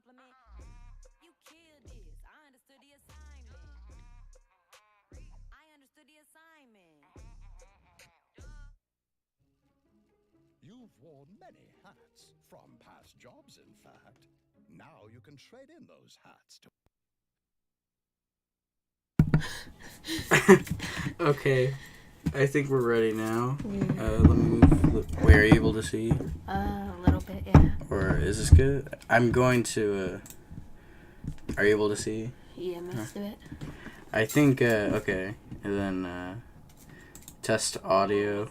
compliment. You killed this. I understood the assignment. I understood the assignment. You've worn many hats from past jobs, in fact. Now you can trade in those hats to... Okay, I think we're ready now. Let me move. Wait, are you able to see? A little bit, yeah. Or is this good? I'm going to. Are you able to see? Yeah, most of it. I think. Okay, and then test audio.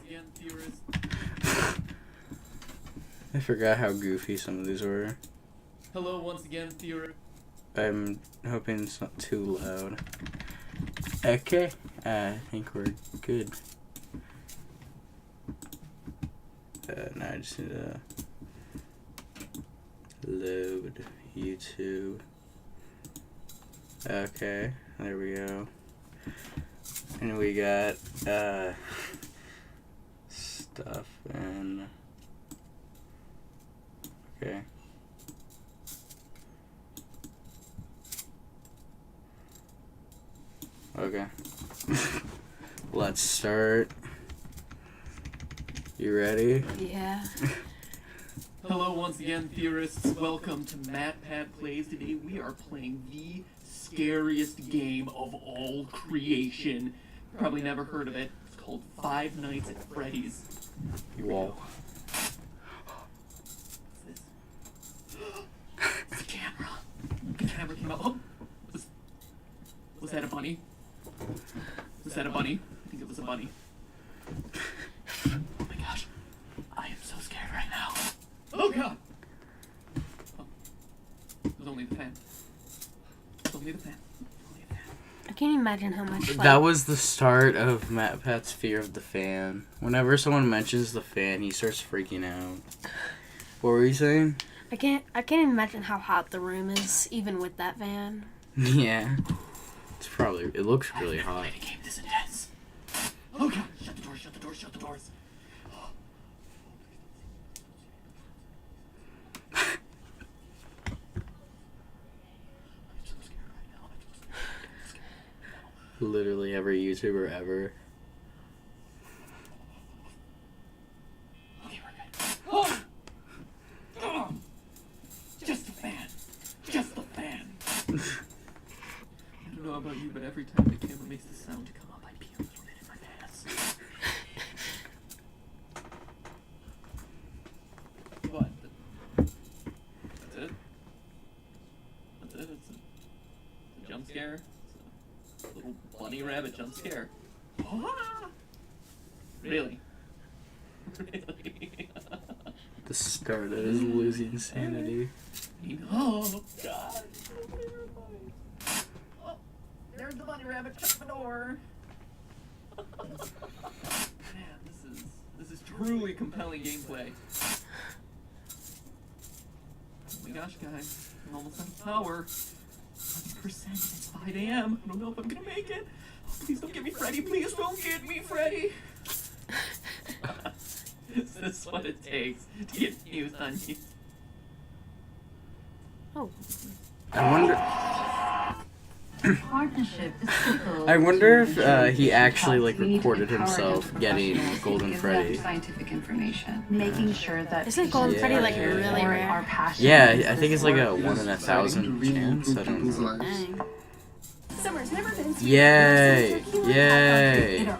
I forgot how goofy some of these were. Hello once again, theory. I'm hoping it's not too loud. Okay, I think we're good. Now I just need to load YouTube. Okay, there we go. And we got stuff and okay. Okay. Let's start. You ready? Yeah. Hello once again, theorists. Welcome to Matt Pat Plays. Today we are playing the scariest game of all creation. Probably never heard of it. It's called Five Nights at Freddy's. Whoa. The camera. The camera came out. Oh, was that a bunny? Was that a bunny? I think it was a bunny. Oh my gosh. I am so scared right now. Oh god! Oh. It was only the fan. It was only the fan. Only the fan. I can't imagine how much. That was the start of Matt Pat's fear of the fan. Whenever someone mentions the fan, he starts freaking out. What were you saying? I can't imagine how hot the room is, even with that van. Yeah. It's probably. It looks really I've never hot. played a game this intense. Oh god! Shut the doors! Shut the doors! Shut the doors! I'm so scared right now. I'm so scared. Literally every YouTuber ever. Okay, we're good. Oh! Oh! Just the fan. Just the fan. I don't know about you, but every time the camera makes the sound to come up, I pee a little bit in my pants. What? That's it? That's it? It's a jump scare? It's a little bunny rabbit jump scare. Ah! Really? Really? The start of his losing sanity. Oh, God. It's so terrifying. Oh, there's the bunny rabbit. Shut the door. Man, this is truly compelling gameplay. Oh my gosh, guys. I'm almost out of power. 100%. It's 5 a.m. I don't know if I'm gonna make it. Oh, please don't get me Freddy. Please don't get me Freddy. Is this what it takes to get views on you? Oh. I wonder if he actually like recorded himself getting Golden Freddy. Scientific information, making sure that Isn't Golden Freddy like really rare? Yeah, I think it's like a 1 in 1,000 chance. I don't know. Dang. Summer's never been so Yay! Yay! Yeah.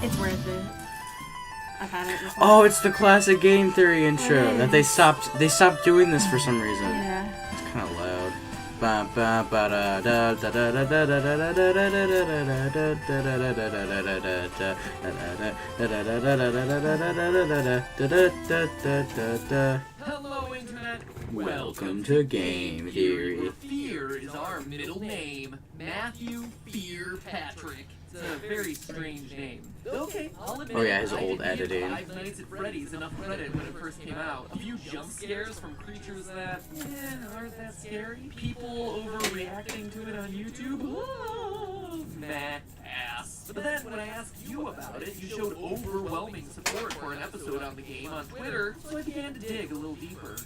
It's worth it. I've had it before. Oh, it's the classic game theory intro that they stopped doing this for some reason. Yeah. It's kind of loud. Ba ba ba da da da da da da da da da da da. Hello, Internet. Welcome to Game Theory. Fear is our middle name. Matthew Fear Patrick. It's a very strange name. Okay, I'll admit. Oh yeah, his I old didn't give editing. Five Nights at Freddy's enough credit when it first came out. A few jump scares from creatures that aren't that scary. People overreacting to it on YouTube. Oh, Matt ass. But then when I asked you about it, you showed overwhelming support for an episode on the game on Twitter. So I began to dig a little deeper.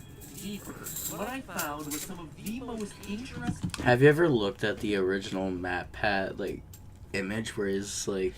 deeper, what I found was some of the most interesting. Have you ever looked at the original MatPat like image where it's like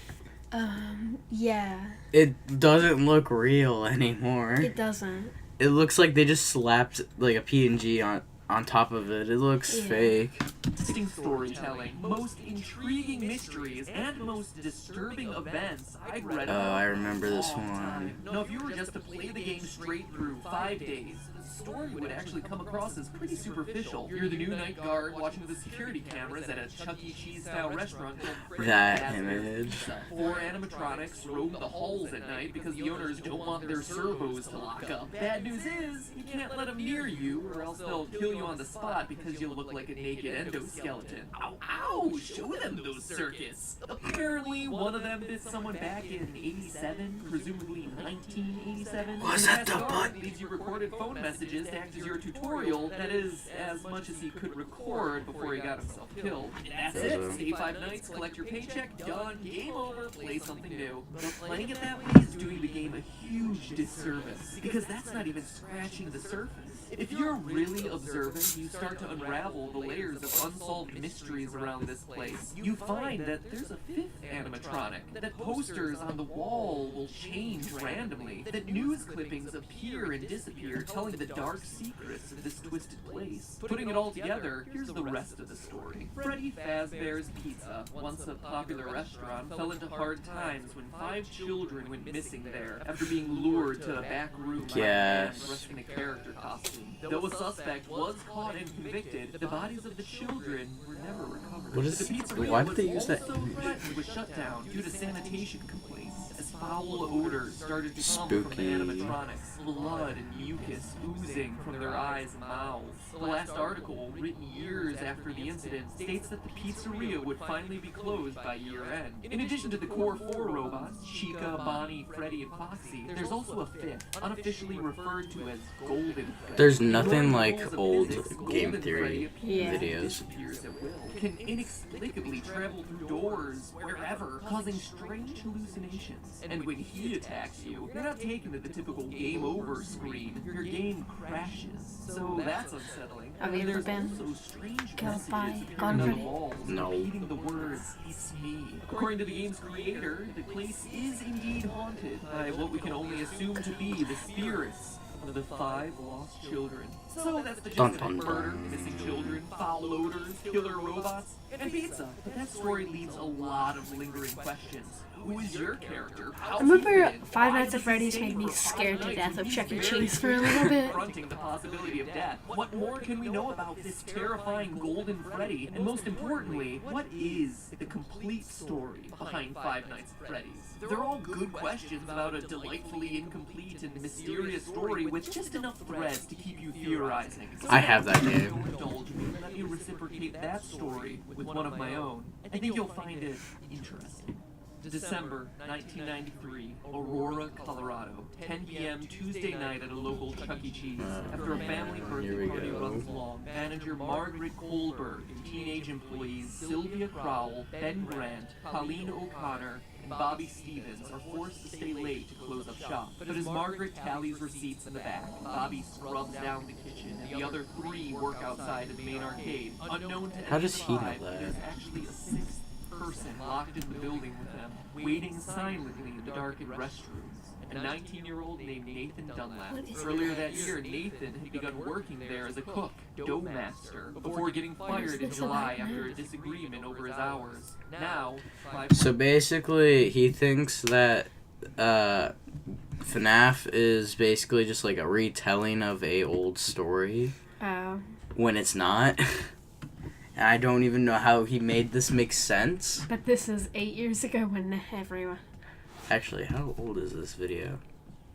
Yeah. it doesn't look real anymore? It doesn't. It looks like they just slapped like a PNG on top of it. It looks fake. Interesting storytelling, most intriguing mysteries, and most disturbing events I'd read Oh, about I in a remember this long one. time. Now, if you were just to play the game straight through 5 days, the story would actually come across as pretty superficial. You're the new night guard watching the security cameras at a Chuck E. Cheese-style restaurant called That Fast image. Pizza. 4 animatronics roam the halls at night because the owners don't want their servos to lock up. Bad news is, you can't let them near you, or else they'll kill you on the spot because you'll look like a naked endoskeleton. Ow, ow! Show them those circuits! Apparently, one of them bit someone back in 87, presumably 1987. Was that the butt? Leaves you recorded phone messages to act as your tutorial. That is, as much as he could record before he got himself killed. And that's it. Stay 5 nights, collect your paycheck, done, game over, play something new. But playing it that way is doing the game a huge disservice, because that's not even scratching the surface. If you're really observant, you start to unravel the layers of unsolved mysteries around this place. You find that there's a 5th animatronic, that posters on the wall will change randomly, that news clippings appear and disappear, telling the dark secrets of this twisted place. Putting it all together, here's the rest of the story. Freddy Fazbear's Pizza, once a popular restaurant, fell into hard times when 5 children went missing there after being lured to a back room by a man dressed in a character costume. Though a suspect was caught and convicted, the bodies of the children were never recovered. What is- The pizzeria why did they use was that also image? threatened with shutdown due to sanitation complaints, as foul odors started to come from the Spooky. animatronics, blood and mucus oozing from their eyes and mouths. The last article, written years after the incident, states that the pizzeria would finally be closed by year end. In addition to the core 4 robots, Chica, Bonnie, Freddy, and Foxy, there's also a 5th, unofficially referred to as Golden Freddy. There's nothing like Rules of old physics, Game Golden Theory Freddy appears and videos. disappears at will, can inexplicably travel through doors, wherever, causing strange hallucinations. And when he attacks you, you're not taken to the typical game over screen. Your game crashes. So that's unsettling. Have you And ever there's been also strange killed messages by appearing Golden on the Freddy? walls, No. repeating the words, "It's me." According to the game's creator, the place is indeed haunted by what we can only assume to be the spirits of the 5 lost children. So that's the gist Dun, of dun, it. Murder, dun. missing children, foul odors, killer robots, and pizza. But that story leaves a lot of lingering questions. Who is your character? I remember Five Nights at Freddy's made me scared to death of Chuck E. Cheese for a little bit. Confronting the possibility of death. What more can we know about this terrifying Golden Freddy? And most importantly, what is the complete story behind Five Nights at Freddy's? They're all good questions about a delightfully incomplete and mysterious story with just enough threads to keep you theorizing. So I have that if game. you'll indulge me, let me reciprocate that story with one of my own. I think you'll find it interesting. December 1993, Aurora, Colorado. 10 p.m. Tuesday night at a local Chuck E. Cheese. After a family Here birthday we party go. runs long, manager Margaret Kohlberg and teenage employees Sylvia Crowell, Ben Grant, Colleen O'Connor, and Bobby Stevens are forced to stay late to close up shop. But as Margaret tallies receipts in the back, Bobby scrubs down the kitchen, and the other 3 work outside in the main arcade. Unknown to How does he know 5, that? there's actually a 6th person locked in the building with them, waiting silently in the darkened restrooms. A 19-year-old named Nathan Dunlap. Earlier that year, Nathan had begun working there as a cook, dough master, before getting fired in July after a disagreement over his hours. Now, So basically, he thinks that FNAF is basically just like a retelling of a old story Oh. when it's not. And I don't even know how he made this make sense. But this is 8 years ago when everyone... Actually, how old is this video?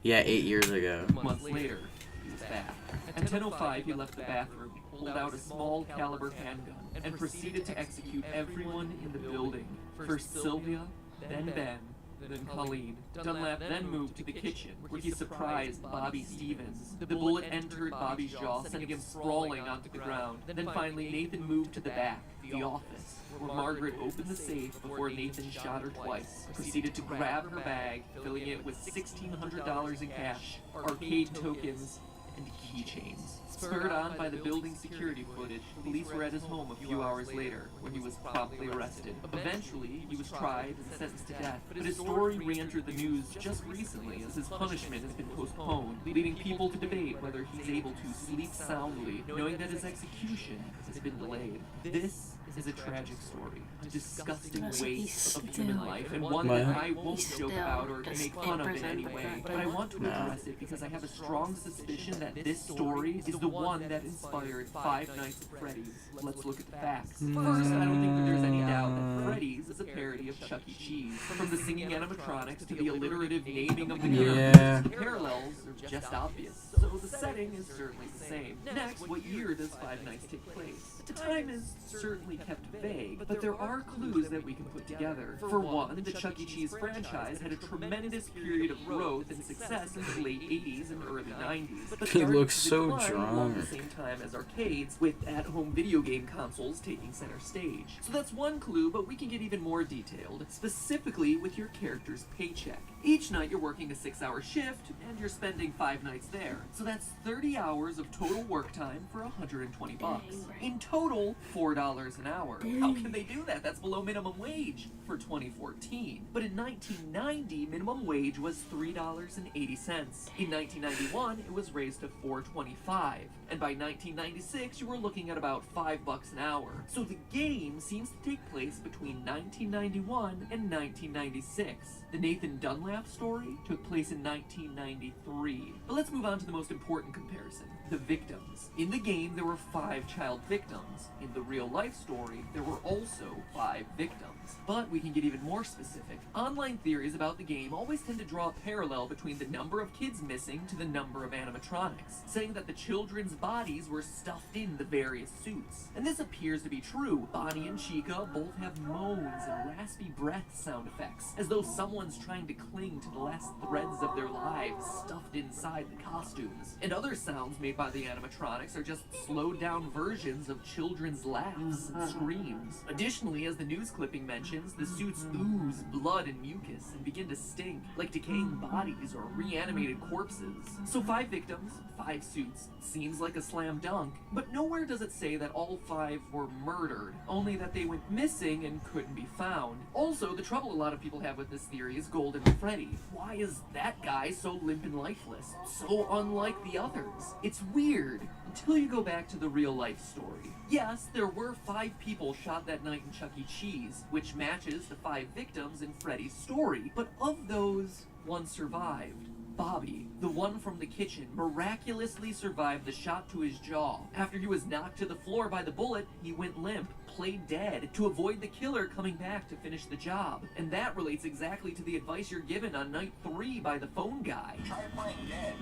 Yeah, 8 years ago. months later, he was back. At 10:05, he left the bathroom, pulled out a small caliber handgun, and proceeded to execute everyone in the building. First Sylvia, then Ben, then Colleen. Dunlap then moved to the kitchen, where he surprised Bobby Stevens. The bullet entered Bobby's jaw, sending him sprawling onto the ground. Then finally, Nathan moved to the back, the office, where Margaret opened the safe before Nathan shot her twice, proceeded to grab her bag, filling it with $1,600 in cash, arcade tokens, and keychains. Spurred on by the building's security footage, police were at his home a few hours later, where he was promptly arrested. Eventually, he was tried and sentenced to death, but his story re-entered the news just recently as his punishment has been postponed, leading people to debate whether he's able to sleep soundly, knowing that his execution has been delayed. This is a tragic story, a disgusting waste of human life, and one that I won't joke about or make fun of in any way, but I want to address it because I have a strong suspicion that this story is the one that inspired Five Nights at Freddy's. Let's look at the facts. First, I don't think that there's any doubt that Freddy's is a parody of Chuck E. Cheese. From the singing animatronics to the alliterative naming of the characters, the parallels are just obvious, so the setting is certainly the same. Next, what year does Five Nights take place? The time is certainly kept vague, but there are clues that we can put together. For one, the Chuck E. Cheese franchise had a tremendous period of growth and success in the late 80s and early 90s. But He looks started to so decline drunk. along the same time as arcades, with at-home video game consoles taking center stage. So that's one clue, but we can get even more detailed, specifically with your character's paycheck. Each night you're working a 6-hour shift, and you're spending 5 nights there. So that's 30 hours of total work time for $120. In total, $4 an hour. How can they do that? That's below minimum wage for 2014. But in 1990, minimum wage was $3.80. In 1991, it was raised to $4.25. And by 1996, you were looking at about $5 an hour. So the game seems to take place between 1991 and 1996. The Nathan Dunlap story took place in 1993. But let's move on to the most important comparison. The victims. In the game, there were 5 child victims. In the real-life story, there were also 5 victims. But we can get even more specific. Online theories about the game always tend to draw a parallel between the number of kids missing to the number of animatronics, saying that the children's bodies were stuffed in the various suits. And this appears to be true. Bonnie and Chica both have moans and raspy breath sound effects, as though someone's trying to cling to the last threads of their lives stuffed inside the costumes. And other sounds made by the animatronics are just slowed down versions of children's laughs and screams. Additionally, as the news clipping mentions, the suits ooze blood and mucus and begin to stink like decaying bodies or reanimated corpses. So 5 victims, 5 suits, seems like a slam dunk, but nowhere does it say that all 5 were murdered, only that they went missing and couldn't be found. Also, the trouble a lot of people have with this theory is Golden Freddy. Why is that guy so limp and lifeless? So unlike the others. It's weird until you go back to the real life story. Yes, there were 5 people shot that night in Chuck E. Cheese, which matches the 5 victims in Freddy's story, but of those, 1 survived. Bobby, the one from the kitchen, miraculously survived the shot to his jaw. After he was knocked to the floor by the bullet, he went limp, played dead, to avoid the killer coming back to finish the job. And that relates exactly to the advice you're given on night 3 by the phone guy. Try playing dead.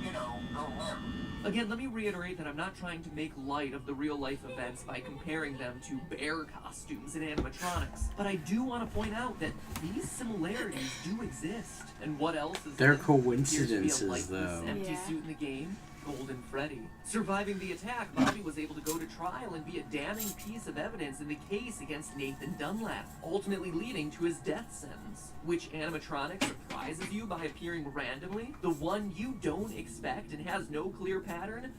You know, go limp. Again, let me reiterate that I'm not trying to make light of the real-life events by comparing them to bear costumes and animatronics, but I do want to point out that these similarities do exist. And what else is They're there? Appears to be a coincidences, lifeless, though. empty Yeah. suit in the game. Golden Freddy. Surviving the attack, Bobby was able to go to trial and be a damning piece of evidence in the case against Nathan Dunlap, ultimately leading to his death sentence. Which animatronic surprises you by appearing randomly? The one you don't expect and has no clear pattern?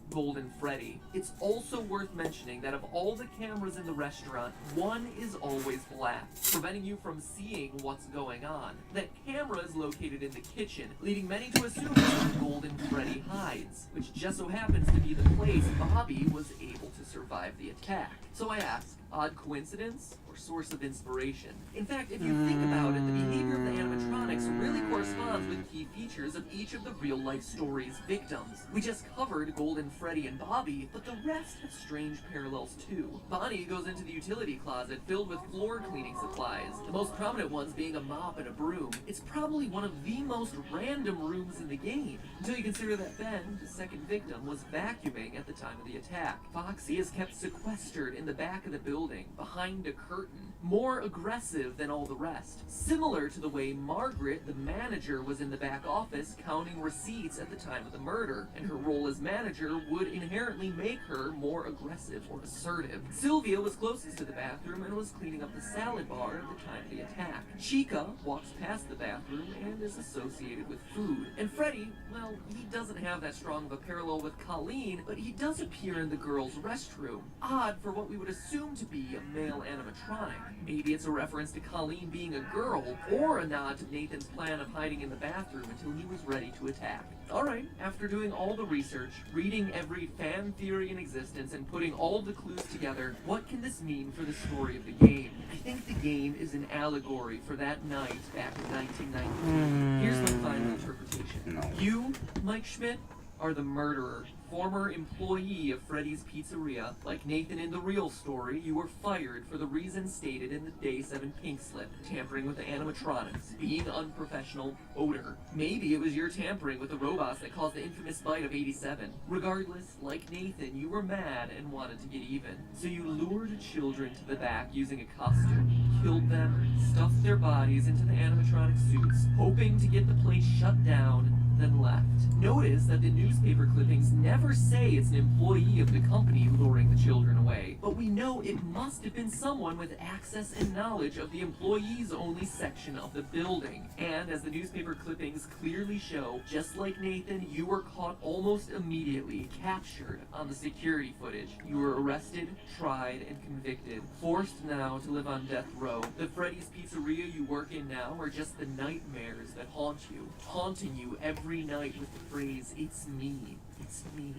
Golden Freddy. It's also worth mentioning that of all the cameras in the restaurant, one is always black, preventing you from seeing what's going on. That camera is located in the kitchen, leading many to assume that's where Golden Freddy hides, which just so happens to be the place Bobby was able to survive the attack. So I ask, odd coincidence or source of inspiration? In fact, if you think about it, the behavior of the animatronics really corresponds with key features of each of the real-life story's victims. We just covered Golden Freddy and Bobby, but the rest have strange parallels too. Bonnie goes into the utility closet filled with floor cleaning supplies, the most prominent ones being a mop and a broom. It's probably one of the most random rooms in the game, until you consider that Ben, the second victim, was vacuuming at the time of the attack. Foxy is kept sequestered in the back of the building, behind a curtain certain, more aggressive than all the rest. Similar to the way Margaret, the manager, was in the back office counting receipts at the time of the murder, and her role as manager would inherently make her more aggressive or assertive. Sylvia was closest to the bathroom and was cleaning up the salad bar at the time of the attack. Chica walks past the bathroom and is associated with food. And Freddy, well, he doesn't have that strong of a parallel with Colleen, but he does appear in the girls' restroom. Odd for what we would assume to be a male animatronic. Maybe it's a reference to Colleen being a girl, or a nod to Nathan's plan of hiding in the bathroom until he was ready to attack. Alright, after doing all the research, reading every fan theory in existence, and putting all the clues together, what can this mean for the story of the game? I think the game is an allegory for that night back in 1993. Here's my final interpretation. No. You, Mike Schmidt, are the murderer, former employee of Freddy's Pizzeria. Like Nathan in the real story, you were fired for the reasons stated in the Day 7 pink slip: tampering with the animatronics, being unprofessional, odor. Maybe it was your tampering with the robots that caused the infamous bite of 87. Regardless, like Nathan, you were mad and wanted to get even. So you lured children to the back using a costume, killed them, stuffed their bodies into the animatronic suits, hoping to get the place shut down, then left. Notice that the newspaper clippings never say it's an employee of the company luring the children away, but we know it must have been someone with access and knowledge of the employees only section of the building. And as the newspaper clippings clearly show, just like Nathan, you were caught almost immediately, captured on the security footage. You were arrested, tried, and convicted, forced now to live on death row. The Freddy's Pizzeria you work in now are just the nightmares that haunt you, haunting you every night with the phrase, "It's me, it's me."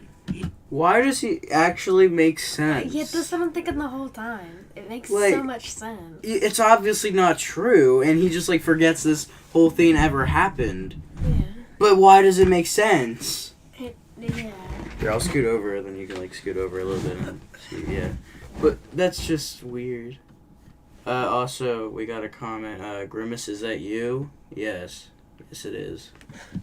Why does he actually make sense? Yeah, that's what I'm thinking the whole time. It makes Like, so much sense. It's obviously not true, and he just, like, forgets this whole thing ever happened. Yeah. But why does it make sense? Yeah. Here, I'll scoot over, then you can, like, scoot over a little bit and see, yeah. But that's just weird. Also, we got a comment, Grimace, is that you? Yes. Yes, it is.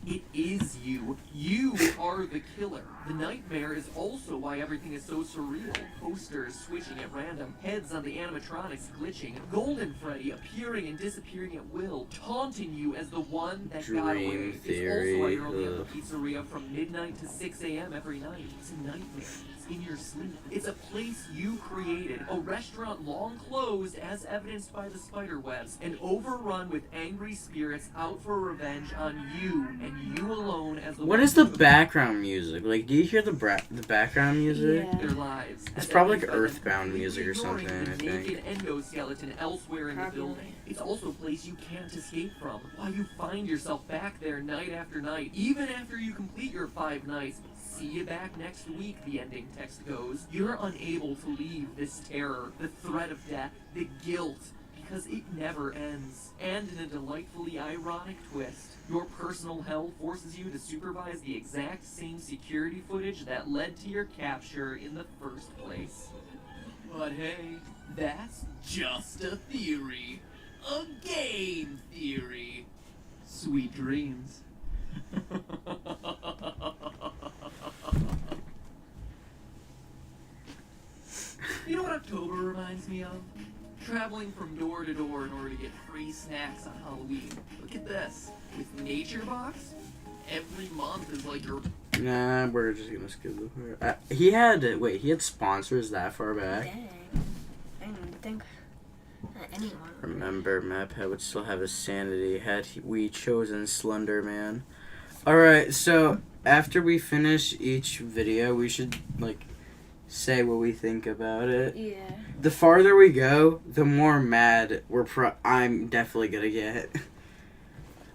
It is you. You are the killer. The nightmare is also why everything is so surreal. Posters switching at random, heads on the animatronics glitching, Golden Freddy appearing and disappearing at will, taunting you as the one that got away. Dream It's theory, also why you're only at ugh. the pizzeria from midnight to 6 a.m. every night. It's a nightmare. It's in your sleep. It's a place you created. A restaurant long closed as evidenced by the spider webs. And overrun with angry spirits out for revenge on you and you alone as the What one is the who background music? Like, do you hear the background music? Yeah. their lives. It's as probably like evidenced by them Earthbound music or ignoring something, the I think. naked endoskeleton elsewhere in the Probably. building. It's also a place you can't escape from. Why you find yourself back there night after night, even after you complete your 5 nights. See you back next week, the ending text goes. You're unable to leave this terror, the threat of death, the guilt, because it never ends. And in a delightfully ironic twist, your personal hell forces you to supervise the exact same security footage that led to your capture in the first place. But hey, that's just a theory. A game theory. Sweet dreams. You know what October reminds me of? Traveling from door to door in order to get free snacks on Halloween. Look at this. With Nature Box, every month is like your... Nah, we're just gonna skip the part. He had sponsors that far back. Dang. I didn't even think that anyone. Remember, MapPad would still have his sanity had we chosen Slender Man. Alright, so after we finish each video, we should, like, say what we think about it. Yeah. The farther we go, the more mad I'm definitely gonna get.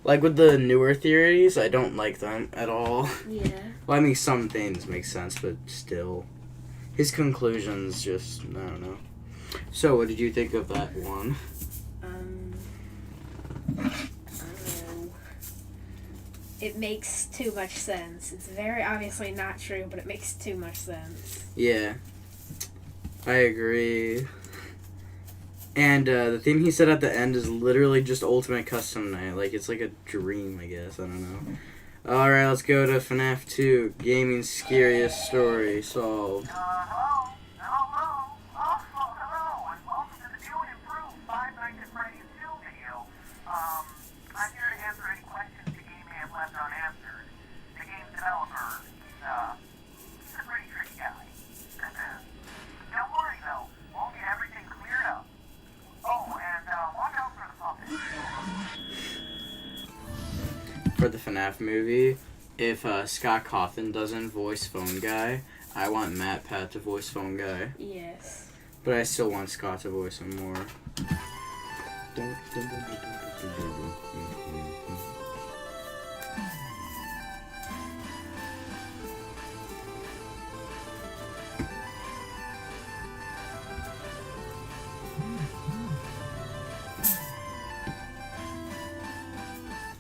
Like with the newer theories, I don't like them at all. Yeah. Well, I mean, some things make sense, but still. His conclusions just, I don't know. So, what did you think of that one? I don't know. It makes too much sense. It's very obviously not true, but it makes too much sense. Yeah. I agree. And the thing he said at the end is literally just Ultimate Custom Night. Like, it's like a dream, I guess. I don't know. Alright, let's go to FNAF 2. Gaming's scariest story solved. Hello, and welcome to the new and improved for the FNAF movie, if Scott Cawthon doesn't voice Phone Guy, I want Matt Pat to voice Phone Guy. Yes. But I still want Scott to voice him more.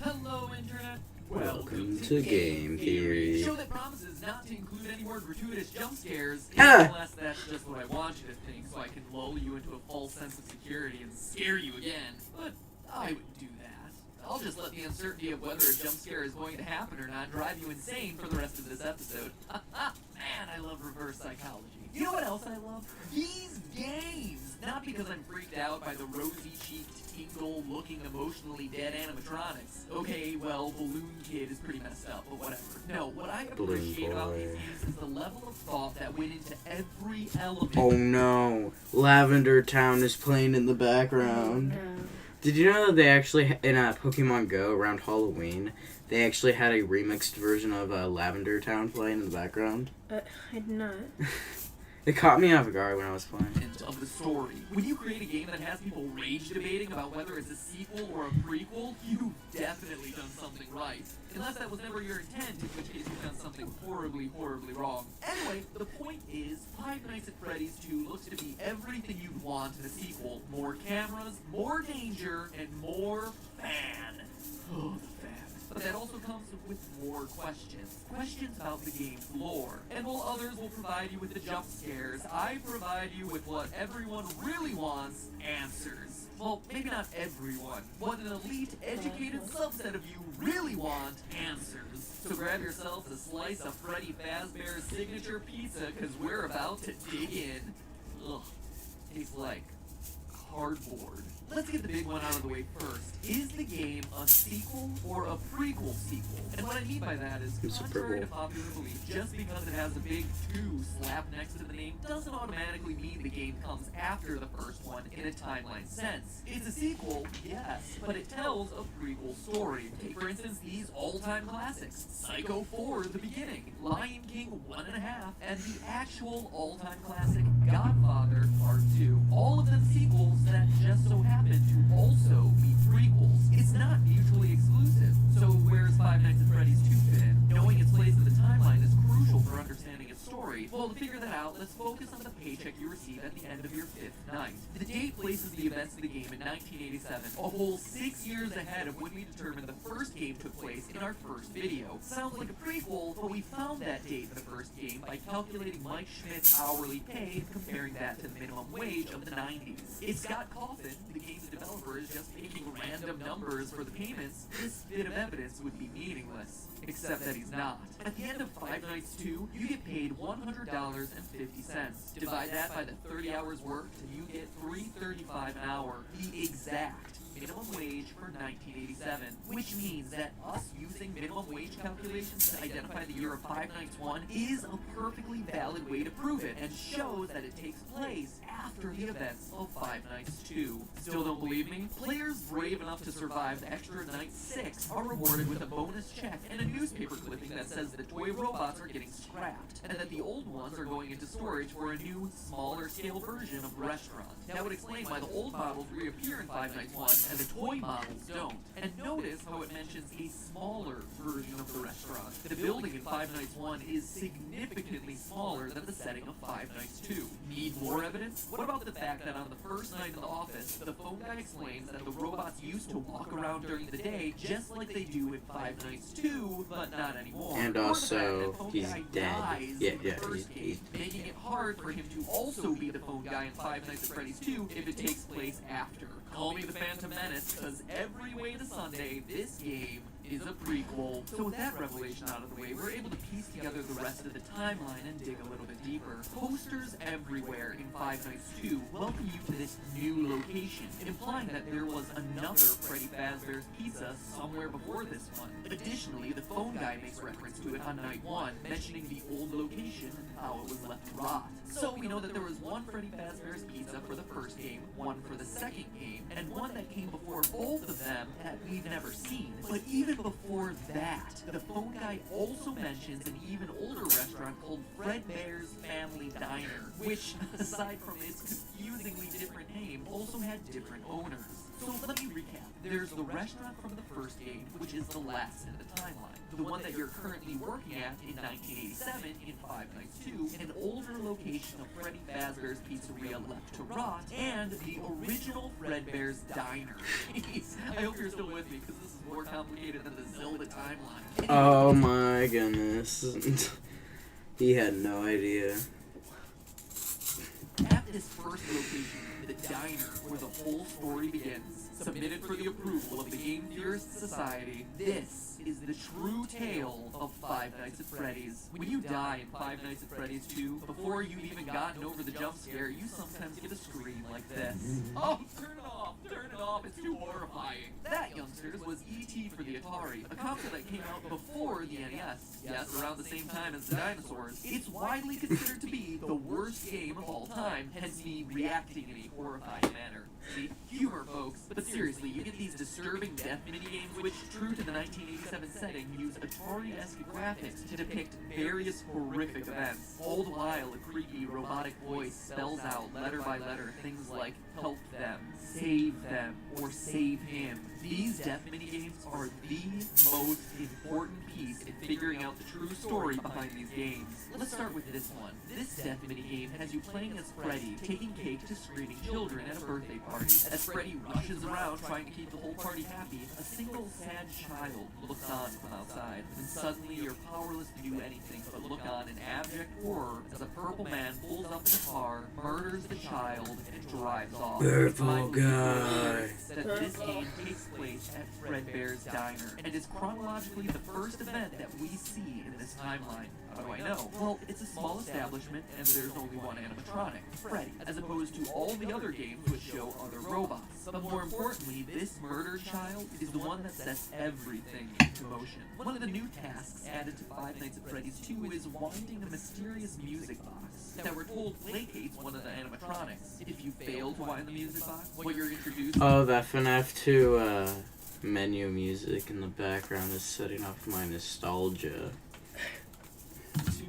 Hello, Internet. Welcome to Game Theory. Show that promises not to include any more gratuitous jump scares, Ah. unless that's just what I want you to think, so I can lull you into a false sense of security and scare you again. But I would do that. I'll just let the uncertainty of whether a jump scare is going to happen or not drive you insane for the rest of this episode. Man, I love reverse psychology. You know what else I love? These games! Not because I'm freaked out by the rosy-cheeked, tingle-looking, emotionally dead animatronics. Okay, well, Balloon Kid is pretty messed up, but whatever. No, what I appreciate about these games is the level of thought that went into every element. Oh no, Lavender Town is playing in the background. No. Did you know that they actually, in Pokemon Go around Halloween, they actually had a remixed version of Lavender Town playing in the background? I did not. It caught me off guard when I was playing. Of the story. When you create a game that has people rage debating about whether it's a sequel or a prequel, you've definitely done something right. Unless that was never your intent, in which case you've done something horribly, horribly wrong. Anyway, the point is, Five Nights at Freddy's 2 looks to be everything you'd want in a sequel. More cameras, more danger, and more fan. Oh, the fan. But that also comes with more questions. Questions about the game's lore. And while others will provide you with the jump scares, I provide you with what everyone really wants, answers. Well, maybe not everyone. What an elite, educated subset of you really want, answers. So grab yourselves a slice of Freddy Fazbear's signature pizza, because we're about to dig in. Ugh, tastes like cardboard. Let's get the big one out of the way first. Is the game a sequel or a prequel sequel? And what I mean by that is, It's a contrary to prequel. popular belief, just because it has a big 2 slapped next to the name doesn't automatically mean the game comes after the first one in a timeline sense. It's a sequel, yes, but it tells a prequel story. Take, for instance, these all-time classics. Psycho 4, The Beginning, Lion King 1.5, and the actual all-time classic, Godfather Part 2. All of them sequels that just so happen to also be prequels. It's not mutually exclusive. So where's Five Nights at Freddy's 2 fit in? Knowing its place in the timeline is crucial for understanding its story. Well, to figure that out, let's focus on the paycheck you receive at the end of your 5th night. The date places the events of the game in 1987, a whole 6 years ahead of when we determined the first game took place in our first video. Sounds like a prequel, but we found that date for the first game by calculating Mike Schmidt's hourly pay and comparing that to the minimum wage of the 90s. If Scott Cawthon, the game's developer, is just picking random numbers for the payments, this bit of evidence would be meaningless. Except that he's not. At the end of Five Nights 2, you get paid $100.50. Divide that by the 30 hours worked, and you get $3.35 an hour, the exact minimum wage for 1987, which means that us using minimum wage calculations to identify the year of Five Nights 1 is a perfectly valid way to prove it, and shows that it takes place after the events of Five Nights 2. Still don't believe me? Players brave enough to survive the extra night 6 are rewarded with a bonus check and a newspaper clipping that says the toy robots are getting scrapped, and that the old ones are going into storage for a new, smaller scale version of the restaurant. That would explain why the old models reappear in Five Nights 1 and the toy models don't. And notice how it mentions a smaller version of the restaurant. The building in Five Nights 1 is significantly smaller than the setting of Five Nights 2. Need more evidence? What about the fact that on the first night in the office, the phone guy explains that the robots used to walk around during the day just like they do in Five Nights 2, but not anymore. And Or the also, fact that phone he's guy dead. dies Yeah, in the yeah, first he's- game, making it hard for him to also be the phone guy in Five Nights at Freddy's 2 if it takes place after. Call me the Phantom Menace, because every way to Sunday, this game is a prequel. So with that revelation out of the way, we're able to piece together the rest of the timeline and dig a little bit deeper. Posters everywhere in Five Nights 2 welcome you to this new location, implying that there was another Freddy Fazbear's Pizza somewhere before this one. Additionally, the phone guy makes reference to it on night 1, mentioning the old location and how it was left to rot. So we know that there was one Freddy Fazbear's Pizza for the first game, one for the second game, and one that came before both of them that we've never seen. But even before that, the phone guy also mentions an even older restaurant called Fredbear's Family Diner, which, aside from its confusingly different name, also had different owners. So let me recap. There's the restaurant from the first game, which is the last in the timeline. The one that you're currently working at in 1987 in Five Nights 2, an older location of Freddy Fazbear's Pizzeria left to rot, and the original Fredbear's Diner. Jeez, I hope you're still with me, because this is more complicated than the Zelda timeline. Oh my goodness. He had no idea. At this first location, the diner, where the whole story begins, submitted for the approval of the Game Theorist Society, this is the true tale of Five Nights at Freddy's. When you die in Five Nights at Freddy's 2, before you've even gotten over the jump scare, you sometimes get a scream like this. Oh, turn it off, it's too horrifying. That, youngsters, was E.T. for the Atari, a console that came out before the NES. Yes, around the same time as the dinosaurs. It's widely considered to be the worst game of all time, hence me reacting in a horrified manner. See? Humor, folks. But seriously, you get these disturbing death minigames which, true to the 1987 setting, use Atari-esque graphics to depict various horrific events. All the while, a creepy robotic voice spells out, letter by letter, things like, help them, save them, or save him. These death minigames are the most important piece in figuring out the true story behind these games. Let's start with this one. This death minigame has you playing as Freddy, taking cake to screaming children at a birthday party. As Freddy rushes around trying to keep the whole party happy, a single sad child looks on from outside, and suddenly you're powerless to do anything but look on in abject horror as a purple man pulls up in a car, murders the child, and drives off. Purple guy. That this game takes place at Fredbear's Diner, and is chronologically the first event that we see in this timeline. How do I know? Well, it's a small establishment, and there's only one animatronic, Freddy, as opposed to all the other games which show other robots. But more importantly, this murdered child is the one that sets everything into motion. One of the new tasks added to Five Nights at Freddy's 2 is winding a mysterious music box that we're told placates one of the animatronics. If you fail to wind the music box, what you're introduced to... Oh, that FNAF 2 menu music in the background is setting off my nostalgia.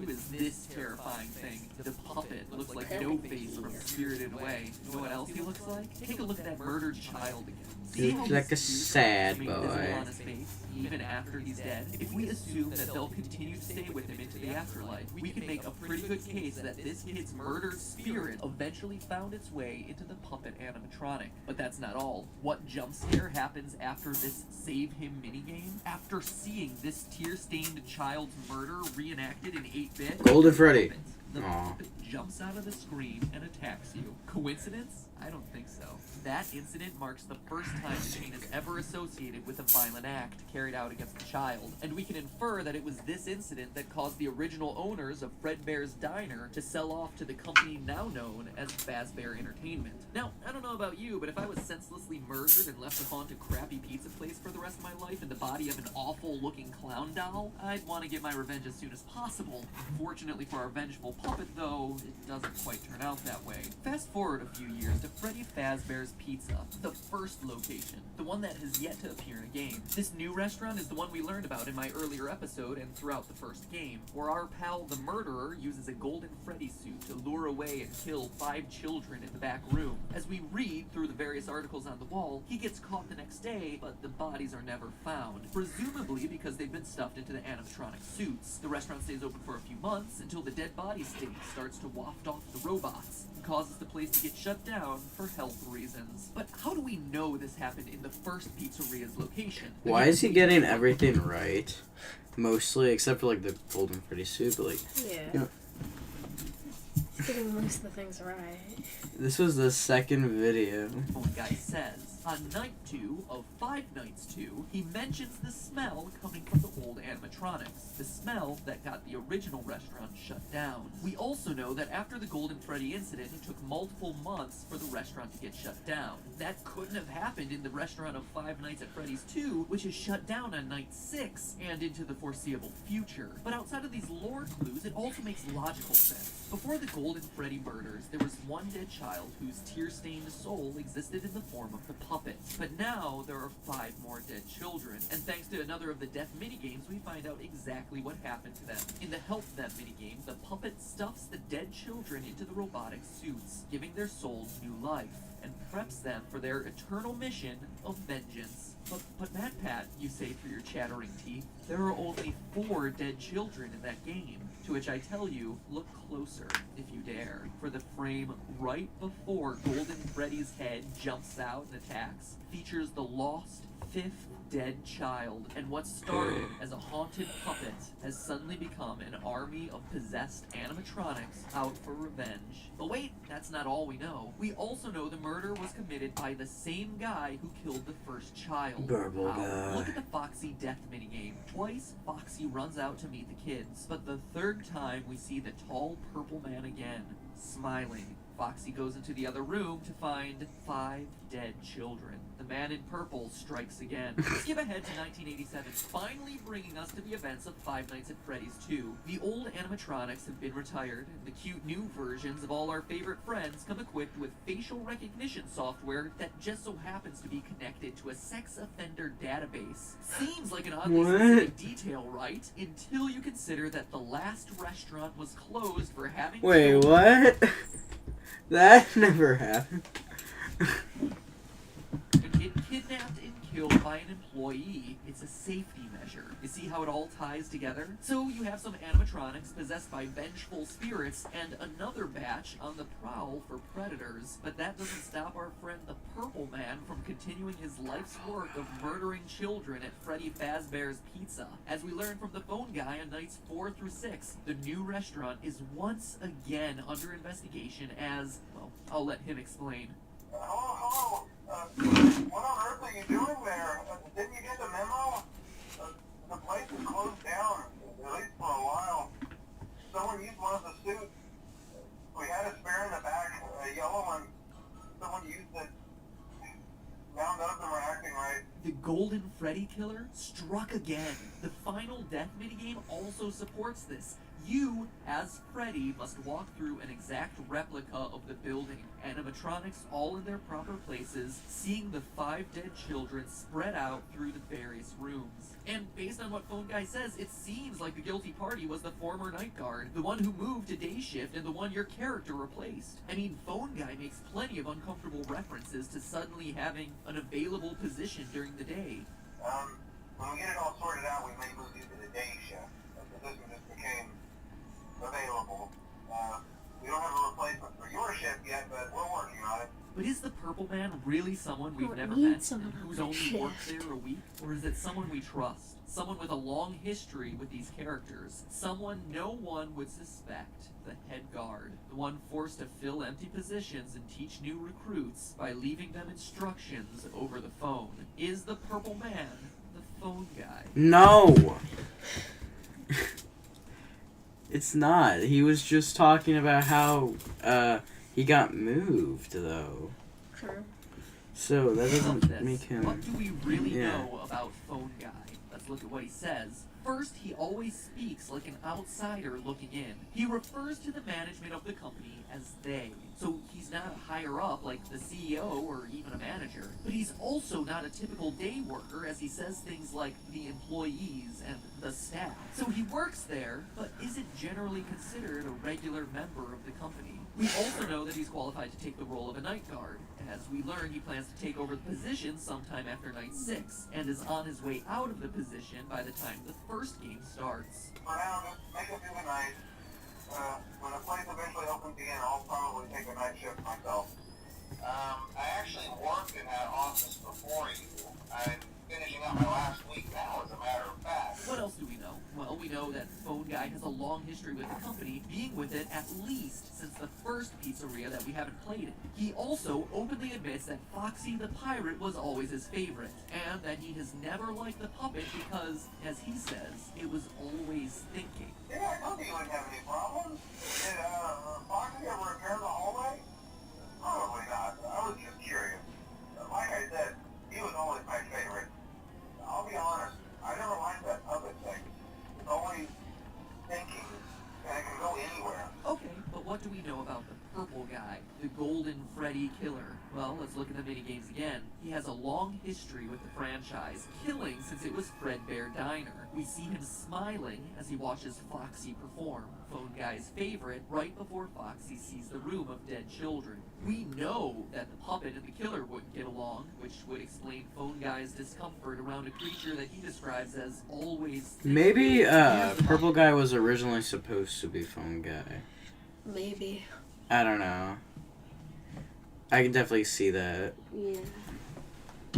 Is this terrifying thing. The puppet looks like No Face from Spirited Away. You know what else he looks like? Take a look at that murdered child again. He looks like a sad boy. On his face, even after he's dead. If we assume that they'll continue to stay with him into the afterlife, we can make a pretty good case that this kid's murdered spirit eventually found its way into the puppet animatronic. But that's not all. What jump scare happens after this Save Him minigame? After seeing this tear-stained child's murder reenacted in 8-bit... Golden Freddy. The Aw. puppet jumps out of the screen and attacks you. Coincidence? I don't think so. That incident marks the first time the chain is ever associated with a violent act carried out against a child, and we can infer that it was this incident that caused the original owners of Fredbear's Diner to sell off to the company now known as Fazbear Entertainment. Now, I don't know about you, but if I was senselessly murdered and left to haunt a crappy pizza place for the rest of my life in the body of an awful-looking clown doll, I'd want to get my revenge as soon as possible. Fortunately for our vengeful puppet, though, it doesn't quite turn out that way. Fast forward a few years to Freddy Fazbear's Pizza, the first location, the one that has yet to appear in a game. This new restaurant is the one we learned about in my earlier episode and throughout the first game, where our pal the murderer uses a golden Freddy suit to lure away and kill 5 children in the back room. As we read through the various articles on the wall, he gets caught the next day, but the bodies are never found, presumably because they've been stuffed into the animatronic suits. The restaurant stays open for a few months until the dead body stink starts to waft off the robots and causes the place to get shut down for health reasons. But how do we know this happened in the first pizzeria's location? Why is he getting everything right? Mostly, except for like the Golden Freddy suit, but like... Yeah. You know, He's getting most of the things right. this was the second video. One guy says, on night 2 of Five Nights 2, he mentions the smell coming from the old animatronics, the smell that got the original restaurant shut down. We also know that after the Golden Freddy incident, it took multiple months for the restaurant to get shut down. That couldn't have happened in the restaurant of Five Nights at Freddy's 2, which is shut down on night 6 and into the foreseeable future. But outside of these lore clues, it also makes logical sense. Before the Golden Freddy murders, there was one dead child whose tear-stained soul existed in the form of the puppets. But now there are 5 more dead children, and thanks to another of the death minigames, we find out exactly what happened to them. In the Help Them minigame, the puppet stuffs the dead children into the robotic suits, giving their souls new life, and preps them for their eternal mission of vengeance. But MatPat, you say through your chattering teeth, there are only 4 dead children in that game. To which I tell you, look closer, if you dare. For the frame right before Golden Freddy's head jumps out and attacks features the lost 5th dead child, and what started as a haunted puppet has suddenly become an army of possessed animatronics out for revenge. But wait, that's not all we know. We also know the murder was committed by the same guy who killed the first child. Burble guy. Look at the Foxy death minigame. Twice, Foxy runs out to meet the kids, but the third time we see the tall purple man again, smiling. Foxy goes into the other room to find 5 dead children. The man in purple strikes again. Skip ahead to 1987, finally bringing us to the events of Five Nights at Freddy's 2. The old animatronics have been retired, and the cute new versions of all our favorite friends come equipped with facial recognition software that just so happens to be connected to a sex offender database. Seems like an oddly specific detail, right? Until you consider that the last restaurant was closed for having Wait, children. what? That never happened. A kid kidnapped and killed by an employee. It's a safety measure. You see how it all ties together? So you have some animatronics possessed by vengeful spirits and another batch on the prowl for predators. But that doesn't stop our friend the Purple Man from continuing his life's work of murdering children at Freddy Fazbear's Pizza. As we learn from the phone guy on nights 4 through 6, the new restaurant is once again under investigation as, well, I'll let him explain. Hello. What on earth are you doing there? Didn't you get the memo? The place is closed down, at least for a while. Someone used one of the suits. We had a spare in the back, a yellow one. Someone used it. Now none of them are acting right. The Golden Freddy Killer struck again. The final death minigame also supports this. You, as Freddy, must walk through an exact replica of the building. Animatronics all in their proper places, seeing the 5 dead children spread out through the various rooms. And based on what Phone Guy says, it seems like the guilty party was the former night guard, the one who moved to day shift and the one your character replaced. I mean, Phone Guy makes plenty of uncomfortable references to suddenly having an available position during the day. When we get it all sorted out, we may move you to the day shift. The position just became available. We don't have a replacement for your shift yet, but we're working on it. But is the Purple Man really someone we've Don't never need met, someone and on who's that only shift. worked there a week? Or is it someone we trust? Someone with a long history with these characters? Someone no one would suspect? The head guard. The one forced to fill empty positions and teach new recruits by leaving them instructions over the phone. Is the Purple Man the phone guy? No! It's not. He was just talking about how he got moved, though. True. So that Of doesn't this, make him. what do we really Yeah. know about Phone Guy? Let's look at what he says. First, he always speaks like an outsider looking in. He refers to the management of the company as they. So he's not a higher up like the CEO or even a manager. But he's also not a typical day worker, as he says things like the employees and the staff. So he works there, but isn't generally considered a regular member of the company. We also know that he's qualified to take the role of a night guard. As we learn, he plans to take over the position sometime after night 6, and is on his way out of the position by the time the first game starts. For now, just make it through the night. When the place eventually opens again, I'll probably take a night shift myself. I actually worked in that office before you. I'm finishing up my last week now, as a matter of fact. What else do we know? Well, we know that Phone Guy has a long history with the company, being with it at least since the first pizzeria that we haven't played in. He also openly admits that Foxy the Pirate was always his favorite, and that he has never liked the puppet because, as he says, it was always thinking. Yeah, I told you wouldn't have any problems. Did Foxy ever repair the hallway? Probably not. I was just curious. Like I said, he was always my favorite. I'll be honest, I never liked that puppet thing. It's always thinking, and it can go anywhere. Okay, but what do we know about the Purple Guy, the Golden Freddy Killer? Well, let's look at the minigames again. He has a long history with the franchise, killing since it was Fredbear Diner. We see him smiling as he watches Foxy perform, Phone Guy's favorite, right before Foxy sees the room of dead children. We know that the puppet and the killer wouldn't get along, which would explain Phone Guy's discomfort around a creature that he describes as always... Maybe Purple Guy was originally supposed to be Phone Guy. Maybe. I don't know. I can definitely see that. Yeah.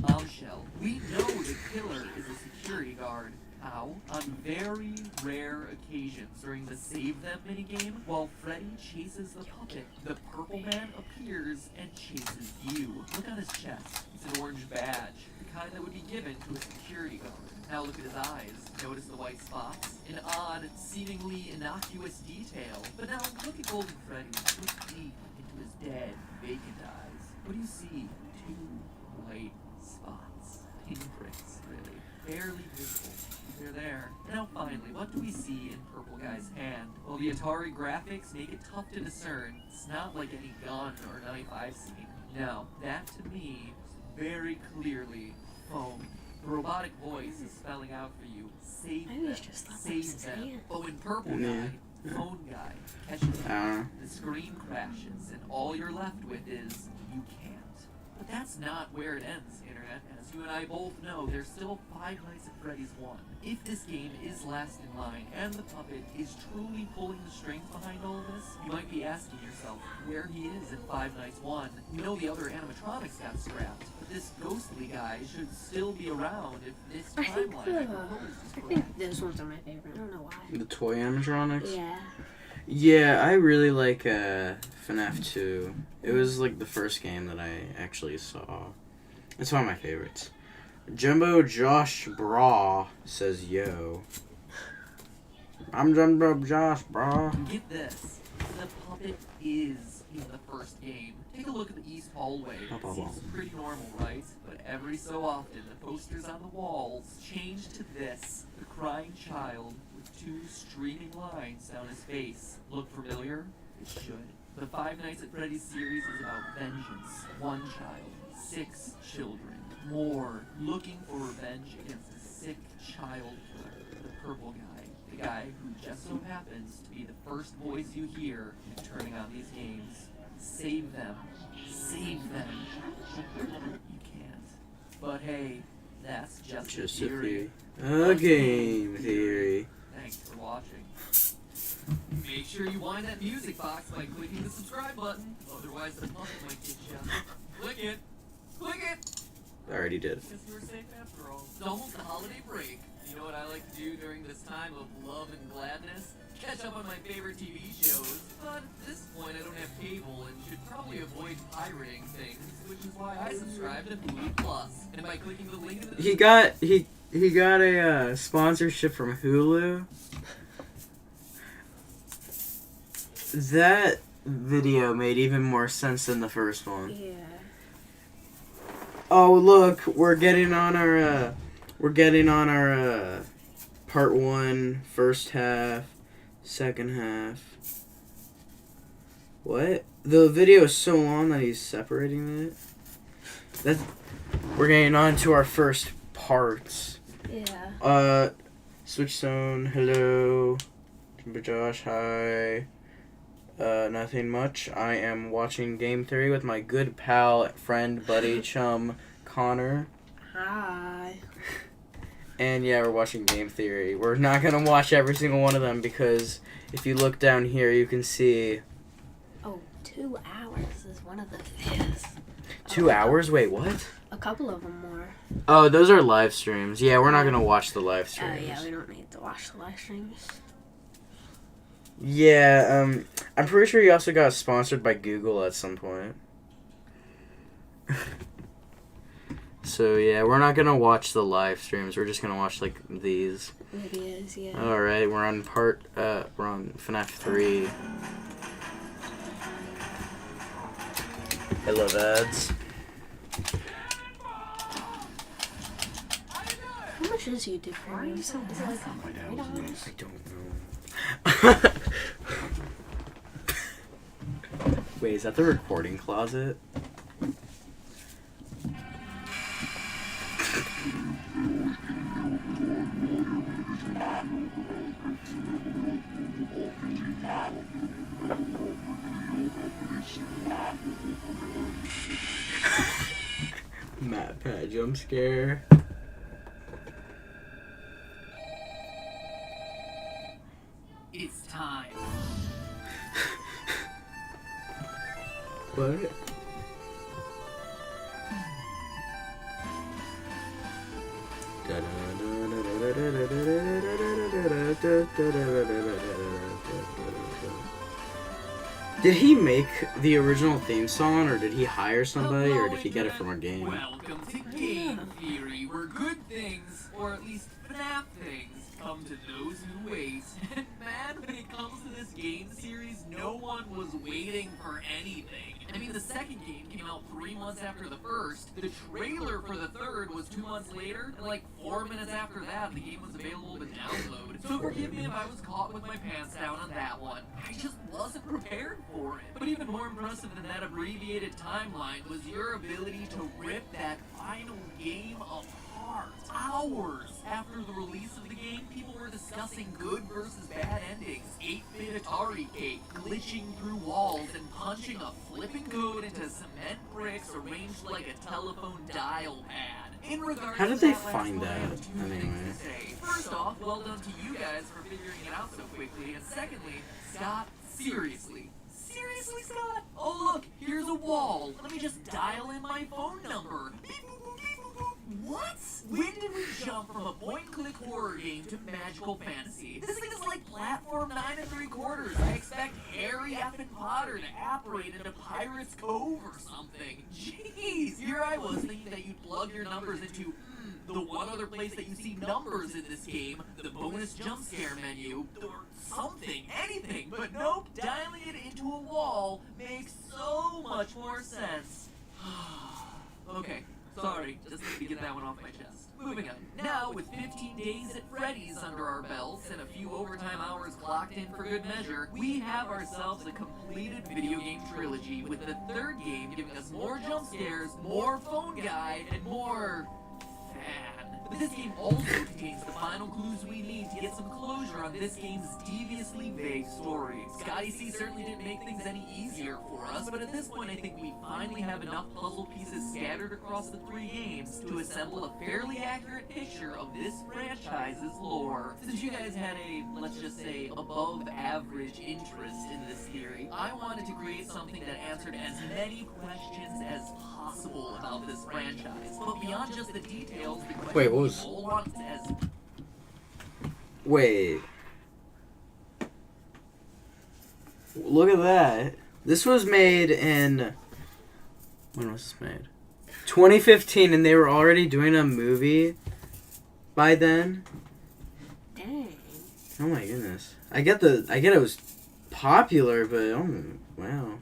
Bombshell. We know the killer is a security guard. How? On very rare occasions during the Save Them minigame, while Freddy chases the puppet, the purple man appears and chases you. Look on his chest. It's an orange badge, the kind that would be given to a security guard. Now look at his eyes. Notice the white spots? An odd, seemingly innocuous detail. But now look at Golden Freddy. Look deep into his dead, vacant eyes. What do you see? Two white spots. Pinpricks, really. Barely visible. They're there. Now finally, what do we see in Purple Guy's hand? Well, the Atari graphics make it tough to discern. It's not like any gun or knife I've seen. Now, that to me is very clearly phone. The robotic voice is spelling out for you, save I them, was just thought that was save his them. hand. But when Purple Yeah. Guy, Phone Guy, catches I don't know. you, the screen crashes, and all you're left with is, you can't. But that's not where it ends, Internet. As you and I both know, there's still Five Nights at Freddy's 1. If this game is last in line, and the puppet is truly pulling the strings behind all of this, you might be asking yourself where he is in Five Nights 1. We know the other animatronics got scrapped, but this ghostly guy should still be around if this I think timeline the, I propose is I correct. think those ones are my favorite. I don't know why. The toy animatronics? Yeah. Yeah, I really like FNAF 2. It was like the first game that I actually saw. It's one of my favorites. Jumbo Josh Bra says, yo. I'm Jumbo Josh Bra. Get this. The puppet is in the first game. Take a look at the East Hallway. It seems pretty normal, right? But every so often, the posters on the walls change to this. The crying child with two streaming lines down his face. Look familiar? It should. The Five Nights at Freddy's series is about vengeance. One child, 6 children. More, looking for revenge against a sick child killer. The purple guy. The guy who just so happens to be the first voice you hear in turning on these games. Save them. Save them. You can't. But hey, that's just a theory. A game theory. Thanks for watching. Make sure you wind that music box by clicking the subscribe button, otherwise the puppet might get you. Click it! Click it! I already did. Because you were safe after all. It's almost a holiday break. You know what I like to do during this time of love and gladness? Catch up on my favorite TV shows. But at this point I don't have cable and should probably avoid pirating things, which is why I subscribe to Hulu Plus. And by clicking the link in the He got a sponsorship from Hulu. That video made even more sense than the first one. Yeah. Oh look, we're getting on our part 1, first half, second half. What? The video is so long that he's separating it. We're getting on to our first parts. Yeah. Switch zone, hello. Josh, hi. Nothing much. I am watching Game Theory with my good pal, friend, buddy, chum, Connor. Hi. And yeah, we're watching Game Theory. We're not gonna watch every single one of them because if you look down here, you can see. Oh, 2 hours is one of the things. 2 hours? Wait, what? A couple of them more. Oh, those are live streams. Yeah, we're not gonna watch the live Oh, streams. yeah, we don't need to watch the live streams. Yeah, I'm pretty sure he also got sponsored by Google at some point. So yeah, we're not gonna watch the live streams. We're just gonna watch like these. Videos, yeah. All right, we're on FNAF 3. I love ads. How much is YouTube Premium? Is it like $3? I don't know. Wait, is that the recording closet? jump scare. It's time. What? Did he make the original theme song, or did he hire somebody, or did he get it from a game? Welcome to Game Theory, where good things, or at least FNAF things, come to those who wait. And man, when it comes to this game series, no one was waiting for anything. I mean, the second game came out 3 months after the first, the trailer for the third was 2 months later, and like 4 minutes after that, the game was available to download. So forgive me if I was caught with my pants down on that one. I just wasn't prepared for it. But even more impressive than that abbreviated timeline was your ability to rip that final game apart. Hours after the release of the game, people were discussing good versus bad endings, 8-bit Atari cake, glitching through walls, and punching a flipping code into cement bricks arranged like a telephone dial pad. In regards How did to they that last find one, I have that, two things anyway? to say. First off, well done to you guys for figuring it out so quickly, and secondly, Scott, seriously. Seriously, Scott? Oh look, here's a wall. Let me just dial in my phone number. Beep, boop, boop, beep, boop, boop. What? When did we jump from a point-and-click horror game to magical fantasy? This thing is like platform 9 3/4. I expect Harry effing Potter to apparate into Pirate's Cove or something. Jeez, here I was thinking that you'd plug your numbers into the one other place that you see numbers in this game, the bonus jump scare menu, or something, anything. But nope, dialing it into a wall makes so much more sense. Okay. Sorry, just need to get that one off my chest. Moving on. Now, with 15 days at Freddy's under our belts and a few overtime hours clocked in for good measure, we have ourselves a completed video game trilogy, with the third game giving us more jump scares, more phone guide, and more fan. But this game also contains the final clues we need to get some closure on this game's deviously vague story. Scotty C certainly didn't make things any easier for us, but at this point I think we finally have enough puzzle pieces scattered across the 3 games to assemble a fairly accurate picture of this franchise's lore. Since you guys had a, let's just say, above average interest in this theory, I wanted to create something that answered as many questions as possible about this franchise. But beyond just the details, the question Wait, what was... all on as Wait. Look at that. This was made in... When was this made? 2015, and they were already doing a movie by then? Dang. Oh my goodness. I get it was popular, but oh, wow.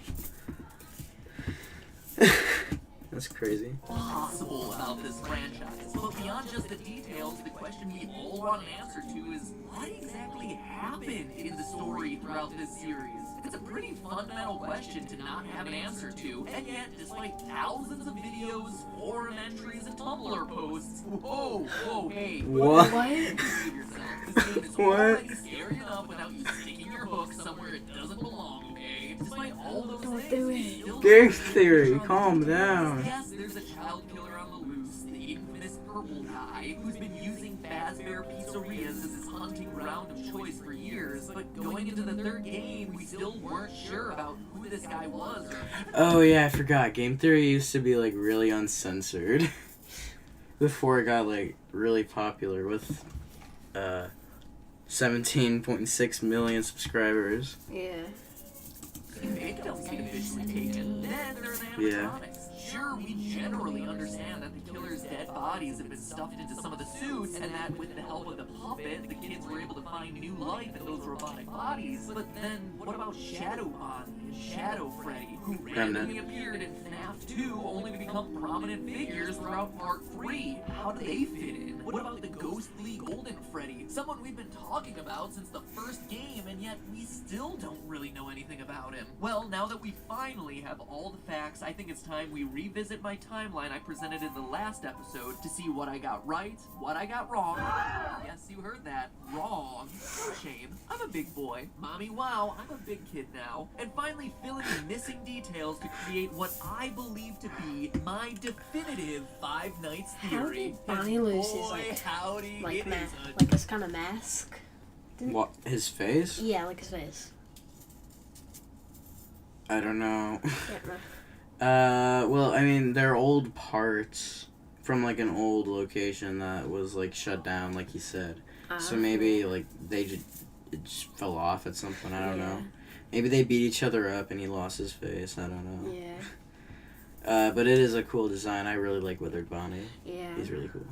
That's crazy. possible about this franchise. But beyond just the details, the question we all want an answer to is what exactly happened in the story throughout this series? It's a pretty fundamental question to not have an answer to, and yet, despite thousands of videos, forum entries, and Tumblr posts, whoa, hey, What? behave yourself. This game is What? already scary enough without you sticking your hook somewhere it doesn't belong, okay? Despite all those Don't things, do we it. still Game focus theory, on the calm clues. down. Yes, there's a child killer on the loose, the infamous purple guy, who's been using Fazbear pizzerias as his hunting ground of choice for years, but going into the third game, we still weren't sure about who this guy was. Oh yeah, I forgot. Game Theory used to be like really uncensored before it got like really popular with 17.6 million subscribers. Yeah. It don't seem officially taken. Then there are the animatronics. Sure, we generally understand that the killer's dead bodies have been stuffed into some of the suits, and that with the help of the puppet, the kids were able to find new life in those robotic bodies. But then, what about Shadow Bonnie and Shadow Freddy, who randomly appeared in FNAF 2, only to become prominent figures throughout Part 3? How do they fit in? What about the ghostly Golden Freddy, someone we've been talking about since the first game, and yet we still don't really know anything about him? Well, now that we finally have all the facts, I think it's time we revisit my timeline I presented in the last episode to see what I got right, what I got wrong. Yes, you heard that. Wrong. No shame. I'm a big boy. Mommy, wow, I'm a big kid now. And finally fill in the missing details to create what I believe to be my definitive Five Nights theory. How did Bonnie lose his, Boy, like, howdy, like, it is a like this kind of mask? What, his face? Yeah, like his face. I don't know. Can't remember. Well, I mean, they're old parts from, like, an old location that was, like, shut down, like he said. So maybe, like, it just fell off at some point. I don't know. Maybe they beat each other up and he lost his face. I don't know. Yeah. But it is a cool design. I really like Withered Bonnie. Yeah. He's really cool.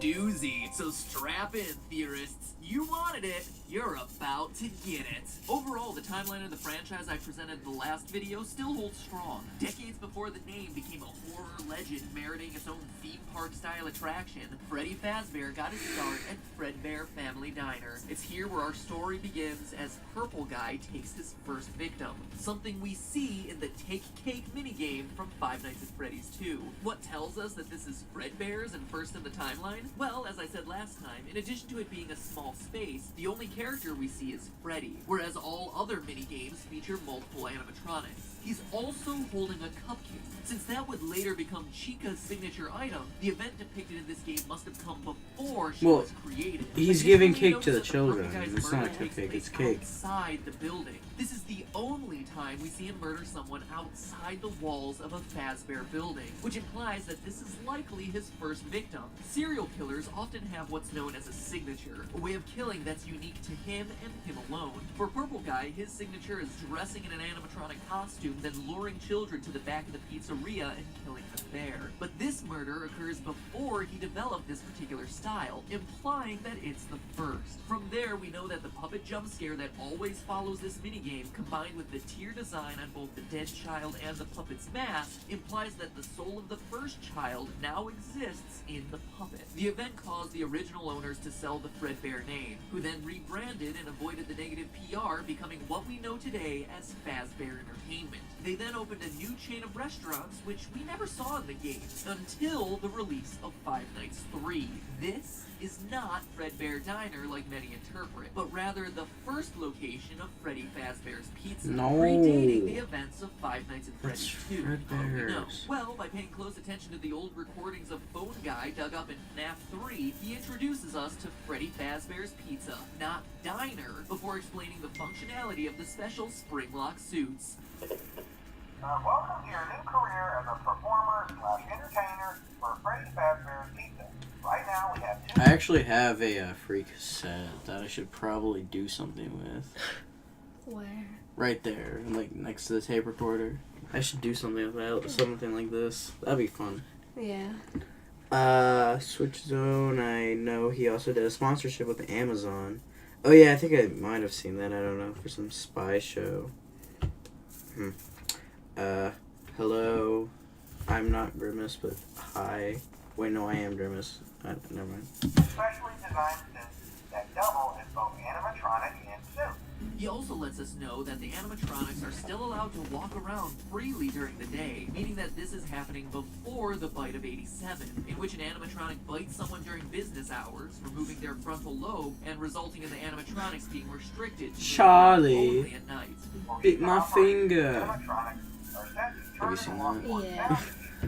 doozy. So strap in, theorists. You wanted it. You're about to get it. Overall, the timeline of the franchise I presented in the last video still holds strong. Decades before the name became a horror legend meriting its own theme park-style attraction, Freddy Fazbear got his start at Fredbear Family Diner. It's here where our story begins as Purple Guy takes his first victim, something we see in the Take Cake minigame from Five Nights at Freddy's 2. What tells us that this is Fredbear's and first in the timeline? Well, as I said last time, in addition to it being a small space, the only character we see is Freddy, whereas all other minigames feature multiple animatronics. He's also holding a cupcake. Since that would later become Chica's signature item, the event depicted in this game must have come before she was created. He's giving cake to the children. It's not a cupcake, it's cake. Outside the building. This is the only time we see him murder someone outside the walls of a Fazbear building, which implies that this is likely his first victim. Serial killers often have what's known as a signature, a way of killing that's unique to him and him alone. For Purple Guy, his signature is dressing in an animatronic costume, then luring children to the back of the pizzeria and killing them there. But this murder occurs before he developed this particular style, implying that it's the first. From there, we know that the puppet jump scare that always follows this minigame, combined with the tier design on both the dead child and the puppet's mask, implies that the soul of the first child now exists in the puppet. The event caused the original owners to sell the Fredbear name, who then rebranded and avoided the negative PR, becoming what we know today as Fazbear Entertainment. They then opened a new chain of restaurants, which we never saw in the game, until the release of Five Nights 3. This is not Fredbear Diner like many interpret, but rather the first location of Freddy Fazbear's Pizza, predating the events of Five Nights at Freddy's 2. How do we know? Well, by paying close attention to the old recordings of Phone Guy dug up in FNAF 3, he introduces us to Freddy Fazbear's Pizza, not Diner, before explaining the functionality of the special spring-lock suits. Welcome to your new career as a performer/entertainer for Freddy Fazbear's Pizza. Right now we have two... I actually have a free cassette that I should probably do something with. Where? Right there, like next to the tape recorder. I should do something with that, something like this. That'd be fun. Yeah. Switch Zone, I know he also did a sponsorship with Amazon. Oh yeah, I think I might have seen that, I don't know, for some spy show. Hello. I'm not Grimace, but hi. Wait, no, I am Grimace. Never mind. Specially designed suits that double as both animatronic and suit. He also lets us know that the animatronics are still allowed to walk around freely during the day, meaning that this is happening before the bite of 87, in which an animatronic bites someone during business hours, removing their frontal lobe, and resulting in the animatronics being restricted to Charlie, only at night. bit my finger. Animatronics are set to Have you seen that? Yeah.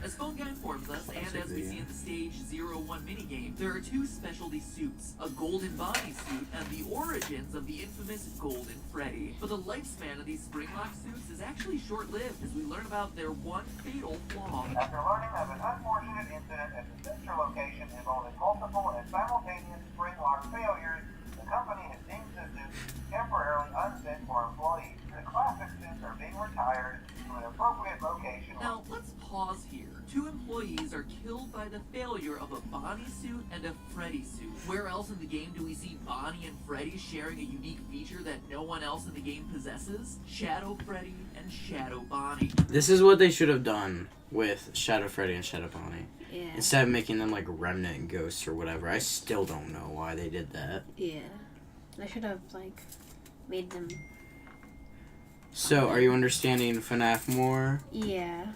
As Phone Guy informs us, and as we see in the Stage 01 minigame, there are two specialty suits, a Golden Bonnie suit and the origins of the infamous Golden Freddy. But the lifespan of these spring-lock suits is actually short-lived as we learn about their one fatal flaw. After learning of an unfortunate incident at the sister location involving multiple and simultaneous spring lock failures, the company has deemed the suits temporarily unfit for employees. The classic suits are being retired to an appropriate location. Now, let's pause here. Two employees are killed by the failure of a Bonnie suit and a Freddy suit. Where else in the game do we see Bonnie and Freddy sharing a unique feature that no one else in the game possesses? Shadow Freddy and Shadow Bonnie. This is what they should have done with Shadow Freddy and Shadow Bonnie. Yeah. Instead of making them like remnant ghosts or whatever. I still don't know why they did that. Yeah. I should have, like, made them... So, are you understanding FNAF more? Yeah.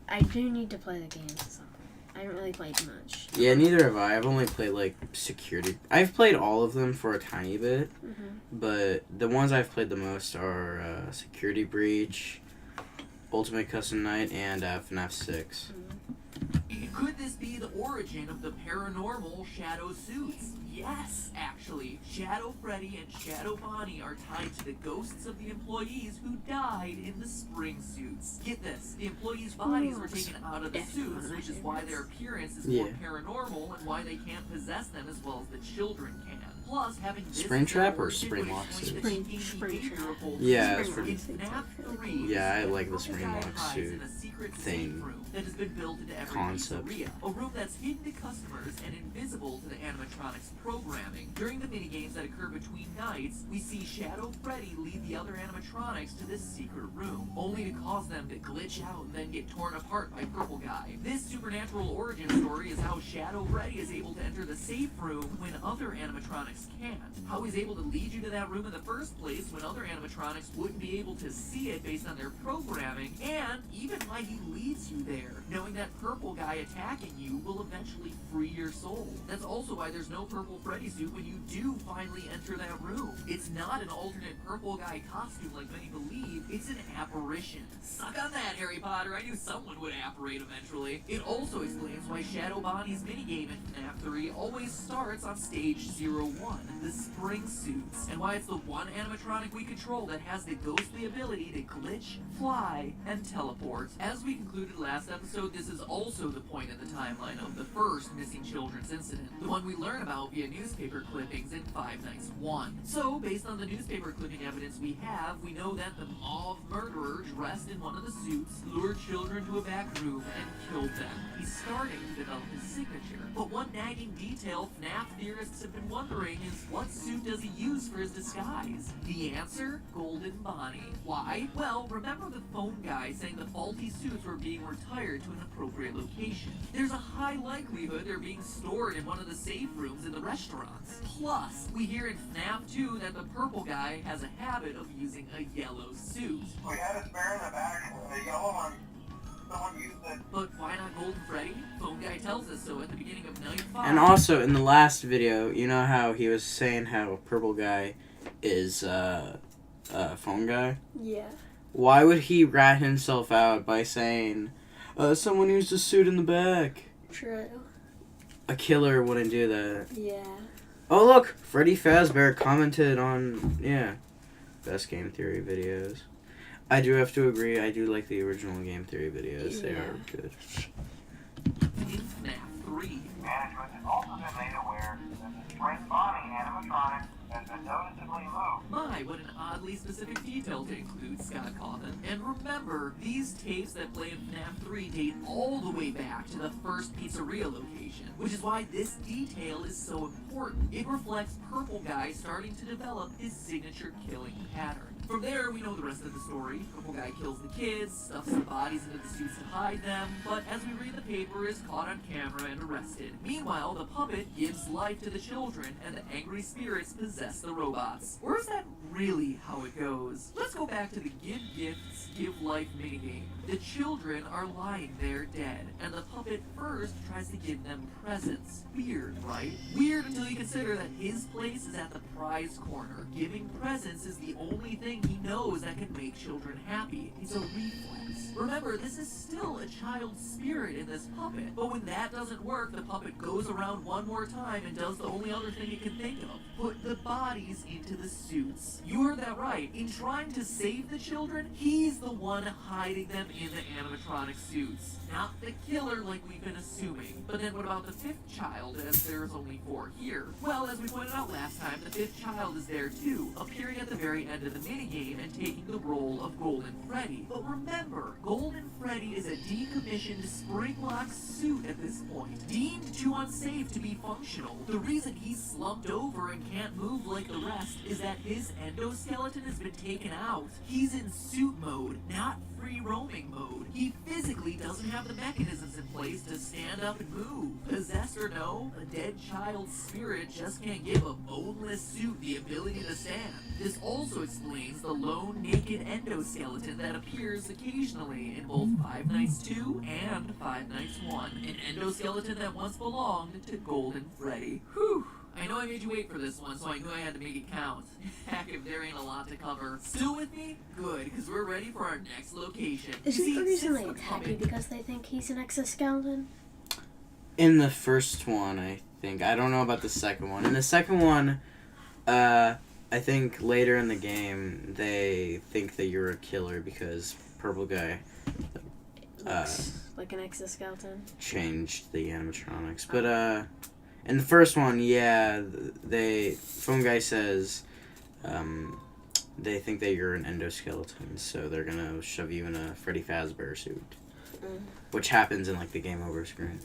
I do need to play the games at some point. I haven't really played much. Yeah, neither have I. I've only played like security. I've played all of them for a tiny bit, but the ones I've played the most are Security Breach, Ultimate Custom Night, and FNAF 6. Could this be the origin of the paranormal Shadow suits? Yes, actually. Shadow Freddy and Shadow Bonnie are tied to the ghosts of the employees who died in the spring suits. Get this, the employees' bodies were taken out of the suits, which is why their appearance is more paranormal and why they can't possess them as well as the children can. Plus, having this Springtrap or Springlock suit? Springtrap. Yeah, it's FNAF 3. Yeah, I like the Springlock suit thing. That has been built into every Concept. pizzeria. A room that's hidden to customers and invisible to the animatronics programming. During the minigames that occur between nights, we see Shadow Freddy lead the other animatronics to this secret room, only to cause them to glitch out and then get torn apart by Purple Guy. This supernatural origin story is how Shadow Freddy is able to enter the safe room when other animatronics can't. How he's able to lead you to that room in the first place when other animatronics wouldn't be able to see it based on their programming, and even why he leads you there, knowing that Purple Guy attacking you will eventually free your soul. That's also why there's no Purple Freddy suit when you do finally enter that room. It's not an alternate Purple Guy costume like many believe, it's an apparition. Suck on that, Harry Potter, I knew someone would apparate eventually. It also explains why Shadow Bonnie's minigame in FNAF 3 always starts on stage 01, the spring suits, and why it's the one animatronic we control that has the ghostly ability to glitch, fly, and teleport. As we concluded last episode, this is also the point in the timeline of the first missing children's incident, the one we learn about via newspaper clippings in Five Nights 1. So, based on the newspaper clipping evidence we have, we know that the mauve murderer dressed in one of the suits lured children to a back room and killed them. He's starting to develop his signature. But one nagging detail FNAF theorists have been wondering is, what suit does he use for his disguise? The answer? Golden Bonnie. Why? Well, remember the phone guy saying the faulty suits were being retired to an appropriate location. There's a high likelihood they're being stored in one of the safe rooms in the restaurants. Plus, we hear in FNAF 2 that the purple guy has a habit of using a yellow suit. We had a spare in the back, a yellow one. Someone used it. But why not Golden Freddy? Phone guy tells us so at the beginning of Night 5. And also, in the last video, you know how he was saying how Purple Guy is Phone Guy? Yeah. Why would he rat himself out by saying, someone used a suit in the back? True. A killer wouldn't do that. Yeah. Oh, look! Freddy Fazbear commented on, best game theory videos. I do have to agree, I do like the original game theory videos. They are good. In FNAF 3. Management has also been made aware that the spring Bonnie animatronic has been noticeably moved. My, what an oddly specific detail to include, Scott Coffin. And remember, these tapes that play in FNAF 3 date all the way back to the first pizzeria location, which is why this detail is so important. It reflects Purple Guy starting to develop his signature killing pattern. From there, we know the rest of the story. Purple Guy kills the kids, stuffs the bodies into the suits to hide them, but as we read the paper, is caught on camera and arrested. Meanwhile, the puppet gives life to the children, and the angry spirits possess the robots. Or is that really how it goes? Let's go back to the Give Gifts, Give Life minigame. The children are lying there dead, and the puppet first tries to give them presents. Weird, right? Weird until you consider that his place is at the prize corner. Giving presents is the only thing he knows that can make children happy. It's a reflex. Remember, this is still a child's spirit in this puppet. But when that doesn't work, the puppet goes around one more time and does the only other thing it can think of. Put the bodies into the suits. You heard that right. In trying to save the children, he's the one hiding them in the animatronic suits. Not the killer like we've been assuming. But then what about the fifth child, as there's only 4 here? Well, as we pointed out last time, the fifth child is there too, appearing at the very end of the minigame and taking the role of Golden Freddy. But remember, Golden Freddy is a decommissioned spring-lock suit at this point, deemed too unsafe to be functional. The reason he's slumped over and can't move like the rest is that his endoskeleton has been taken out. He's in suit mode, not free roaming mode. He physically doesn't have the mechanisms in place to stand up and move. Possessed or no, a dead child's spirit just can't give a boneless suit the ability to stand. This also explains the lone naked endoskeleton that appears occasionally in both Five Nights 2 and Five Nights 1. An endoskeleton that once belonged to Golden Freddy. Whew. I know I made you wait for this one, so I knew I had to make it count. Heck, if there ain't a lot to cover. Still with me? Good, because we're ready for our next location. Isn't See, the reason since they the attack you puppet- because they think he's an exoskeleton? In the first one, I think. I don't know about the second one. In the second one, I think later in the game, they think that you're a killer because Purple Guy Looks like an exoskeleton. changed the animatronics. But, in the first one, yeah, Phone Guy says, they think that you're an endoskeleton, so they're gonna shove you in a Freddy Fazbear suit. Which happens in, like, the game over screen.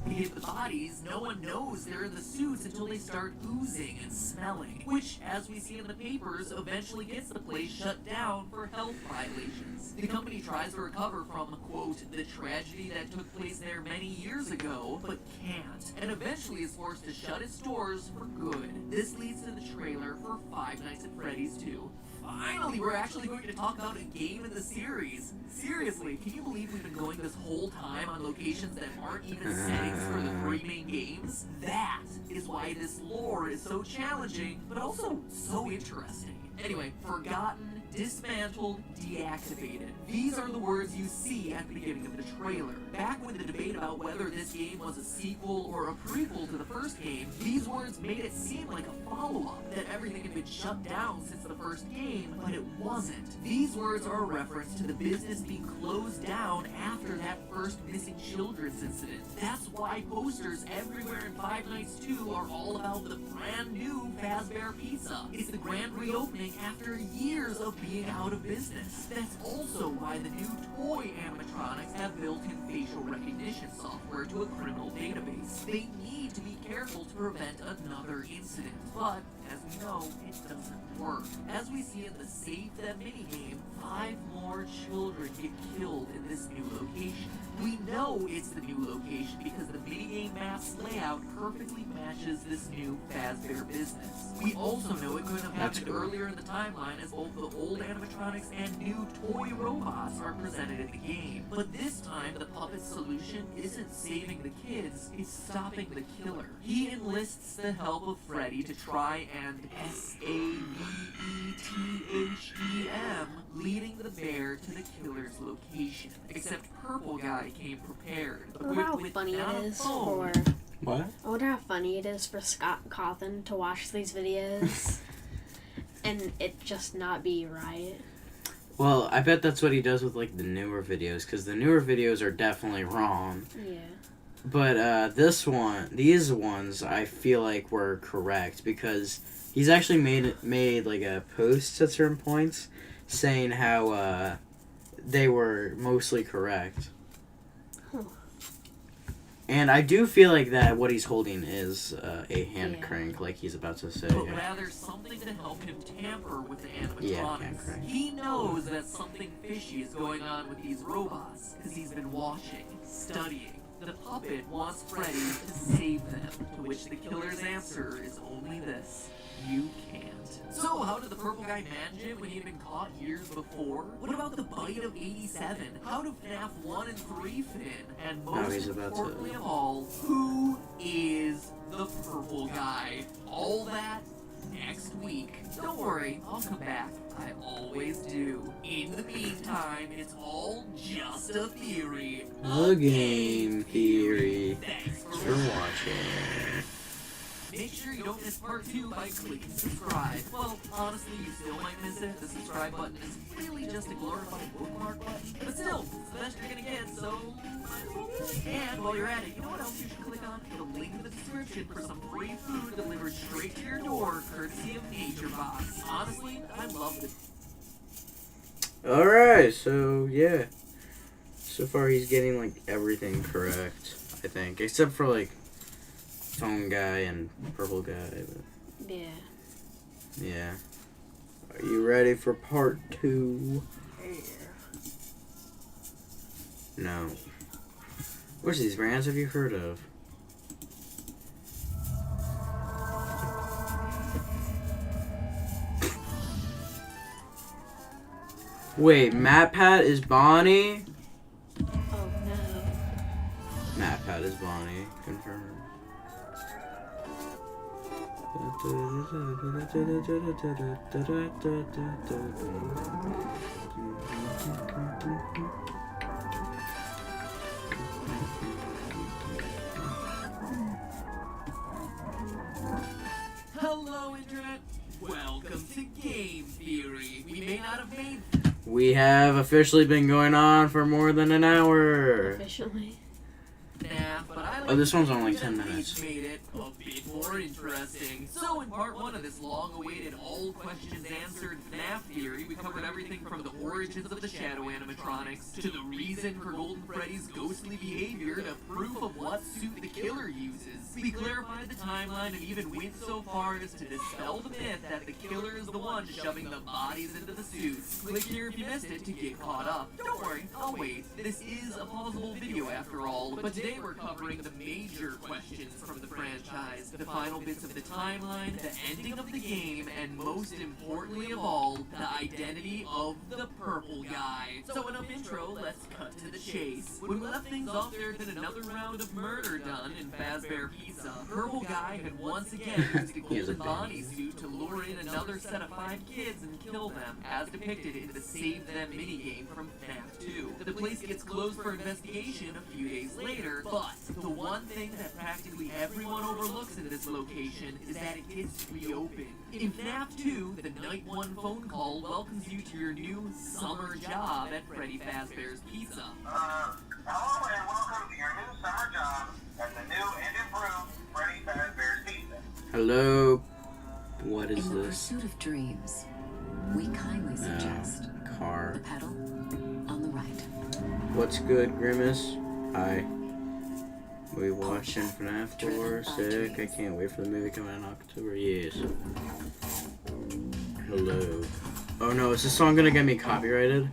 They hit the bodies, no one knows they're in the suits until they start oozing and smelling, which, as we see in the papers, eventually gets the place shut down for health violations. The company tries to recover from, quote, the tragedy that took place there many years ago, but can't, and eventually is forced to shut its doors for good. This leads to the trailer for Five Nights at Freddy's 2. Finally, we're actually going to talk about a game in the series. Seriously, can you believe we've been going this whole time on locations that aren't even settings for the three main games? That is why this lore is so challenging, but also so interesting. Anyway, forgotten, dismantled, deactivated. These are the words you see at the beginning of the trailer. Back when the debate about whether this game was a sequel or a prequel to the first game, these words made it seem like a follow-up, that everything had been shut down since the first game, but it wasn't. These words are a reference to the business being closed down after that first missing children's incident. That's why posters everywhere in Five Nights 2 are all about the brand new Fazbear Pizza. It's the grand reopening after years of being out of business. That's also why the new toy animatronics have built-in facial recognition software to a criminal database. They need to be careful to prevent another incident, but as we know, it doesn't work. As we see in the Save Them minigame, 5 more children get killed in this new location. We know it's the new location because the minigame map's layout perfectly matches this new Fazbear business. We also know it could have happened earlier in the timeline as both the old animatronics and new toy robots are presented in the game. But this time, the puppet's solution isn't saving the kids, it's stopping the killer. He enlists the help of Freddy to try and SAVETHEM, leading the bear to the killer's location. Except Purple Guy came prepared. I wonder how funny not it a is phone, for. What? I wonder how funny it is for Scott Cawthon to watch these videos and it just not be right. Well, I bet that's what he does with, like, the newer videos, because the newer videos are definitely wrong. Yeah. But, these ones, I feel like were correct, because he's actually made like, a post at certain points saying how, they were mostly correct. Huh. And I do feel like that what he's holding is a hand Yeah. crank, like he's about to say. but rather something to help him tamper with the animatronics. hand crank. He knows that something fishy is going on with these robots, because he's been watching, studying. The puppet wants Freddy to save them, to which the killer's answer is only this: you can't. So, how did the purple guy manage it when he had been caught years before? What about the bite of 87? How do FNAF 1 and 3 fit in? And most he's about to- importantly of all, who is the purple guy? All that next week. Don't worry, I'll come back. I always do. In the meantime, it's all just a theory. The game theory. Thanks For watching. Make sure you don't miss part 2 by clicking subscribe. Well, honestly, you still might miss it. The subscribe button is really just a glorified bookmark button. But still, it's the best you're gonna get, so might as well do it. And while you're at it, you know what else you should click on? The link in the description for some free food delivered straight to your door, courtesy of Nature Box. Honestly, I love this. Alright, so yeah. So far he's getting like everything correct, I think. Except for like Phone Guy and Purple Guy. But Yeah. Yeah. Are you ready for part 2? No. Which of these brands have you heard of? Wait, MatPat is Bonnie? Oh no. MatPat is Bonnie. Confirmed. Hello, Internet. Welcome to Game Theory. We may not have made We have officially been going on for more than an hour. Officially. FNAF, but I like Oh, this one's to only think 10 that minutes. these made it a bit more interesting. So in part 1 of this long-awaited all questions answered FNAF theory, we covered everything from the origins of the shadow animatronics to the reason for Golden Freddy's ghostly behavior to proof of what suit the killer uses. We clarified the timeline and even went so far as to dispel the myth that the killer is the one shoving the bodies into the suits. Click here if you missed it to get caught up. Don't worry, I'll wait. This is a pausable video after all, but today we're covering the major questions from the franchise, the final bits of the timeline, the ending of the game, and most importantly of all, the identity of the purple guy. So enough intro, let's cut to the chase. When we left things off, there had been another round of murder done in Fazbear Pizza. Purple guy had once again used a He has a golden Bonnie suit to lure in another set of 5 kids and kill them, as depicted in the Save Them minigame from FNAF 2. The place gets closed for investigation a few days later, but the one thing that practically everyone overlooks in this location is that it gets reopened. In FNAF 2, the Night 1 phone call welcomes you to your new summer job at Freddy Fazbear's Pizza. Hello and welcome to your new summer job at the new and improved Freddy Fazbear's Pizza. Hello. What is In the this? pursuit of dreams, we kindly suggest Car. the pedal on the right. What's good, Grimace? Hi. We watching FNAF 4. Sick. I can't wait for the movie coming out in October. Yes. Hello. Oh no, is this song gonna get me copyrighted?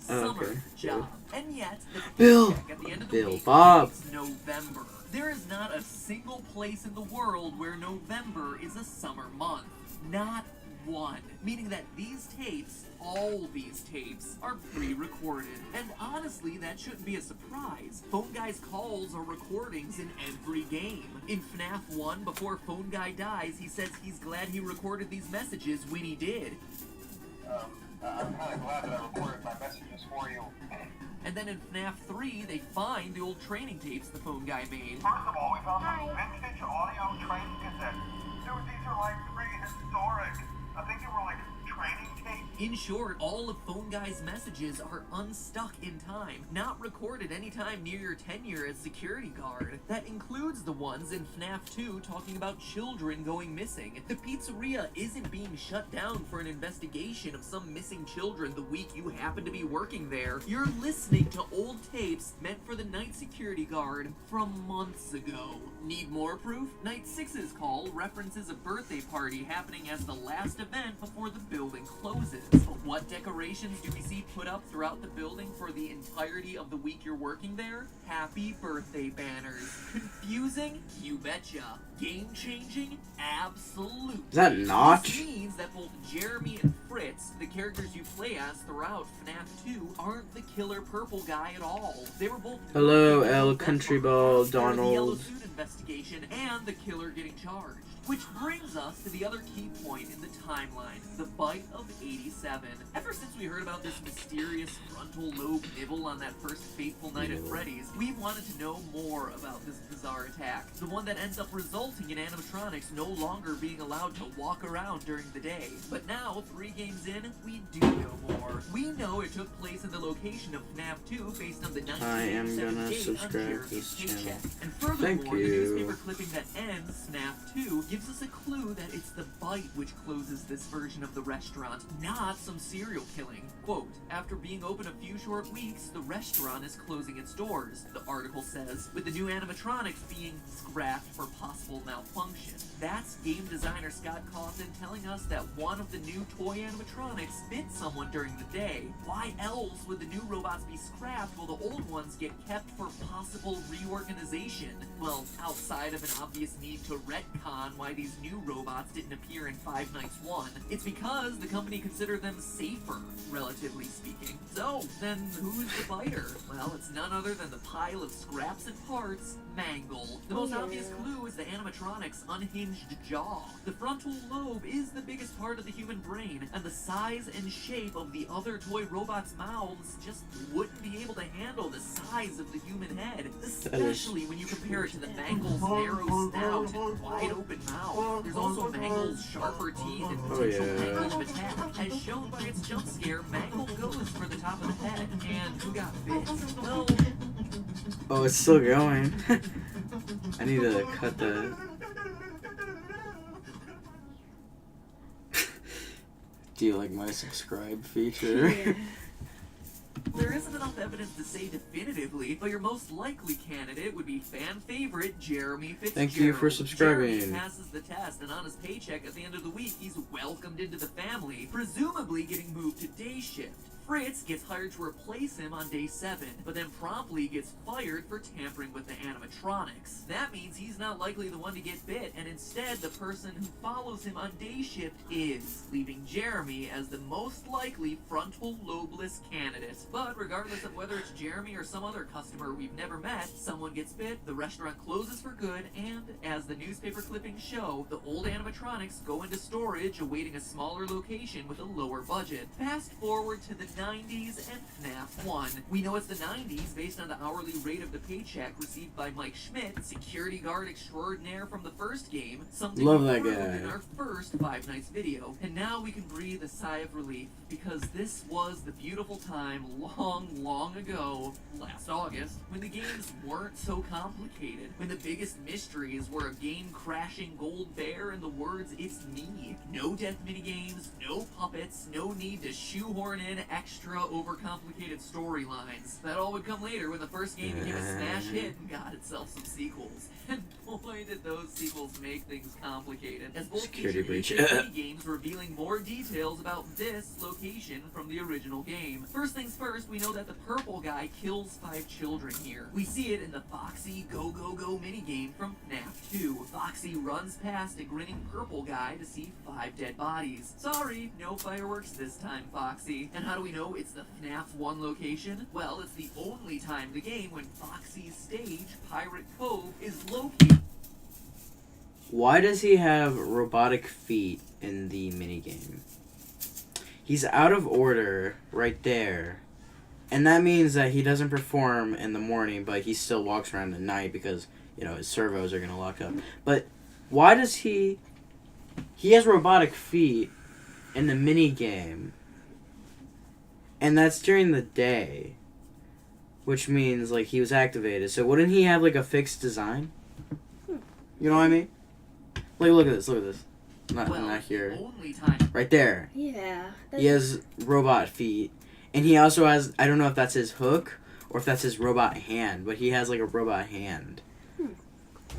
Oh, Summer okay. job. And yet, the Bill. check at the end of the Bill week Bob. is November. There is not a single place in the world where November is a summer month. Not one. Meaning that these tapes, all these tapes, are pre-recorded. And honestly, that shouldn't be a surprise. Phone Guy's calls are recordings in every game. In FNAF 1, before Phone Guy dies, he says he's glad he recorded these messages when he did. I'm kind of glad that I recorded my messages for you. And then in FNAF 3, they find the old training tapes the Phone Guy made. First of all, we found some vintage audio training cassettes. Dude, these are like prehistoric. I think they were like training tapes. In short, all of Phone Guy's messages are unstuck in time, not recorded anytime near your tenure as security guard. That includes the ones in FNAF 2 talking about children going missing. The pizzeria isn't being shut down for an investigation of some missing children the week you happen to be working there. You're listening to old tapes meant for the night security guard from months ago. Need more proof? Night 6's call references a birthday party happening as the last event before the building closes. What decorations do we see put up throughout the building for the entirety of the week you're working there? Happy birthday banners. Confusing? You betcha. Game-changing? Absolutely. Is that Notch? This means that both Jeremy and Fritz, the characters you play as throughout FNAF 2, aren't the killer purple guy at all. They were both Hello, El Country Ball, the yellow Donald. suit investigation and the killer getting charged. Which brings us to the other key point in the timeline, the bite of 87. Ever since we heard about this mysterious frontal lobe nibble on that first fateful night at Freddy's, we've wanted to know more about this bizarre attack. The one that ends up resulting in animatronics no longer being allowed to walk around during the day. But now, 3 games in, we do know more. We know it took place in the location of FNAF 2 based on the 1987 I am gonna date on subscribe Jeremy's this channel. paycheck. And furthermore, Thank you. newspaper clipping that ends FNAF 2 gives us a clue that it's the bite which closes this version of the restaurant, not some serial killing. Quote, after being open a few short weeks, the restaurant is closing its doors, the article says, with the new animatronics being scrapped for possible malfunction. That's game designer Scott Cawthon telling us that one of the new toy animatronics bit someone during the day. Why else would the new robots be scrapped while the old ones get kept for possible reorganization? Well, outside of an obvious need to retcon why these new robots didn't appear in Five Nights 1, it's because the company considered them safer, relatively speaking. So, then who's the biter? Well, it's none other than the pile of scraps and parts, Mangle. The most obvious clue is the animatronic's unhinged jaw. The frontal lobe is the biggest part of the human brain, and the size and shape of the other toy robots' mouths just wouldn't be able to handle the size of the human head, especially when you compare it to the Mangle's narrow snout and wide open mouth. There's also Mangle's sharper teeth and potential angle of attack. As shown by its jump scare, Mangle goes for the top of the head. And who got bit? Well... Oh, it's still going. I need to cut the... Do you like my subscribe feature? Yeah. There isn't enough evidence to say definitively, but your most likely candidate would be fan favorite Jeremy Fitzgerald. Thank you for subscribing. Jeremy passes the test, and on his paycheck at the end of the week, he's welcomed into the family, presumably getting moved to day shift. Fritz gets hired to replace him on day 7, but then promptly gets fired for tampering with the animatronics. That means he's not likely the one to get bit, and instead the person who follows him on day shift is, leaving Jeremy as the most likely frontal lobeless candidate. But regardless of whether it's Jeremy or some other customer we've never met, someone gets bit, the restaurant closes for good, and, as the newspaper clippings show, the old animatronics go into storage awaiting a smaller location with a lower budget. Fast forward to the 90s and FNAF 1. We know it's the 90s based on the hourly rate of the paycheck received by Mike Schmidt, security guard extraordinaire from the first game, something Love we that proved guy. in our first Five Nights video. And now we can breathe a sigh of relief, because this was the beautiful time long ago, last August, when the games weren't so complicated, when the biggest mysteries were a game-crashing gold bear and the words, "It's me." No death minigames, no puppets, no need to shoehorn in extra overcomplicated storylines. That all would come later when the first game became a smash hit and got itself some sequels. And boy, did those sequels make things complicated, as both Security breach. featured games revealing more details about this location from the original game. First things first, we know that the purple guy kills 5 children here. We see it in the Foxy Go Go Go minigame from FNAF 2. Foxy runs past a grinning purple guy to see 5 dead bodies. Sorry, no fireworks this time, Foxy. And how do we know it's the FNAF 1 location? Well, it's the only time in the game when Foxy's stage, Pirate Cove, is located. Why does he have robotic feet in the minigame? He's out of order right there. And that means that he doesn't perform in the morning, but he still walks around at night because, you know, his servos are going to lock up. But why does he has robotic feet in the minigame, and that's during the day, which means, like, he was activated. So wouldn't he have, like, a fixed design? You know what I mean? Like, look at this. Not here. Only time. Right there. Yeah. He has robot feet. And he also has, I don't know if that's his hook or if that's his robot hand, but he has, like, a robot hand.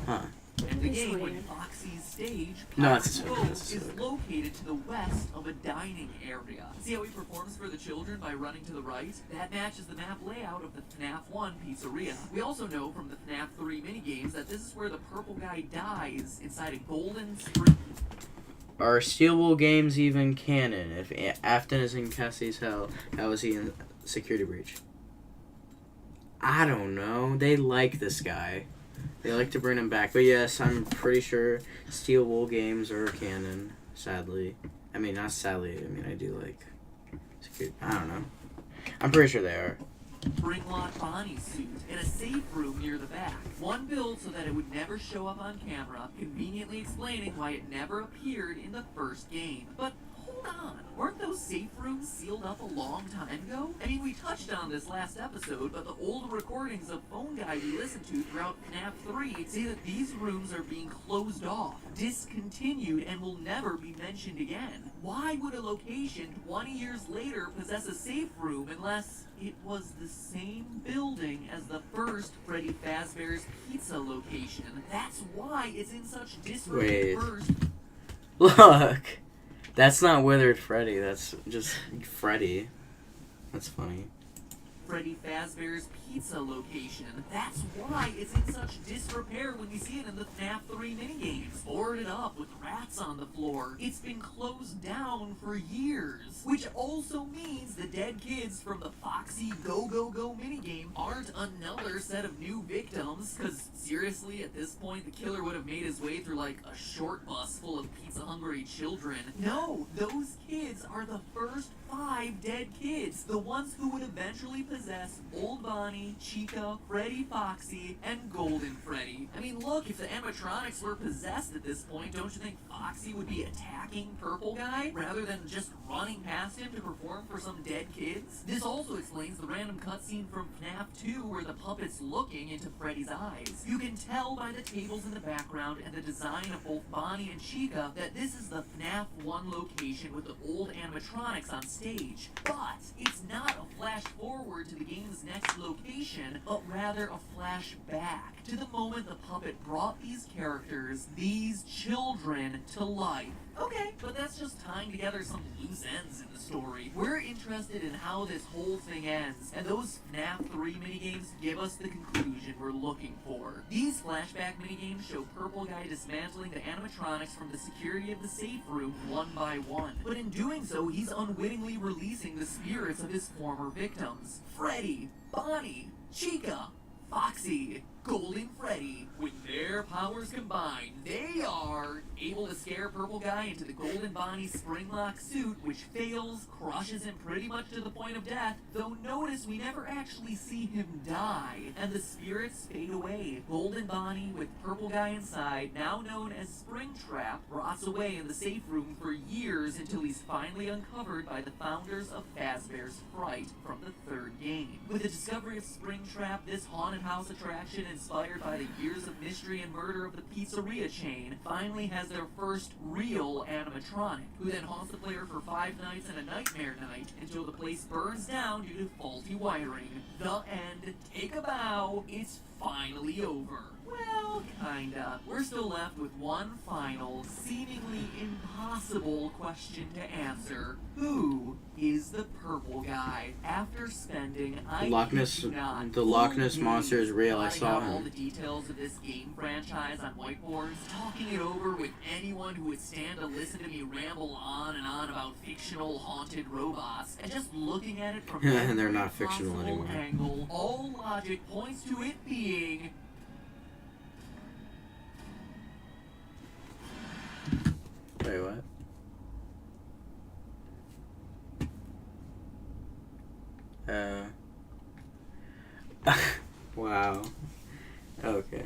Huh. And the game when Foxy's stage, No, that's his Pirate hook. Cove, That's his is hook. located to the west of a dining area. See how he performs for the children by running to the right? That matches the map layout of the FNAF 1 pizzeria. We also know from the FNAF 3 minigames that this is where the purple guy dies inside a golden spring. Are Steelwool games even canon? If Afton is in Cassie's hell, how is he in Security Breach? I don't know. They like this guy. They like to bring him back. But yes, I'm pretty sure Steelwool games are canon, sadly. I mean, not sadly. I mean, I do like Security... I don't know. I'm pretty sure they are. Spring-lock Bonnie suit in a safe room near the back. One built so that it would never show up on camera, conveniently explaining why it never appeared in the first game. But hold on. Weren't those safe rooms sealed up a long time ago? I mean, we touched on this last episode, but the old recordings of Phone Guy we listened to throughout FNAF 3 say that these rooms are being closed off, discontinued, and will never be mentioned again. Why would a location 20 years later possess a safe room unless it was the same building as the first Freddy Fazbear's Pizza location? That's why it's in such disarray Wait. first. Look, that's not Withered Freddy. That's just Freddy. That's funny. Freddy Fazbear's Pizza location. That's why it's in such disrepair when we see it in the FNAF 3 minigames. Boarded up with rats on the floor. It's been closed down for years. Which also means the dead kids from the Foxy Go Go Go minigame aren't another set of new victims. Cause seriously, at this point, the killer would have made his way through like a short bus full of pizza-hungry children. No, those kids are the first 5 dead kids. The ones who would eventually possess Old Bonnie, Chica, Freddy Foxy, and Golden Freddy. I mean, look, if the animatronics were possessed at this point, don't you think Foxy would be attacking Purple Guy rather than just running past him to perform for some dead kids? This also explains the random cutscene from FNAF 2 where the puppet's looking into Freddy's eyes. You can tell by the tables in the background and the design of both Bonnie and Chica that this is the FNAF 1 location with the old animatronics on stage. But it's not a flash forward to the game's next location, but rather a flash back to the moment the puppet brought these characters, these children, to life. Okay, but that's just tying together some loose ends in the story. We're interested in how this whole thing ends, and those FNAF 3 minigames give us the conclusion we're looking for. These flashback minigames show Purple Guy dismantling the animatronics from the security of the safe room one by one. But in doing so, he's unwittingly releasing the spirits of his former victims. Freddy, Bonnie, Chica, Foxy, Golden Freddy. With their powers combined, they are able to scare Purple Guy into the Golden Bonnie spring-lock suit, which fails, crushes him pretty much to the point of death, though notice we never actually see him die, and the spirits fade away. Golden Bonnie, with Purple Guy inside, now known as Springtrap, rots away in the safe room for years until he's finally uncovered by the founders of Fazbear's Fright from the 3rd game. With the discovery of Springtrap, this haunted house attraction, inspired by the years of mystery and murder of the pizzeria chain, finally has their first real animatronic, who then haunts the player for 5 nights and a nightmare night until the place burns down due to faulty wiring. The end. Take a bow. It's finally over. Well, kinda. We're still left with one final, seemingly impossible question to answer. Who is the Purple Guy? After spending, The Loch Ness monster is real. I saw all the him. details of this game franchise on whiteboards, talking it over with anyone who would stand to listen to me ramble on and on about fictional haunted robots, and just looking at it from And they're every not fictional possible anymore. angle, all logic points to it being Wait, what? Wow. Okay.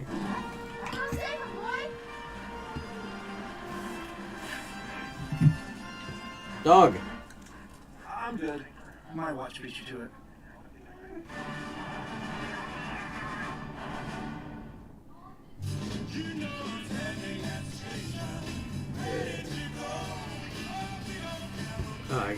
Dog. I'm good. My watch beat you to it. Oh, I...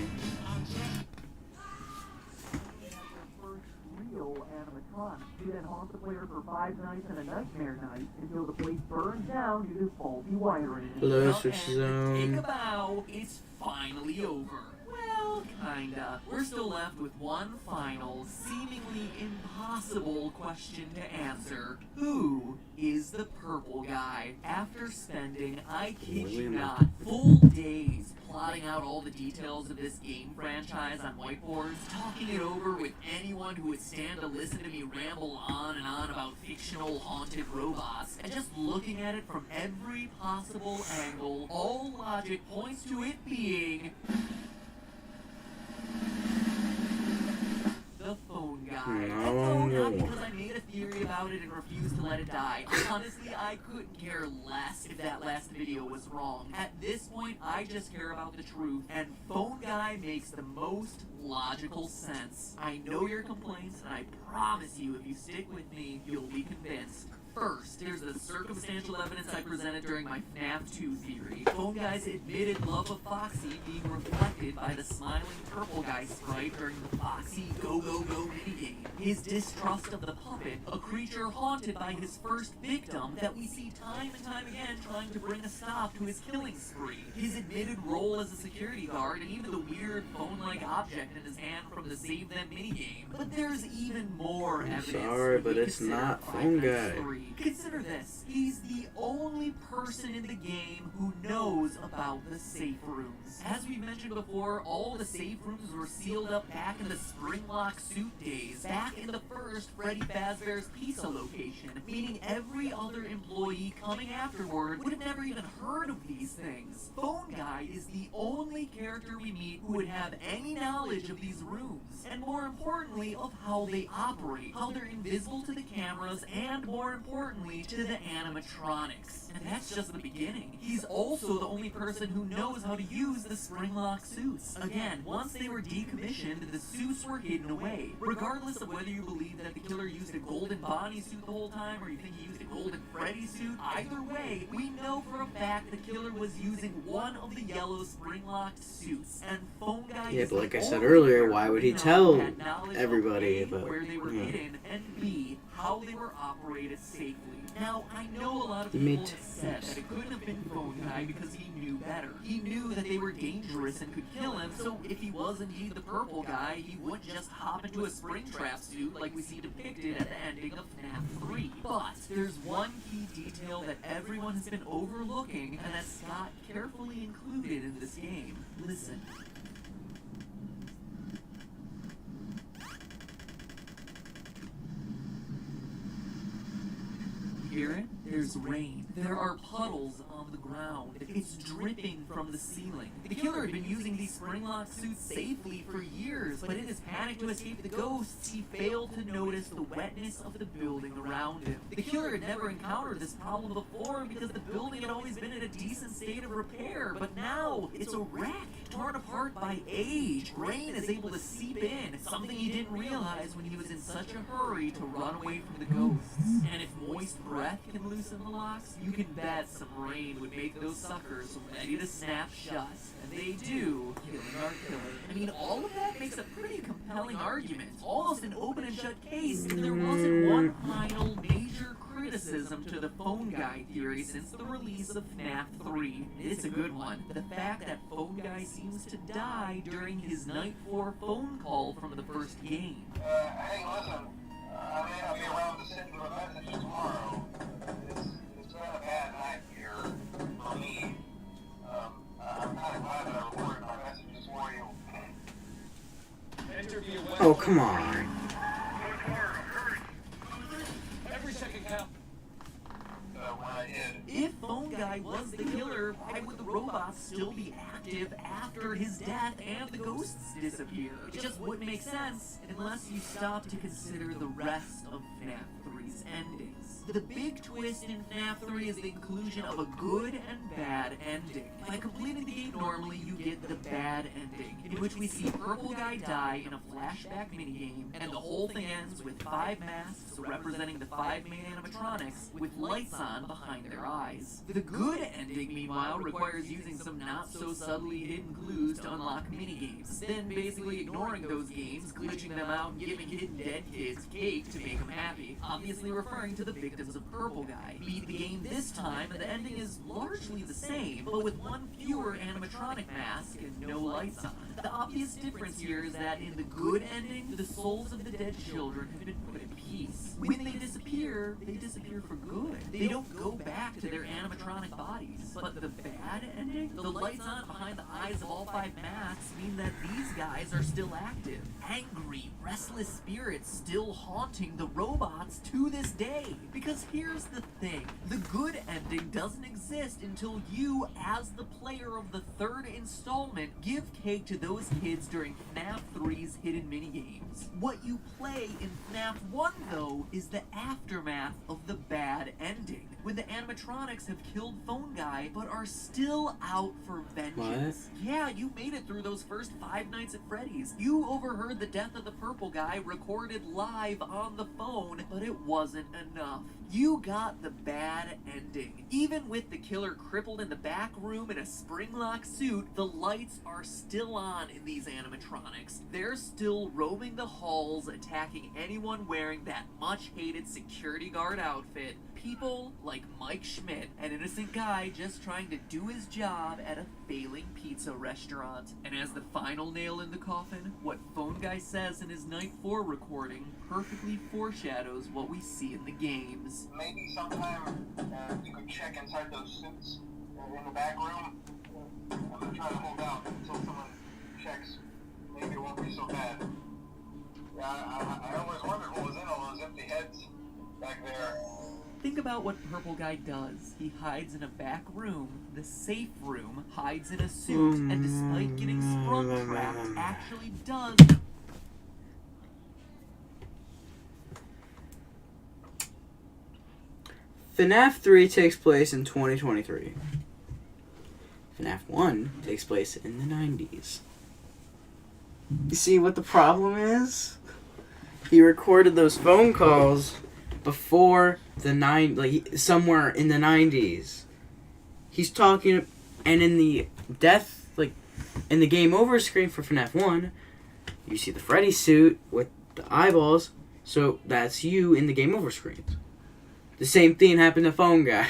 real animatronic. He then haunts the player for 5 nights and a nightmare night until the place burns down due to faulty wiring. Hello, Now, Switch and Zone. Take a bow. It's finally over. Well, kinda. We're still left with one final, seemingly impossible question to answer. Who is the Purple Guy? After spending, I kid you not, full days plotting out all the details of this game franchise on whiteboards, talking it over with anyone who would stand to listen to me ramble on and on about fictional haunted robots, and just looking at it from every possible angle, all logic points to it being the Phone Guy. No, And no, not no. because I made a theory theory about it and refuse to let it die. Honestly, I couldn't care less if that last video was wrong. At this point, I just care about the truth, and Phone Guy makes the most logical sense. I know your complaints, and I promise you, if you stick with me, you'll be convinced. First, there's the circumstantial evidence I presented during my FNAF 2 theory. Phone Guy's admitted love of Foxy being reflected by the smiling purple guy sprite during the Foxy Go Go Go minigame. His distrust of the puppet, a creature haunted by his first victim that we see time and time again trying to bring a stop to his killing spree. His admitted role as a security guard, and even the weird phone-like object in his hand from the Save Them minigame. But there's even more evidence. Sorry, but it's not Phone Guy. Consider this. He's the only person in the game who knows about the safe rooms. As we mentioned before, all the safe rooms were sealed up back in the Springlock suit days, back in the first Freddy Fazbear's Pizza location, meaning every other employee coming afterward would have never even heard of these things. Phone Guy is the only character we meet who would have any knowledge of these rooms, and more importantly, of how they operate, how they're invisible to the cameras, and more importantly, to the animatronics. And that's just the beginning. He's also the only person who knows how to use the Springlock suits. Again, once they were decommissioned, the suits were hidden away. Regardless of whether you believe that the killer used a golden Bonnie suit the whole time, or you think he used a golden Freddy suit, either way, we know for a fact the killer was using one of the yellow Springlocked suits. And Phone Guy Yeah, is but like the I said only earlier, character why would we he know tell had knowledge of everybody A, about where they were yeah. hidden, and B, how they were operated safely. Now, I know a lot of Me people have said that it couldn't have been Phone Guy because he knew better. He knew that they were dangerous and could kill him, so if he was indeed the purple guy, he wouldn't just hop into a Springtrap suit like we see depicted at the ending of FNAF 3. But there's one key detail that everyone has been overlooking, and that Scott carefully included in this game. Listen. Hear it? There's rain. There are puddles on the ground. It's dripping from the ceiling. The killer had been using these Springlock suits safely for years, but in his panic to escape the ghosts, he failed to notice the wetness of the building around him. The killer had never encountered this problem before because the building had always been in a decent state of repair, but now it's a wreck, torn apart by age. Rain is able to seep in, something he didn't realize when he was in such a hurry to run away from the ghosts. And if moist breath can loosen the locks, you can bet some rain would make those suckers ready to snap shut. And they do, killing our killer. I mean, all of that makes a pretty compelling argument. Almost an open and shut case if there wasn't one final major criticism to the Phone Guy theory since the release of FNAF 3. It's a good one. The fact that Phone Guy seems to die during his Night 4 phone call from the first game. Hey, listen, I may not be around to send you a message tomorrow. It's been a bad night here for me. I'm kind of glad that I recorded my messages for you. Oh, come on. Every second count. When I did. If Phone Guy was the killer, why would the robots still be active after his death and the ghosts disappear? It just wouldn't make sense unless you stop to consider the rest of FNAF 3's endings. The big twist in FNAF 3 is the inclusion of a good and bad ending. By completing the game normally, you get the bad ending, in which we see Purple Guy die in a flashback minigame, and the whole thing ends with 5 masks representing the 5 main animatronics with lights on behind their eyes. The good ending, meanwhile, requires using some not-so-subtly hidden clues to unlock minigames, then basically ignoring those games, glitching them out, and giving hidden dead kids cake to make them happy, obviously referring to the victims of Purple Guy. Beat the game this time, and the ending is largely the same, but with one fewer animatronic mask and no lights on. The obvious difference here is that in the good ending, the souls of the dead children have been put in peace. When they disappear for good. They don't go back to their animatronic bodies. But the bad ending, the lights on behind the eyes of all 5 masks mean that these guys are still active. Angry, restless spirits still haunting the robots to this day. Because here's the thing. The good ending ending doesn't exist until you, as the player of the third installment, give cake to those kids during FNAF 3's hidden minigames. What you play in FNAF 1, though, is the aftermath of the bad ending, when the animatronics have killed Phone Guy but are still out for vengeance. What? Yeah, you made it through those first 5 nights at Freddy's. You overheard the death of the purple guy recorded live on the phone, but it wasn't enough. You got the bad ending. Even with the killer crippled in the back room in a spring-lock suit, the lights are still on in these animatronics. They're still roaming the halls, attacking anyone wearing that much-hated security guard outfit. People like Mike Schmidt, an innocent guy just trying to do his job at a failing pizza restaurant. And as the final nail in the coffin, what Phone Guy says in his Night 4 recording perfectly foreshadows what we see in the games. Maybe sometime you could check inside those suits in the back room. I'm gonna try to hold out until someone checks. Maybe it won't be so bad. Yeah, I always wondered what was in all those empty heads back there. Think about what Purple Guy does. He hides in a back room, the safe room, hides in a suit, and despite getting sprung trapped, actually does... FNAF 3 takes place in 2023. FNAF 1 takes place in the 90s. You see what the problem is? He recorded those phone calls before somewhere in the 90s. He's talking, and in the death, in the game over screen for FNAF 1, you see the Freddy suit with the eyeballs, so that's you in the game over screen. The same thing happened to Phone Guy.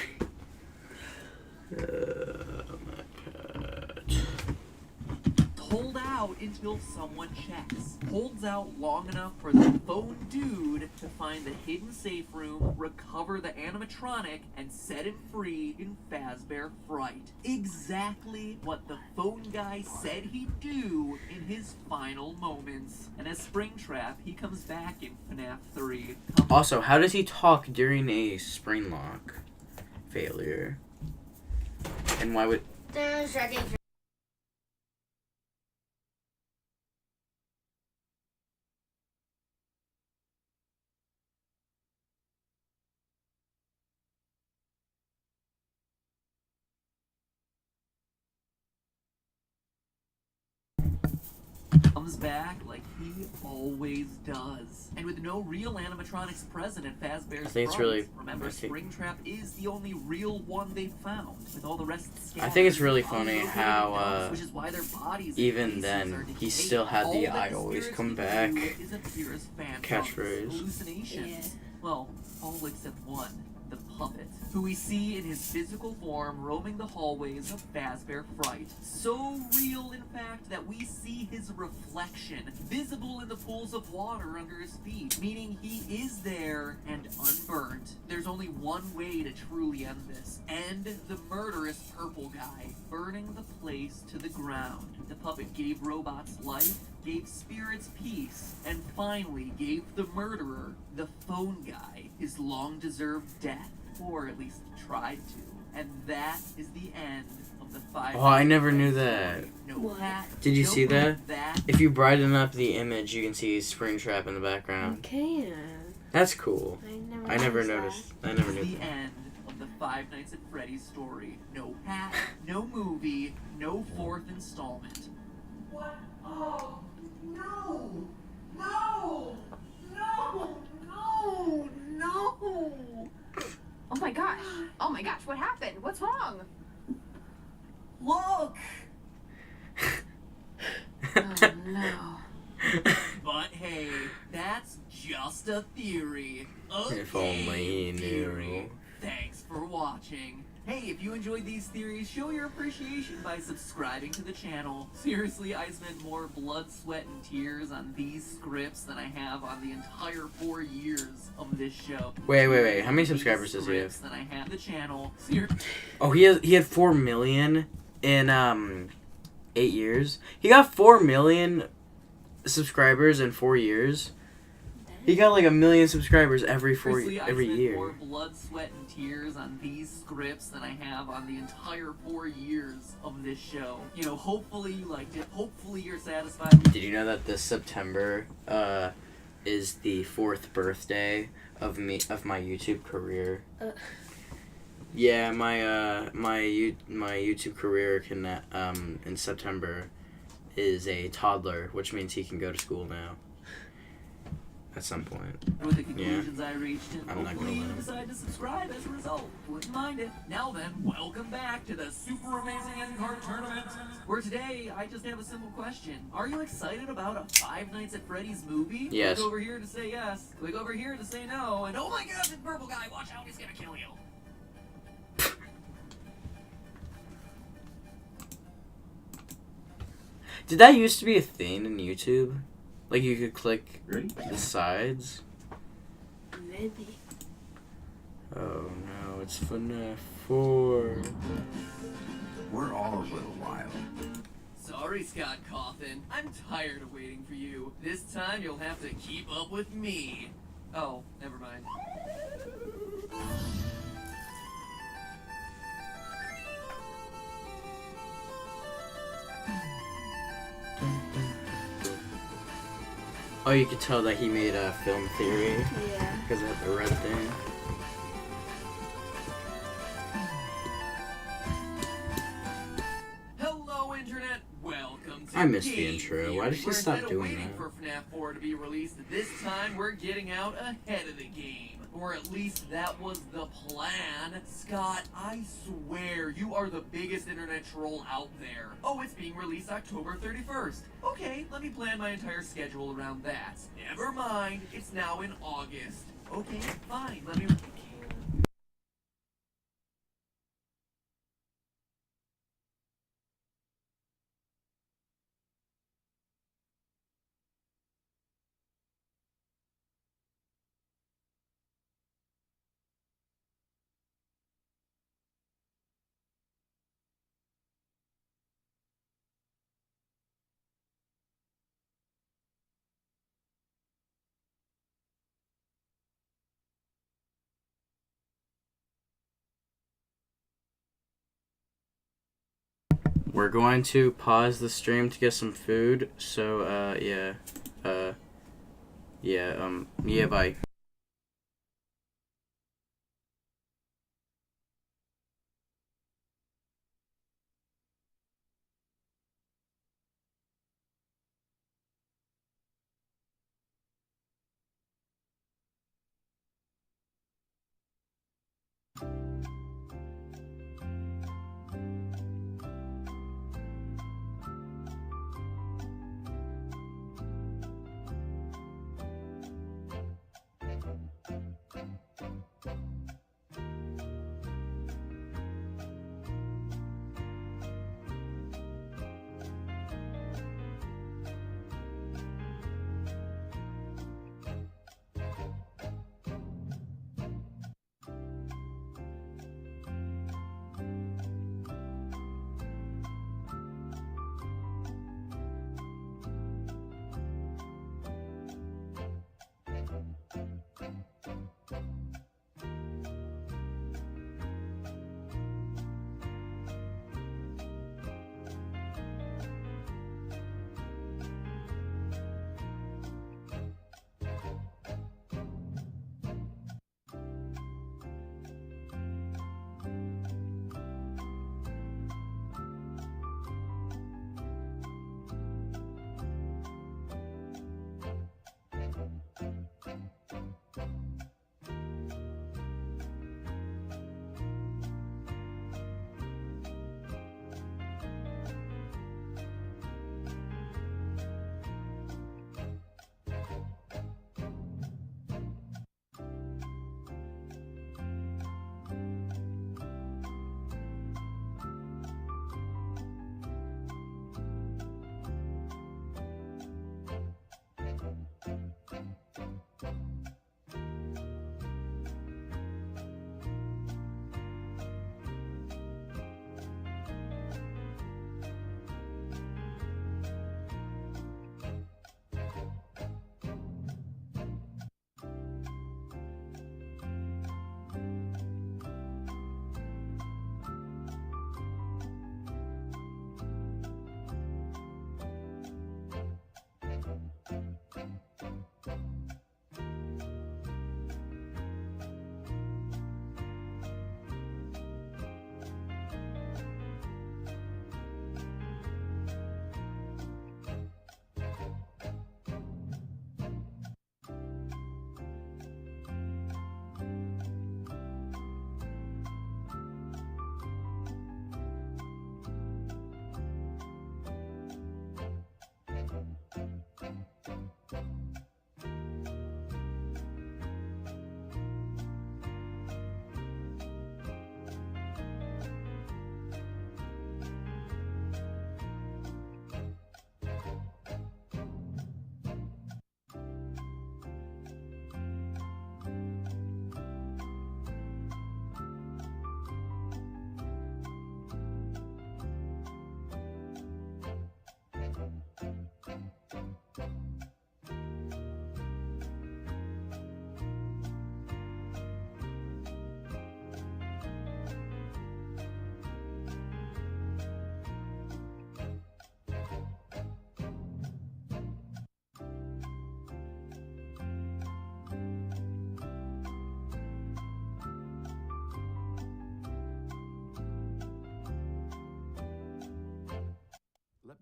Hold out until someone checks. Holds out long enough for the phone dude to find the hidden safe room, recover the animatronic, and set it free in Fazbear Fright. Exactly what the Phone Guy said he'd do in his final moments. And as Springtrap, he comes back in FNAF 3. Also, how does he talk during a spring lock failure? And why would... Comes back like he always does. And with no real animatronics present at Fazbear's Fright, remember, Springtrap is the only real one they've found, with all the rest scattered. I think it's really funny how, which is why their bodies even then, he still had the "I always come back" catchphrase. Hallucinations. Yeah. Well, all except one. The puppet, who we see in his physical form roaming the hallways of Fazbear Fright. So real, in fact, that we see his reflection, visible in the pools of water under his feet, meaning he is there and unburnt. There's only one way to truly end this. End the murderous Purple Guy, burning the place to the ground. The puppet gave robots life, gave spirits peace, and finally gave the murderer, the Phone Guy, his long-deserved death, or at least tried to. And that is the end of the 5. Oh, I never knew that. No hat, Did you no see that? that? If you brighten up the image, you can see Springtrap in the background. Okay. That's cool. I never noticed. I never knew The that. end of the Five Nights at Freddy's story. No hat, no movie, no 4th installment. What? Oh, no! No! No! No! No! Oh my gosh. Oh my gosh, what happened? What's wrong? Look! Oh no. But hey, that's just a theory. Okay, If only he knew. theory. Thanks for watching. Hey, if you enjoyed these theories, show your appreciation by subscribing to the channel. Seriously, I spent more blood, sweat, and tears on these scripts than I have on the entire 4 years of this show. Wait. How many subscribers does he have? Than I have the channel. Oh, he had 4 million in 8 years. He got 4 million subscribers in 4 years. He got like 1 million subscribers every Seriously, I every spent year. more blood, sweat, and tears on these scripts than I have on the entire 4 years of this show. You know, hopefully you liked it. Hopefully you're satisfied. Did you know that this September is the 4th birthday of my YouTube career? Yeah, my YouTube career can in September is a toddler, which means he can go to school now. At some point. With the conclusions I reached, and I'm not gonna hopefully you lie. decide to subscribe as a result. Wouldn't mind it. Now then, welcome back to the Super Amazing End Card Tournament. Where today, I just have a simple question. Are you excited about a Five Nights at Freddy's movie? Yes. Click over here to say yes. Click over here to say no. And oh my gosh, it's purple guy. Watch out, he's gonna kill you. Did that used to be a thing in YouTube? Like you could click the sides? Maybe. Oh no, it's FNAF 4. We're all a little wild. Sorry, Scott Coffin. I'm tired of waiting for you. This time you'll have to keep up with me. Oh, never mind. Oh, you could tell that he made a film theory Yeah. because of the red thing. Hello, Internet. Welcome to I missed the Game intro. Theory, Why did she where stop instead of doing waiting that? for FNAF 4 to be released, this time we're getting out ahead of the game. Or at least that was the plan. Scott, I swear you are the biggest internet troll out there. Oh, it's being released October 31st. Okay, let me plan my entire schedule around that. Never mind, it's now in August. Okay, fine, let me... We're going to pause the stream to get some food. So, yeah. Yeah, bye.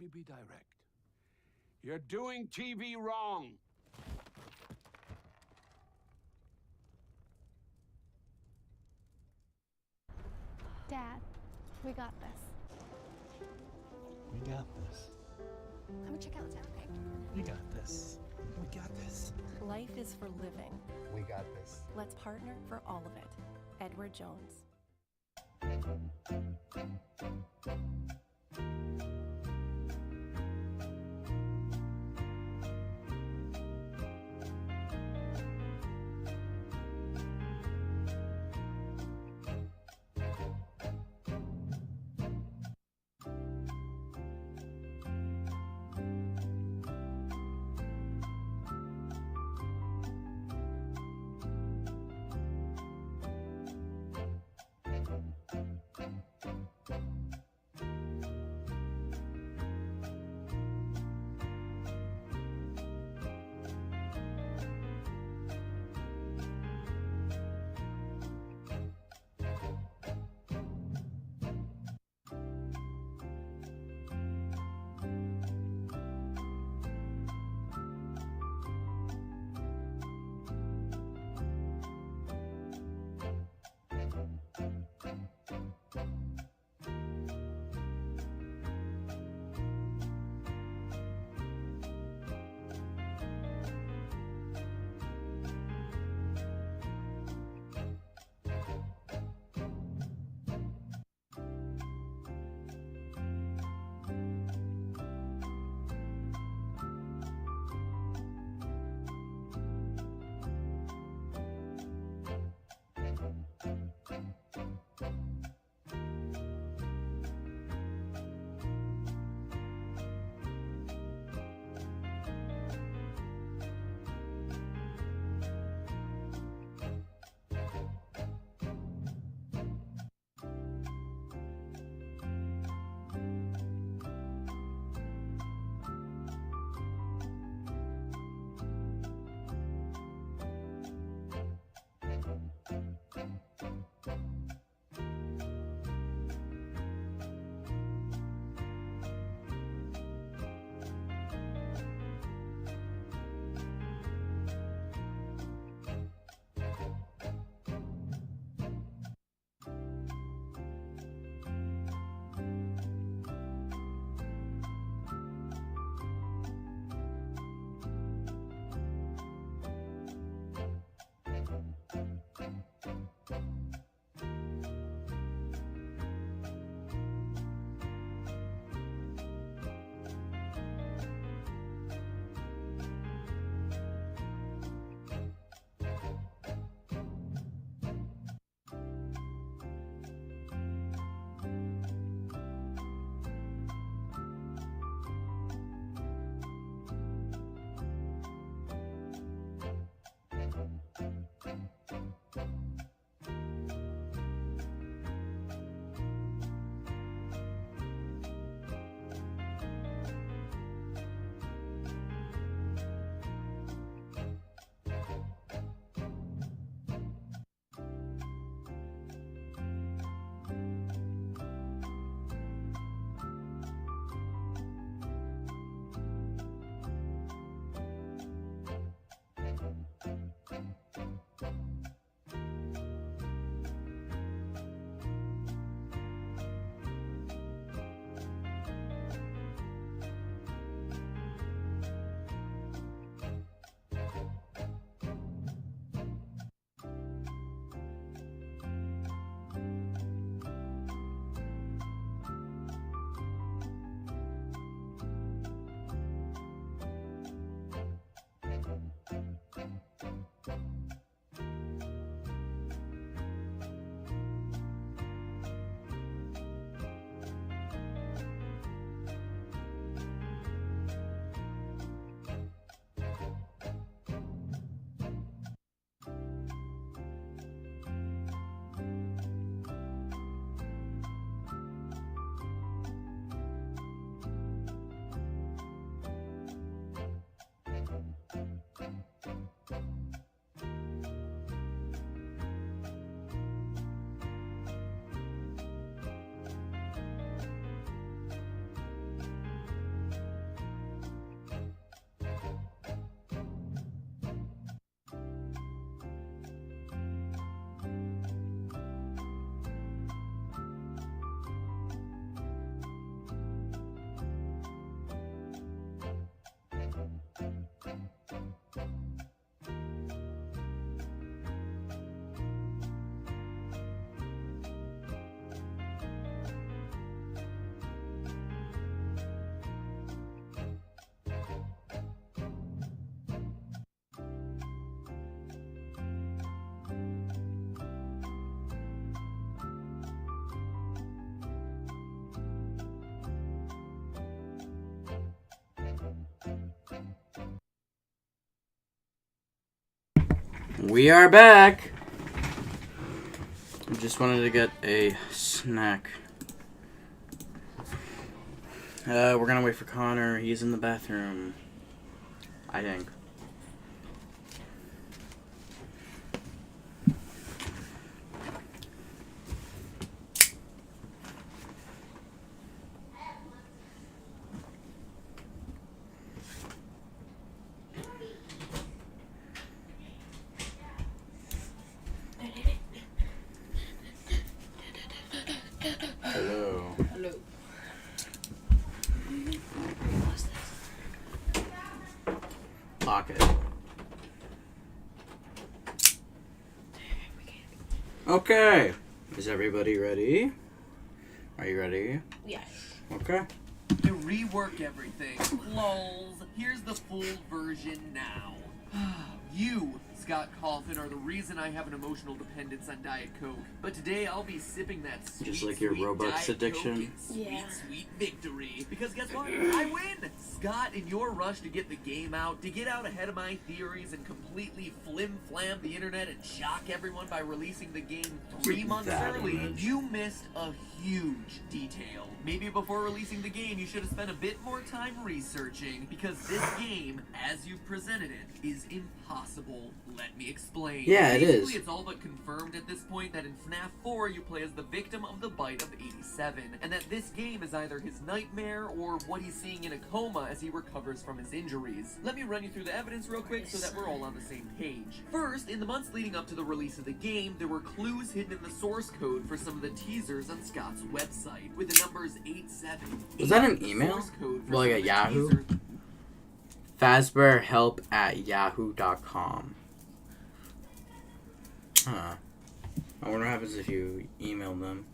me be direct. You're doing TV wrong. Dad, we got this. We got this. Come check out the town, okay? We got this. We got this. Life is for living. We got this. Let's partner for all of it. Edward Jones. We are back. I just wanted to get a snack. We're gonna wait for Connor. He's in the bathroom, I think. Hello. Hello. Pocket. Okay. Is everybody ready? Are you ready? Yes. Okay. To rework everything. Lols. Here's the full version now. You, Scott Coffin, are the reason I have an emotional dependence on Diet Coke. But today I'll be sipping that sweet, Just like your sweet Robux Diet addiction. Coke in sweet, sweet victory. Because guess what? I win! Scott, in your rush to get the game out, to get out ahead of my theories and completely flim-flam the internet and shock everyone by releasing the game 3 months early, you missed a huge detail. Maybe before releasing the game, you should have spent a bit more time researching, because this game, as you've presented it, is impossible. Let me explain. Yeah, it is. Basically, it's all but confirmed at this point that in FNAF 4, you play as the victim of the bite of 87, and that this game is either his nightmare or what he's seeing in a coma as he recovers from his injuries. Let me run you through the evidence real quick so that we're all on the same page. First, in the months leading up to the release of the game, there were clues hidden in the source code for some of the teasers on Scott's website, with the numbers 87. Was that an email? Like at Yahoo? FazbearHelp@yahoo.com. Huh. I wonder what happens if you email them.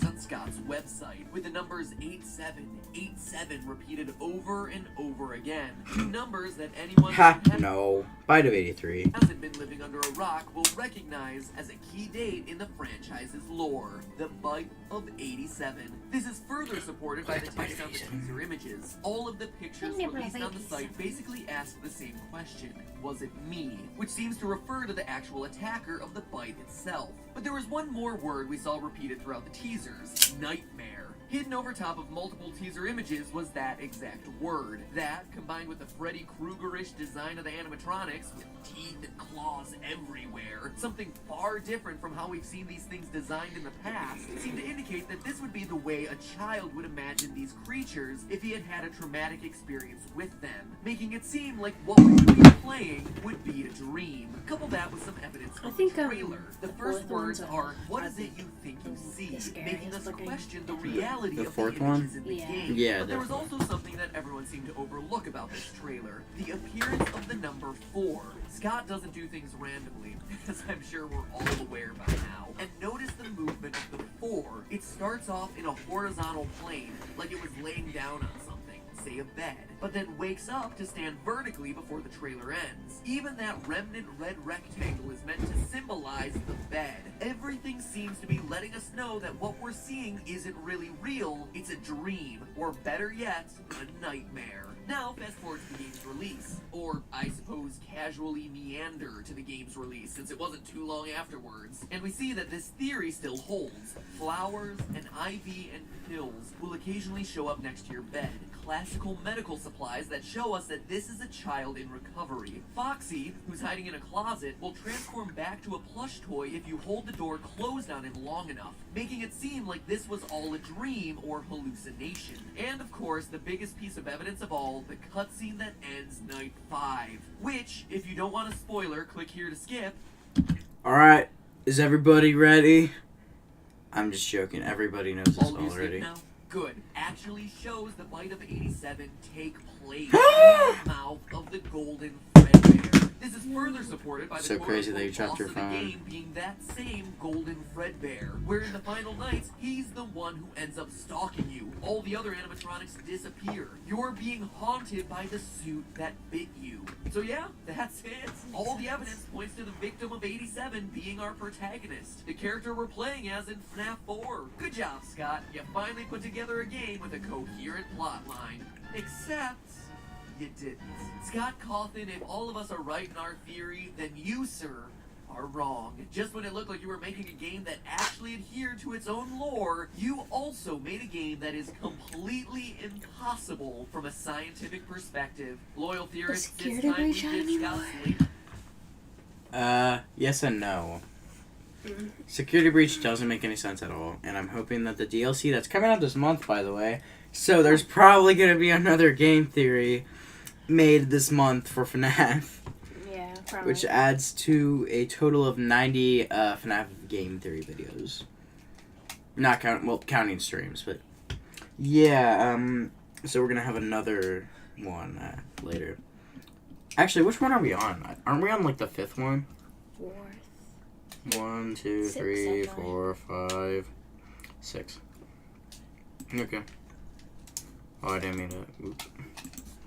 On Scott's website, with the numbers 8787 repeated over and over again. Two numbers that anyone No. Bite of 83. hasn't been living under a rock will recognize as a key date in the franchise's lore. The bite of 87. This is further supported by the text on the teaser images. All of the pictures released on the site basically ask the same question. Was it me? Which seems to refer to the actual attacker of the bite itself. But there was one more word we saw repeated throughout the teasers. Nightmare. Hidden over top of multiple teaser images was that exact word. That, combined with the Freddy Krueger-ish design of the animatronics, with teeth and claws everywhere, something far different from how we've seen these things designed in the past, seemed to indicate that this would be the way a child would imagine these creatures if he had had a traumatic experience with them, making it seem like what we would be playing would be a dream. Couple that with some evidence from the trailer. The first words are, what is it you think you see? Making us question the reality The of fourth the one? images in the game. Yeah, but there was definitely. also something that everyone seemed to overlook about this trailer. The appearance of the number 4. Scott doesn't do things randomly, as I'm sure we're all aware by now. And notice the movement of the 4. It starts off in a horizontal plane, like it was laying down on something, say a bed, but then wakes up to stand vertically before the trailer ends. Even that remnant red rectangle is meant to symbolize the bed. Everything seems to be letting us know that what we're seeing isn't really real, it's a dream, or better yet, a nightmare. Now, fast forward to the game's release, or I suppose casually meander to the game's release since it wasn't too long afterwards, and we see that this theory still holds. Flowers, an IV, and pills will occasionally show up next to your bed. Classical medical supplies that show us that this is a child in recovery. Foxy, who's hiding in a closet, will transform back to a plush toy if you hold the door closed on him long enough, making it seem like this was all a dream or hallucination. And of course, the biggest piece of evidence of all, the cutscene that ends night 5. Which, if you don't want a spoiler, click here to skip. Alright, is everybody ready? I'm just joking, everybody knows this All of you already. skip now? Good. Actually shows the bite of 87 take place in the mouth of the golden Fredbear. This is further supported by the So crazy that you quote-unquote dropped your boss of the phone. game being that same golden Fredbear, where in the final nights, he's the one who ends up stalking you. All the other animatronics disappear. You're being haunted by the suit that bit you. So yeah, that's it. All the evidence points to the victim of 87 being our protagonist, the character we're playing as in FNAF 4. Good job, Scott. You finally put together a game with a coherent plotline. Except you didn't. Scott Cawthon, if all of us are right in our theory, then you, sir, are wrong. Just when it looked like you were making a game that actually adhered to its own lore, you also made a game that is completely impossible from a scientific perspective. Loyal theorists, it's time we give Scott sleep. Yes and no. Security Breach doesn't make any sense at all, and I'm hoping that the DLC that's coming out this month, by the way, so there's probably going to be another game theory made this month for FNAF. Yeah, probably. Which adds to a total of 90 FNAF game theory videos. Not counting streams, but yeah, so we're going to have another one later. Actually, which one are we on? Aren't we on, like, the 5th one? 4th. 1, 2, 6, 3, 7, 4, 5, 6. Okay. Oh, I didn't mean to. Oop.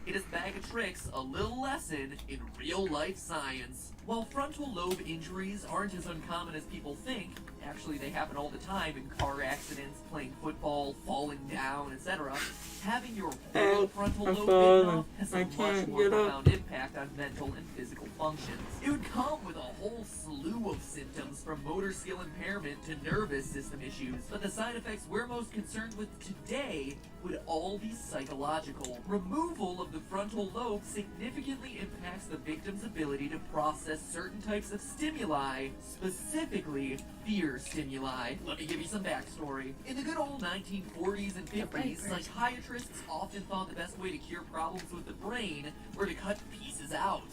It is Bag of Tricks, a little lesson in real-life science. While frontal lobe injuries aren't as uncommon as people think, actually they happen all the time in car accidents, playing football, falling down, etc., having your whole frontal lobe bitten off has a much more profound impact on mental and physical functions. It would come with a whole slew of symptoms from motor skill impairment to nervous system issues, but the side effects we're most concerned with today would all be psychological. Removal of the frontal lobe significantly impacts the victim's ability to process certain types of stimuli, specifically fear stimuli. Let me give you some backstory. In the good old 1940s and 50s, psychiatrists often thought the best way to cure problems with the brain were to cut pieces out.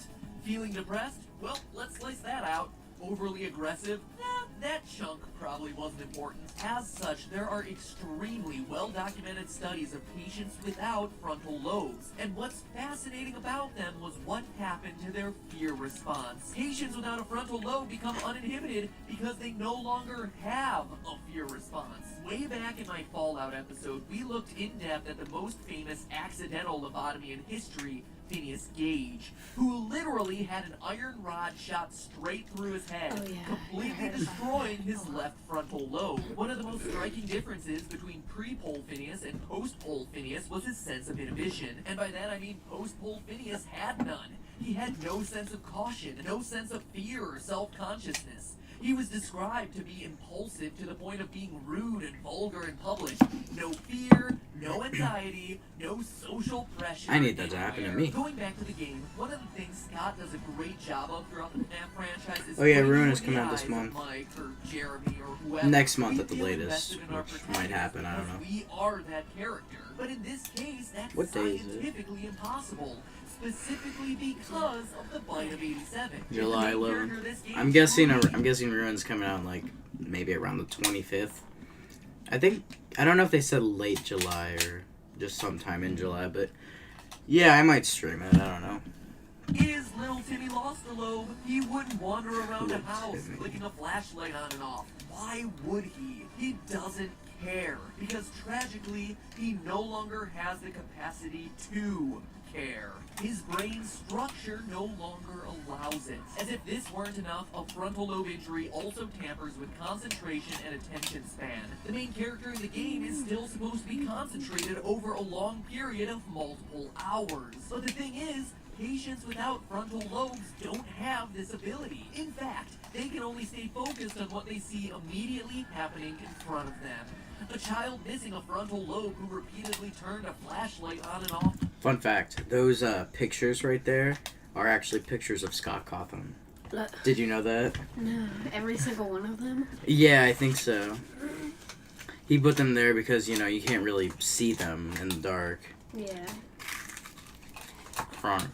Feeling depressed? Well, let's slice that out. Overly aggressive? That chunk probably wasn't important. As such, there are extremely well-documented studies of patients without frontal lobes, and what's fascinating about them was what happened to their fear response. Patients without a frontal lobe become uninhibited because they no longer have a fear response. Way back in my Fallout episode, we looked in depth at the most famous accidental lobotomy in history, Phineas Gage, who literally had an iron rod shot straight through his head, completely destroying his left frontal lobe. One of the most striking differences between pre-pole Phineas and post-pole Phineas was his sense of inhibition, and by that I mean post-pole Phineas had none. He had no sense of caution, no sense of fear or self-consciousness. He was described to be impulsive to the point of being rude and vulgar in public. No fear, no anxiety, no social pressure. I need that to happen to me. Going back to the game, one of the things Scott does a great job of throughout the FNAF franchise is Ruin is coming out this month. Mike or Jeremy or whoever. Next month at the latest, which might happen, I don't know. We are that character. But in this case, that's what day is it? Scientifically impossible. Specifically because of the bite of 87. July 11th. I'm guessing Ruin's coming out like maybe around the 25th. I don't know if they said late July or just sometime in July, but yeah, I might stream it. I don't know. Is little Timmy lost a lobe? He wouldn't wander around the house flicking a flashlight on and off. Why would he? He doesn't care. Because tragically, he no longer has the capacity to care. His brain structure no longer allows it. As if this weren't enough, a frontal lobe injury also tampers with concentration and attention span. The main character in the game is still supposed to be concentrated over a long period of multiple hours. But the thing is, patients without frontal lobes don't have this ability. In fact, they can only stay focused on what they see immediately happening in front of them. A child missing a frontal lobe who repeatedly turned a flashlight on and off. Fun fact, those pictures right there are actually pictures of Scott Cawthon. Did you know that? No, every single one of them? Yeah, I think so. He put them there because, you can't really see them in the dark. Yeah. Front.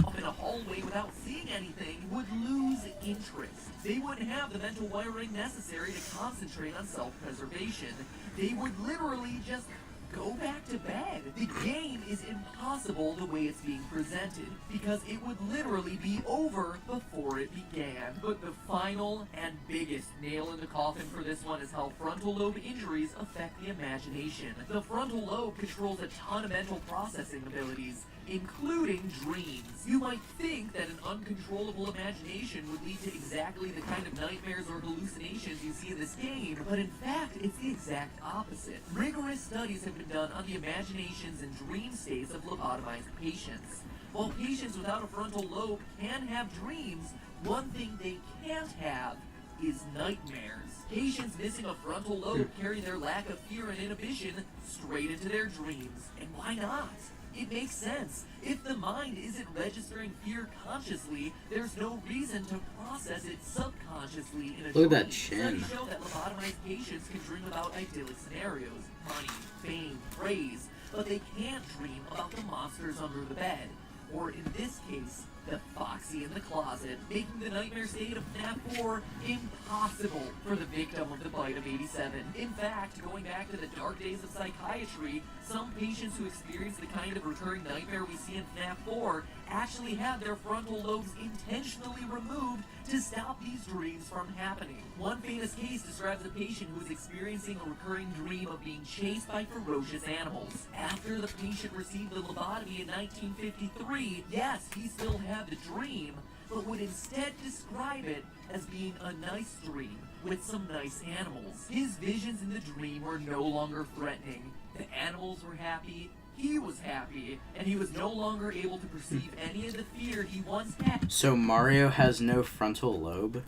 Up in a hallway without seeing anything would lose interest. They wouldn't have the mental wiring necessary to concentrate on self-preservation. They would literally just go back to bed. The game is impossible the way it's being presented, because it would literally be over before it began. But the final and biggest nail in the coffin for this one is how frontal lobe injuries affect the imagination. The frontal lobe controls a ton of mental processing abilities, including dreams. You might think that an uncontrollable imagination would lead to exactly the kind of nightmares or hallucinations you see in this game, but in fact, it's the exact opposite. Rigorous studies have been done on the imaginations and dream states of lobotomized patients. While patients without a frontal lobe can have dreams, One thing they can't have is nightmares. Patients missing a frontal lobe carry their lack of fear and inhibition straight into their dreams. And why not? It makes sense. If the mind isn't registering fear consciously, there's no reason to process it subconsciously in a Look at dream. that chin. Studies show that lobotomized patients can dream about idyllic scenarios, money, fame, praise, but they can't dream about the monsters under the bed. Or in this case, the foxy in the closet, making the nightmare state of FNAF 4 impossible for the victim of the bite of 87. In fact, going back to the dark days of psychiatry, some patients who experience the kind of recurring nightmare we see in FNAF 4 actually have their frontal lobes intentionally removed to stop these dreams from happening. One famous case describes a patient who is experiencing a recurring dream of being chased by ferocious animals. After the patient received the lobotomy in 1953, yes, he still had the dream, but would instead describe it as being a nice dream with some nice animals. His visions in the dream were no longer threatening. The animals were happy, he was happy, and he was no longer able to perceive any of the fear he once had. So Mario has no frontal lobe?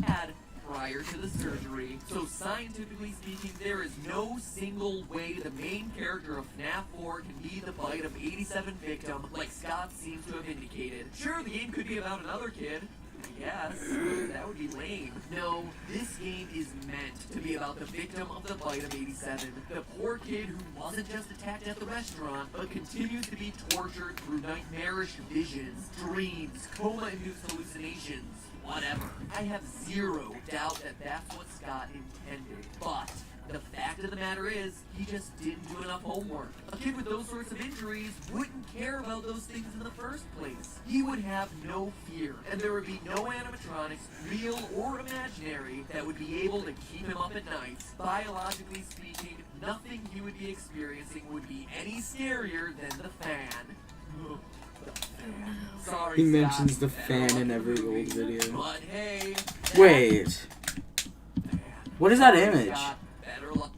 Had prior to the surgery. So scientifically speaking, there is no single way the main character of FNAF 4 can be the bite of 87 victim, like Scott seems to have indicated. Sure, the game could be about another kid. Yes, that would be lame. No, this game is meant to be about the victim of the bite of 87. The poor kid who wasn't just attacked at the restaurant, but continues to be tortured through nightmarish visions, dreams, coma-induced hallucinations, whatever. I have zero doubt that that's what Scott intended. But the fact of the matter is, he just didn't do enough homework. A kid with those sorts of injuries wouldn't care about those things in the first place. He would have no fear, and there would be no animatronics, real or imaginary, that would be able to keep him up at night. Biologically speaking, nothing he would be experiencing would be any scarier than the fan. Sorry, He Scott, mentions the better fan luck in the every movie. old video. But hey, Wait. What is that sorry, image? Scott, better luck.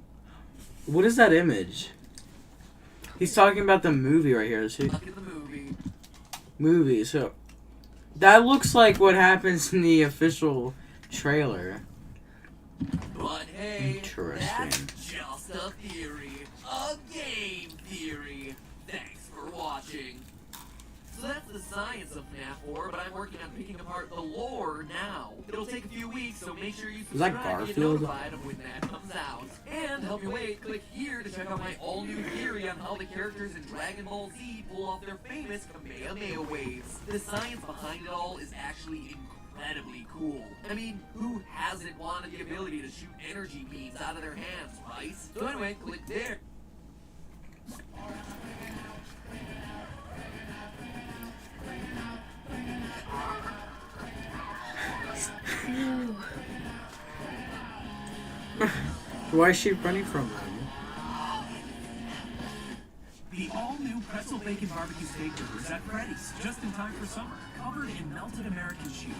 What is that image? He's talking about the movie right here. See? Luck in the movie. Movie. So that looks like what happens in the official trailer. But hey, Interesting. that's just a theory. A game theory. Thanks for watching. So that's the science of FNAF 4, but I'm working on picking apart the lore now. It'll take a few weeks, so make sure you Is that subscribe to get Garfield? notified of when that comes out. And to help you wait, click here to check out my all-new theory on how the characters in Dragon Ball Z pull off their famous Kamehameha waves. The science behind it all is actually incredibly cool. I mean, who hasn't wanted the ability to shoot energy beams out of their hands, right? So anyway, click there. Why is she running from them? The all-new pretzel bacon barbecue steak burgers at Freddy's, just in time for summer, covered in melted American cheese.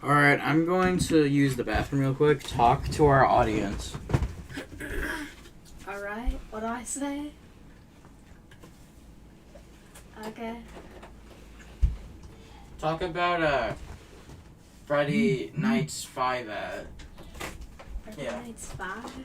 Alright, I'm going to use the bathroom real quick. Talk to our audience. Alright, what do I say? Okay. Talk about Friday Nights 5 at. Yeah. It's 5.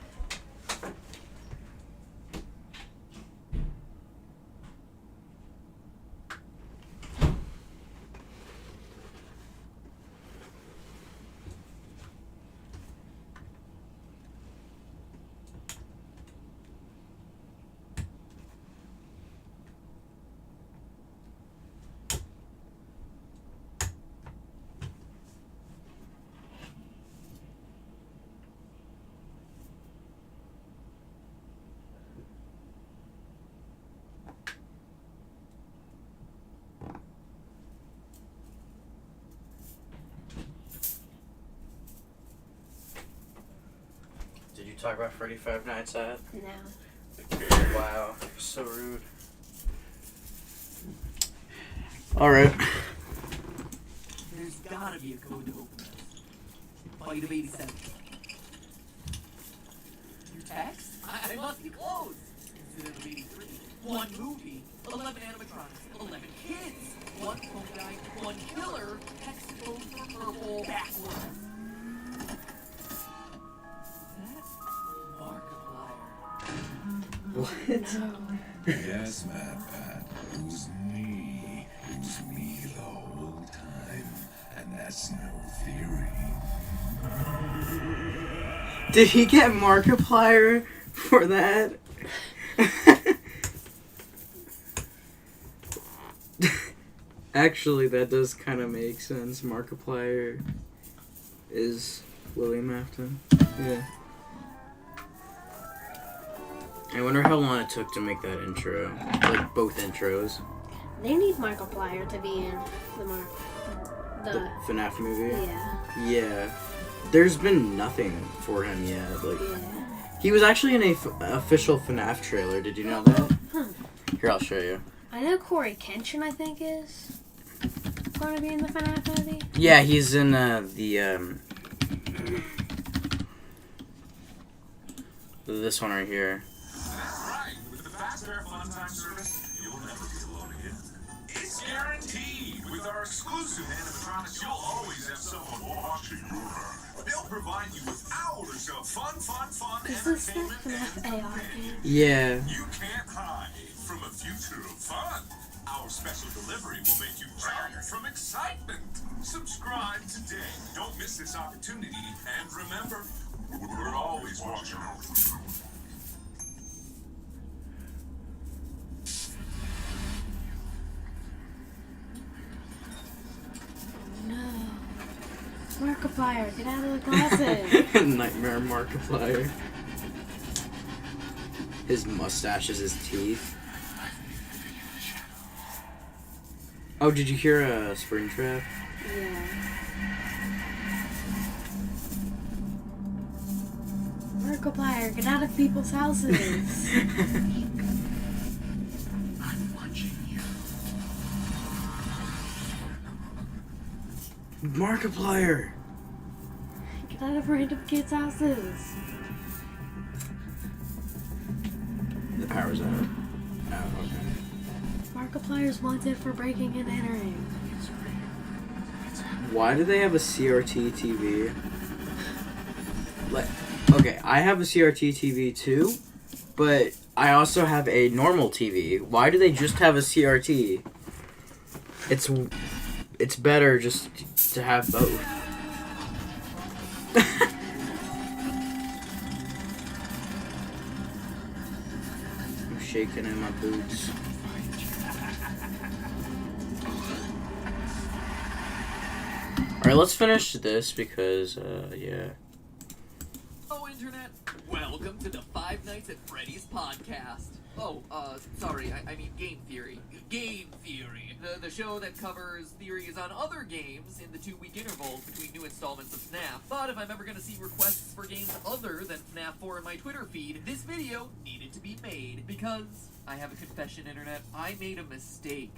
Did you talk about Freddy Five Nights at? No. Wow, so rude. Alright. There's gotta be a code to open this. Bite of 87. Your text? I must be close. Incident of 83. One movie. 11 animatronics. 11 kids. One phone guy, one killer, text code for purple backwards. That Markiplier. What? Yes, Mad Pat. It was me. It was me the whole time. And that's no theory. Did he get Markiplier for that? Actually, that does kind of make sense. Markiplier is William Afton. Yeah. I wonder how long it took to make that intro. Like, both intros. They need Markiplier to be in the FNAF movie? Yeah. Yeah. There's been nothing for him yet. Like, Yeah. he was actually in a official FNAF trailer. Did you know that? Huh. Here, I'll show you. I know Corey Kenshin, I think, is going to be in the FNAF movie. Yeah, he's in this one right here. That's right. With the Fazbear Fun Time service, you'll never be alone again. It's guaranteed. With our exclusive animatronics, you'll always have someone watching your back. They'll provide you with hours of fun Is this the entertainment FNAF AR game? Yeah. You can't hide from a future of fun. Our special delivery will make you jump from excitement. Subscribe today. Don't miss this opportunity. And remember, we're always watching over you. No. Markiplier, get out of the closet. Nightmare Markiplier. His mustache is his teeth. Oh, did you hear Springtrap? Yeah. Markiplier, get out of people's houses. I'm watching you. Markiplier! Get out of random kids' houses. The power's out. Oh, okay. Markiplier's wanted for breaking and entering. Why do they have a CRT TV? Like, okay, I have a CRT TV too, but I also have a normal TV. Why do they just have a CRT? It's better just to have both. I'm shaking in my boots. Alright, let's finish this because, yeah. Oh, Internet. Welcome to the Five Nights at Freddy's podcast. Oh, sorry, I mean Game Theory. Game Theory. The show that covers theories on other games in the 2-week intervals between new installments of FNAF. But if I'm ever gonna see requests for games other than FNAF 4 in my Twitter feed, this video needed to be made because I have a confession, Internet. I made a mistake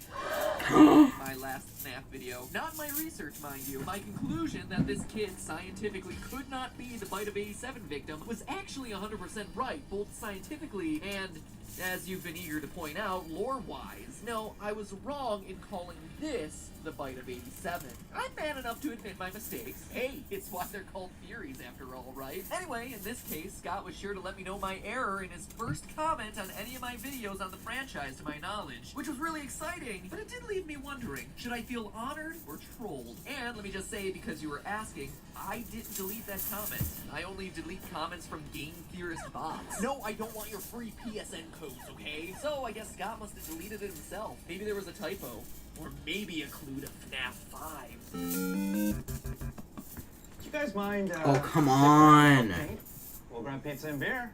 in my last FNAF video. Not my research, mind you. My conclusion that this kid scientifically could not be the Bite of 87 victim was actually 100% right, both scientifically and, as you've been eager to point out, lore-wise. No, I was wrong in calling this the Bite of 87. I'm man enough to admit my mistakes. Hey, it's why they're called theories after all, right? Anyway, in this case, Scott was sure to let me know my error in his first comment on any of my videos on the franchise to my knowledge, which was really exciting, but it did leave me wondering, should I feel honored or trolled? And let me just say, because you were asking, I didn't delete that comment. I only delete comments from game theorist bots. No, I don't want your free PSN codes, okay? So I guess Scott must have deleted it himself. Maybe there was a typo. Or maybe a clue to FNAF 5. Do you guys mind, Oh, come on. We'll grab pizza and beer.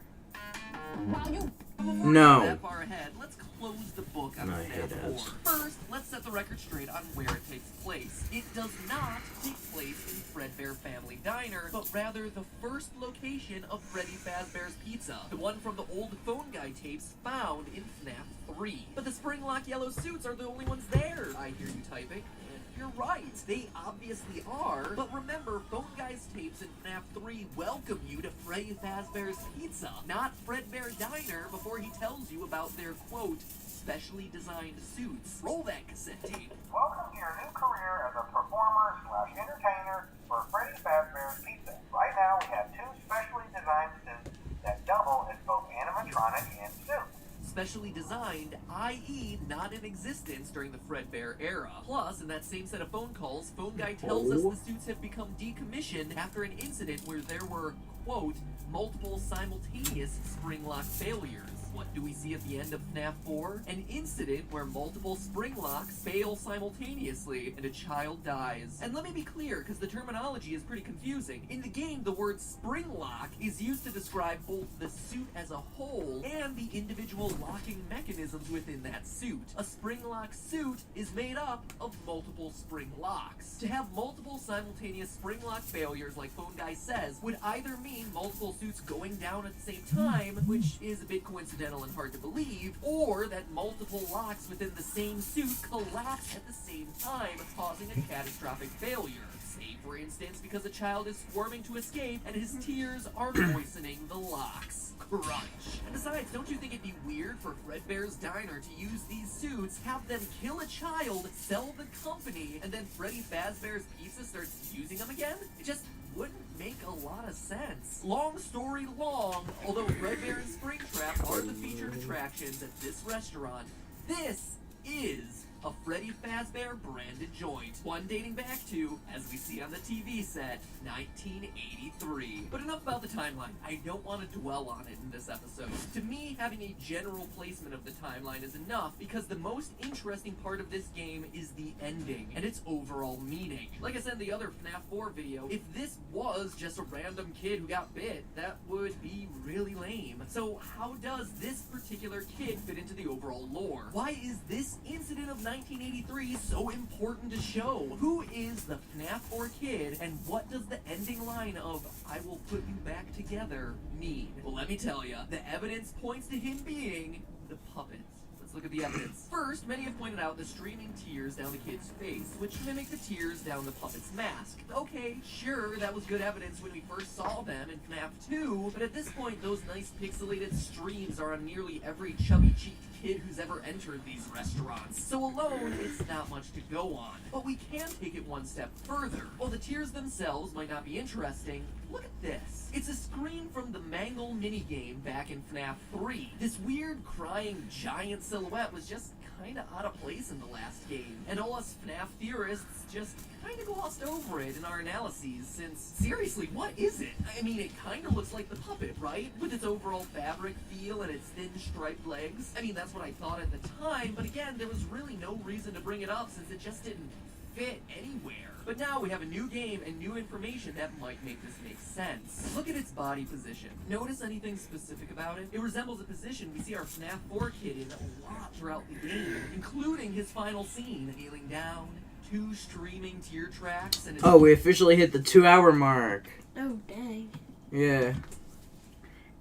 No. That far ahead, let's close the book on FNAF 4. First, let's set the record straight on where it takes place. It does not take place in Fredbear Family Diner, but rather the first location of Freddy Fazbear's Pizza, the one from the old phone guy tapes found in FNAF 3. But the Springlock yellow suits are the only ones there, I hear you typing. And you're right. They obviously are. But remember, Phone Guy's tapes in FNAF 3 welcome you to Freddy Fazbear's Pizza, not Fredbear Diner, before he tells you about their, quote, specially designed suits. Roll that cassette tape. Welcome to your new career as a performer/entertainer for Freddy Fazbear's Pizza. Right now, we have 2 specially designed suits that double as both animatronic and suit. Specially designed, i.e. not in existence during the Fredbear era. Plus, in that same set of phone calls, Phone Guy tells us the suits have become decommissioned after an incident where there were, quote, multiple simultaneous spring lock failures. What do we see at the end of FNAF 4? An incident where multiple spring locks fail simultaneously and a child dies. And let me be clear, because the terminology is pretty confusing. In the game, the word spring lock is used to describe both the suit as a whole and the individual locking mechanisms within that suit. A spring lock suit is made up of multiple spring locks. To have multiple simultaneous spring lock failures, like Phone Guy says, would either mean multiple suits going down at the same time, which is a bit coincidental and hard to believe, or that multiple locks within the same suit collapse at the same time, causing a catastrophic failure. Say, for instance, because a child is swarming to escape and his tears are moistening the locks. Crunch. And besides, don't you think it'd be weird for Fredbear's Diner to use these suits, have them kill a child, sell the company, and then Freddy Fazbear's Pizza starts using them again? It just wouldn't make a lot of sense. Long story long, although Fredbear and Springtrap are the featured attractions at this restaurant, this is a Freddy Fazbear branded joint. One dating back to, as we see on the TV set, 1983. But enough about the timeline. I don't want to dwell on it in this episode. To me, having a general placement of the timeline is enough because the most interesting part of this game is the ending and its overall meaning. Like I said in the other FNAF 4 video, if this was just a random kid who got bit, that would be really lame. So how does this particular kid fit into the overall lore? Why is this incident of 1983 so important to show? Who is the FNAF 4 kid, and what does the ending line of "I will put you back together" mean? Well, let me tell you, the evidence points to him being the puppet. Let's look at the evidence. First, many have pointed out the streaming tears down the kid's face, which mimic the tears down the puppet's mask. Okay, sure, that was good evidence when we first saw them in FNAF 2, but at this point, those nice pixelated streams are on nearly every chubby-cheeked kid who's ever entered these restaurants. So alone, it's not much to go on. But we can take it one step further. While the tears themselves might not be interesting, look at this. It's a screen from the Mangle minigame back in FNAF 3. This weird, crying, giant silhouette was just kinda out of place in the last game. And all us FNAF theorists just kinda glossed over it in our analyses, since, seriously, what is it? I mean, it kinda looks like the puppet, right? With its overall fabric feel and its thin striped legs. I mean, that's what I thought at the time, but again, there was really no reason to bring it up since it just didn't fit anywhere. But now we have a new game and new information that might make this make sense. Look at its body position. Notice anything specific about it? It resembles a position we see our FNAF 4 kid in a lot throughout the game, including his final scene, kneeling down, 2 streaming tear tracks, and oh, we officially hit the 2-hour mark. Oh, dang. Yeah.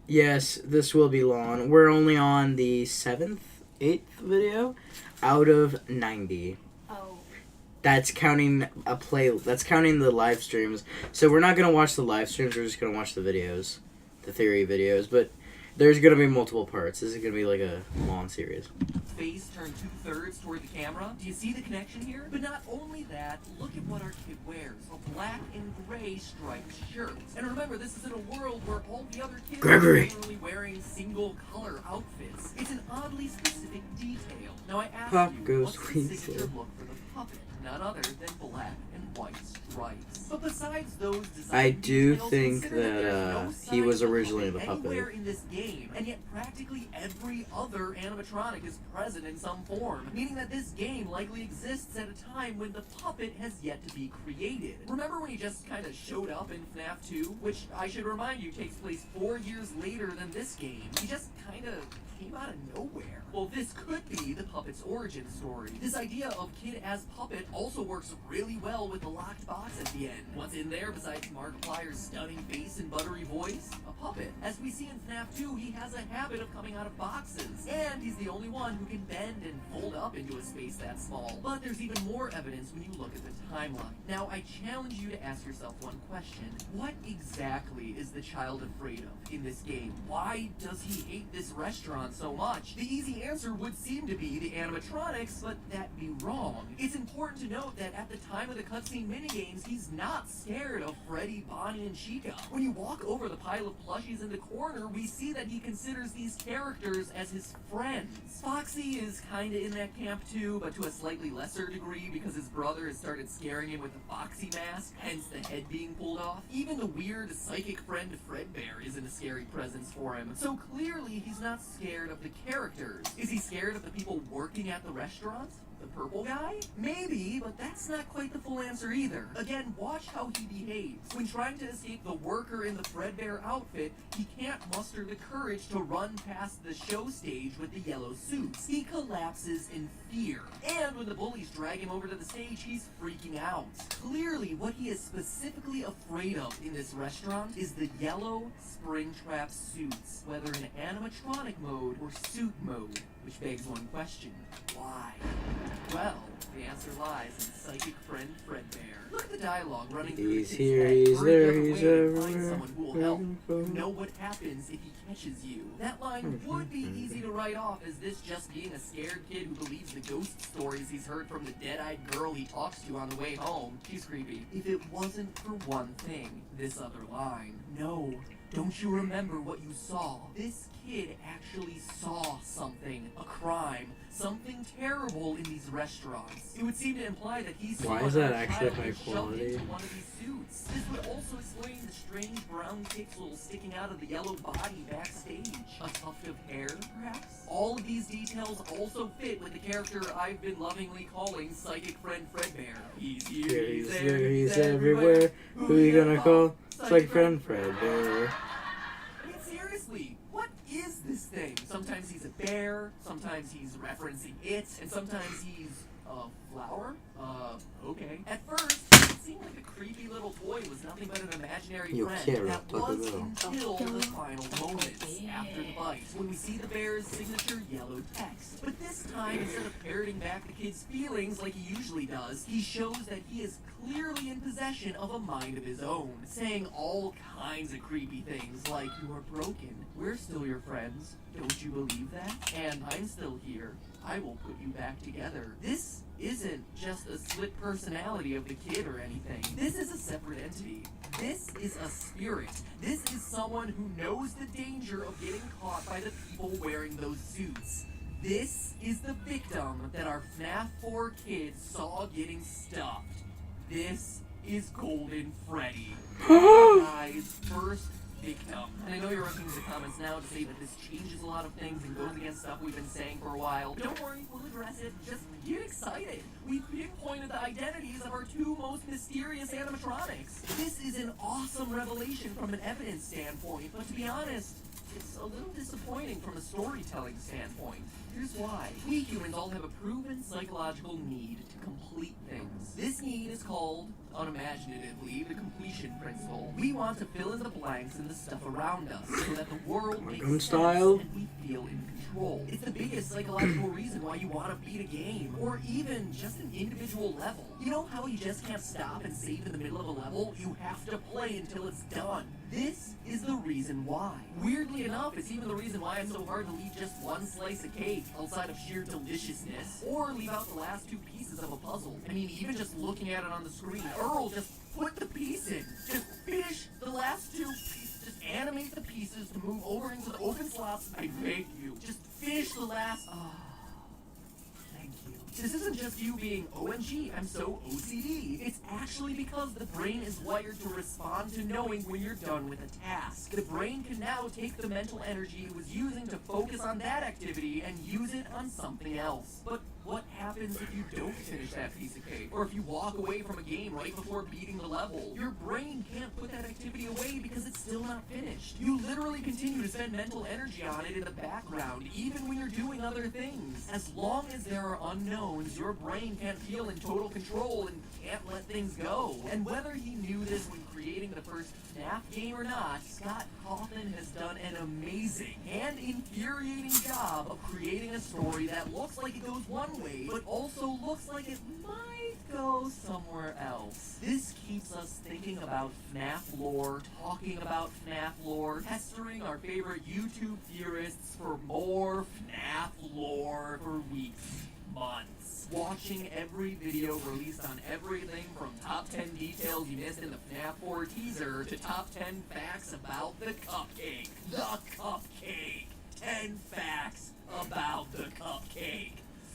Yes, this will be long. We're only on the 7th, 8th video out of 90. Oh. That's counting that's counting the live streams. So we're not going to watch the live streams, we're just going to watch the videos. The theory videos, but there's going to be multiple parts. This is going to be like a long series. Face turned 2/3 toward the camera. Do you see the connection here? But not only that, look at what our kid wears. A black and gray striped shirt. And remember, this is in a world where all the other kids are generally wearing single color outfits. It's an oddly specific detail. Now I ask you, what's the signature look for the puppet? None other than black and white stripes. But besides those design I do details, think consider that there's no he was sign of originally a the puppet. anywhere in this game, and yet practically every other animatronic is present in some form, meaning that this game likely exists at a time when the puppet has yet to be created. Remember when he just kind of showed up in FNAF 2, which I should remind you takes place 4 years later than this game? He just kind of came out of nowhere. Well, this could be the puppet's origin story. This idea of kid as puppet also works really well with the locked box at the end. What's in there besides Markiplier's stunning face and buttery voice? A puppet. As we see in FNAF 2, 2, he has a habit of coming out of boxes. And he's the only one who can bend and fold up into a space that small. But there's even more evidence when you look at the timeline. Now, I challenge you to ask yourself one question. What exactly is the child afraid of in this game? Why does he hate this restaurant so much? The easy answer would seem to be the animatronics, but that'd be wrong. It's important to note that at the time of the cutscene minigames, he's not scared of Freddy, Bonnie, and Chica. When you walk over the pile of plushies in the corner, we see that he considers these characters as his friends. Foxy is kinda in that camp too, but to a slightly lesser degree because his brother has started scaring him with the Foxy mask, hence the head being pulled off. Even the weird psychic friend Fredbear isn't a scary presence for him. So clearly he's not scared of the characters. Is he scared of the people working at the restaurant? The purple guy? Maybe, but that's not quite the full answer either. Again, watch how he behaves. When trying to escape the worker in the Fredbear outfit, he can't muster the courage to run past the show stage with the yellow suits. He collapses in fear. And when the bullies drag him over to the stage, he's freaking out. Clearly, what he is specifically afraid of in this restaurant is the yellow Springtrap suits, whether in animatronic mode or suit mode. Which begs one question. Why? Well, the answer lies in psychic friend Fredbear. Look at the dialogue running through He's the here, kid's head. he's Or there, the other he's way to find everywhere. someone who will help. You know what happens if he catches you. That line would be easy to write off as this just being a scared kid who believes the ghost stories he's heard from the dead-eyed girl he talks to on the way home. She's creepy. If it wasn't for one thing, this other line. No. Don't you remember what you saw? This kid actually saw something, a crime, something terrible in these restaurants. It would seem to imply that he saw Why is that another actually child high get shoved quality? into one of these suits. This would also explain the strange brown pixels sticking out of the yellow body backstage. A tuft of hair, perhaps? All of these details also fit with the character I've been lovingly calling Psychic Friend Fredbear. He's here, He's there, there, he's everywhere. Who you gonna call? Psychic friend Fredbear. I mean, seriously, what is this thing? Sometimes he's a bear, sometimes he's referencing it, and sometimes he's a flower? Okay. At first, it seemed like a creepy little toy was nothing but an imaginary You friend. can't That talk was about. until the final moments after the bite, when we see the bear's signature yellow text. But this time, instead of parroting back the kid's feelings like he usually does, he shows that he is clearly in possession of a mind of his own, saying all kinds of creepy things like, "You are broken. We're still your friends. Don't you believe that? And I'm still here. I will put you back together." This isn't just a split personality of the kid or anything. This is a separate entity. This is a spirit. This is someone who knows the danger of getting caught by the people wearing those suits. This is the victim that our FNAF 4 kids saw getting stuffed. This is Golden Freddy. Guy's first victim. And I know you're rushing to the comments now to say that this changes a lot of things and goes against stuff we've been saying for a while. Don't worry, we'll address it. Just get excited. We've pinpointed the identities of our two most mysterious animatronics. This is an awesome revelation from an evidence standpoint, but to be honest, it's a little disappointing from a storytelling standpoint. Here's why. We humans all have a proven psychological need to complete things. This need is called, unimaginatively, the completion principle. We want to fill in the blanks in the stuff around us so that the world makes sense style. and we feel in control. It's the biggest psychological reason why you want to beat a game, or even just an individual level. You know how you just can't stop and save in the middle of a level? You have to play until it's done. This is the reason why. Weirdly enough, it's even the reason why it's so hard to leave just one slice of cake outside of sheer deliciousness, or leave out the last two pieces of a puzzle. I mean, even just looking at it on the screen, Earl, just put the piece in. Just finish the last two pieces. Just animate the pieces to move over into the open slots. I beg you. Just finish the last... Thank you. This isn't just you being, OMG, I'm so OCD. It's actually because the brain is wired to respond to knowing when you're done with a task. The brain can now take the mental energy it was using to focus on that activity and use it on something else. But what happens if you don't finish that piece of cake? Or if you walk away from a game right before beating the level? Your brain can't put that activity away because it's still not finished. You literally continue to spend mental energy on it in the background, even when you're doing other things. As long as there are unknowns, your brain can't feel in total control and can't let things go. And whether he knew this when creating the first FNAF game or not, Scott Cawthon has done an amazing and infuriating job of creating a story that looks like it goes one way, but also looks like it might go somewhere else. This keeps us thinking about FNAF lore, talking about FNAF lore, pestering our favorite YouTube theorists for more FNAF lore for weeks, months. Watching every video released on everything from top 10 details you missed in the FNAF 4 teaser to top 10 facts about the cupcake. The cupcake! 10 facts about the cupcake.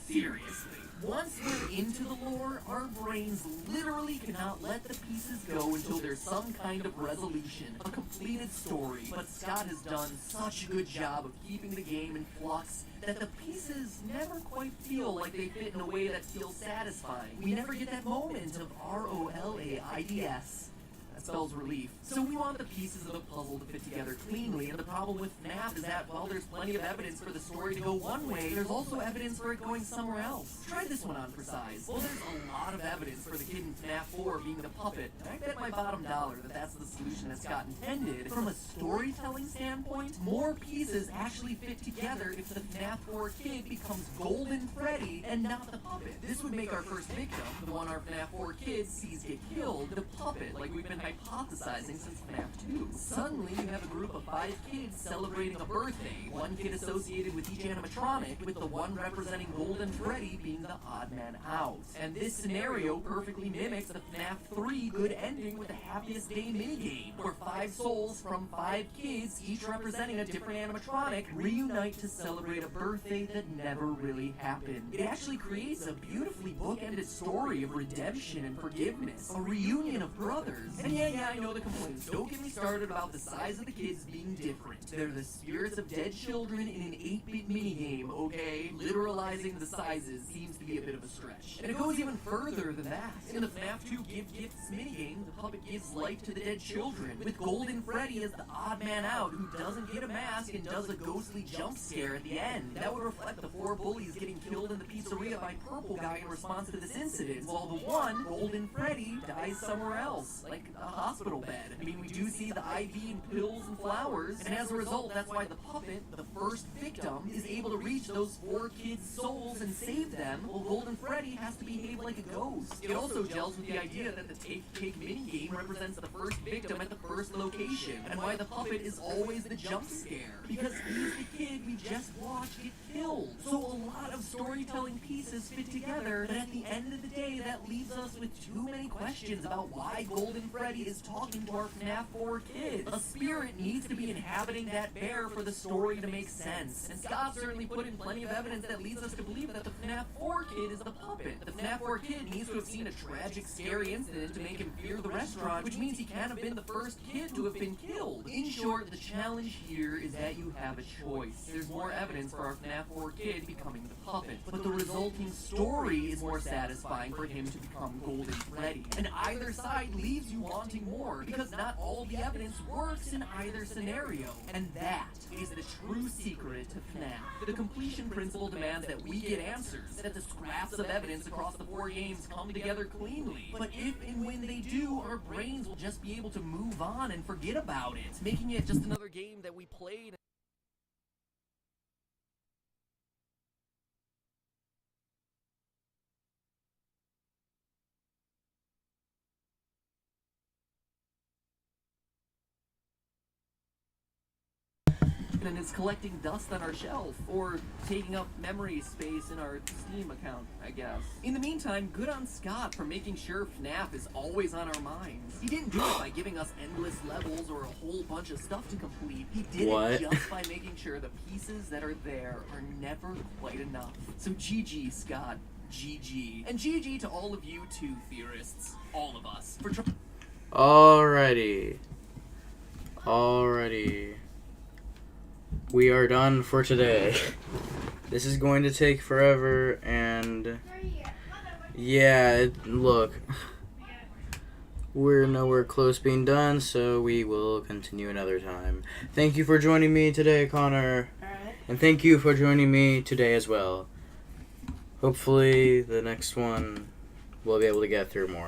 Seriously. Once we're into the lore, our brains literally cannot let the pieces go until there's some kind of resolution, a completed story. But Scott has done such a good job of keeping the game in flux that the pieces never quite feel like they fit in a way that feels satisfying. We never get that moment of ROLAIDS. That spells relief. So we want the pieces of the puzzle to fit together cleanly, and the problem with FNAF is that while there's plenty of evidence for the story to go one way, there's also evidence for it going somewhere else. Try this one on for size. Well, there's a lot of evidence for the kid in FNAF 4 being the puppet, and I bet my bottom dollar that that's the solution that Scott intended. From a storytelling standpoint, more pieces actually fit together if the FNAF 4 kid becomes Golden Freddy and not the puppet. This would make our first victim, the one our FNAF 4 kid sees get killed, the puppet, like we've been hypothesizing since FNAF 2. Suddenly, you have a group of 5 kids celebrating a birthday, one kid associated with each animatronic, with the one representing Golden Freddy being the odd man out. And this scenario perfectly mimics the FNAF 3 good ending with the Happiest Day minigame, where 5 souls from 5 kids, each representing a different animatronic, reunite to celebrate a birthday that never really happened. It actually creates a beautifully bookended story of redemption and forgiveness, a reunion of brothers. And yeah, I know the complaints. Don't get me started about the size of the kids being different. They're the spirits of dead children in an 8-bit minigame, okay? Literalizing the sizes seems to be a bit of a stretch. And it goes even further than that. In the FNAF 2 Give Gifts minigame, the puppet gives life to the dead children, with Golden Freddy as the odd man out who doesn't get a mask and does a ghostly jump scare at the end. That would reflect the 4 bullies getting killed in the pizzeria by Purple Guy in response to this incident, while the one, Golden Freddy, dies somewhere else, like a hospital bed. I mean, we do see the IV and pills and flowers, and as a result, that's why the puppet, the first victim, is able to reach those 4 kids' souls and save them, while Golden Freddy has to behave like a ghost. It also gels with the idea that the Take Cake minigame represents the first victim at the first location, and why the puppet is always the jump scare, because he's the kid we just watched get killed. So a lot of storytelling pieces fit together, but at the end of the day, that leaves us with too many questions about why Golden Freddy is talking to our FNAF 4 kids. A spirit needs to be inhabiting that bear for the story to make sense, and Scott certainly put in plenty of evidence that leads us to believe that the FNAF 4 kid is the puppet. The FNAF 4 kid needs to have seen a tragic, scary incident to make him fear the restaurant, which means he can't have been the first kid to have been killed. In short, the challenge here is that you have a choice. There's more evidence for our FNAF 4 kid becoming the puppet, but the resulting story is more satisfying for him to become Golden Freddy. And either side leaves you wanting more, because not all the evidence works in either scenario. And that is the true secret to FNAF. The completion principle demands that we get answers, that the scraps of evidence across the 4 games come together cleanly. But if and when they do, our brains will just be able to move on and forget about it, making it just another game that we played. And it's collecting dust on our shelf, or taking up memory space in our Steam account, I guess. In the meantime, good on Scott for making sure FNAF is always on our minds. He didn't do it by giving us endless levels or a whole bunch of stuff to complete. He did it just by making sure the pieces that are there are never quite enough. So GG, Scott. GG. And GG to all of you too, theorists. All of us. For Alrighty. We are done for today. This is going to take forever, and yeah, look, we're nowhere close being done, so we will continue another time. Thank you for joining me today, Connor. And thank you for joining me today as well. Hopefully the next one we'll be able to get through more.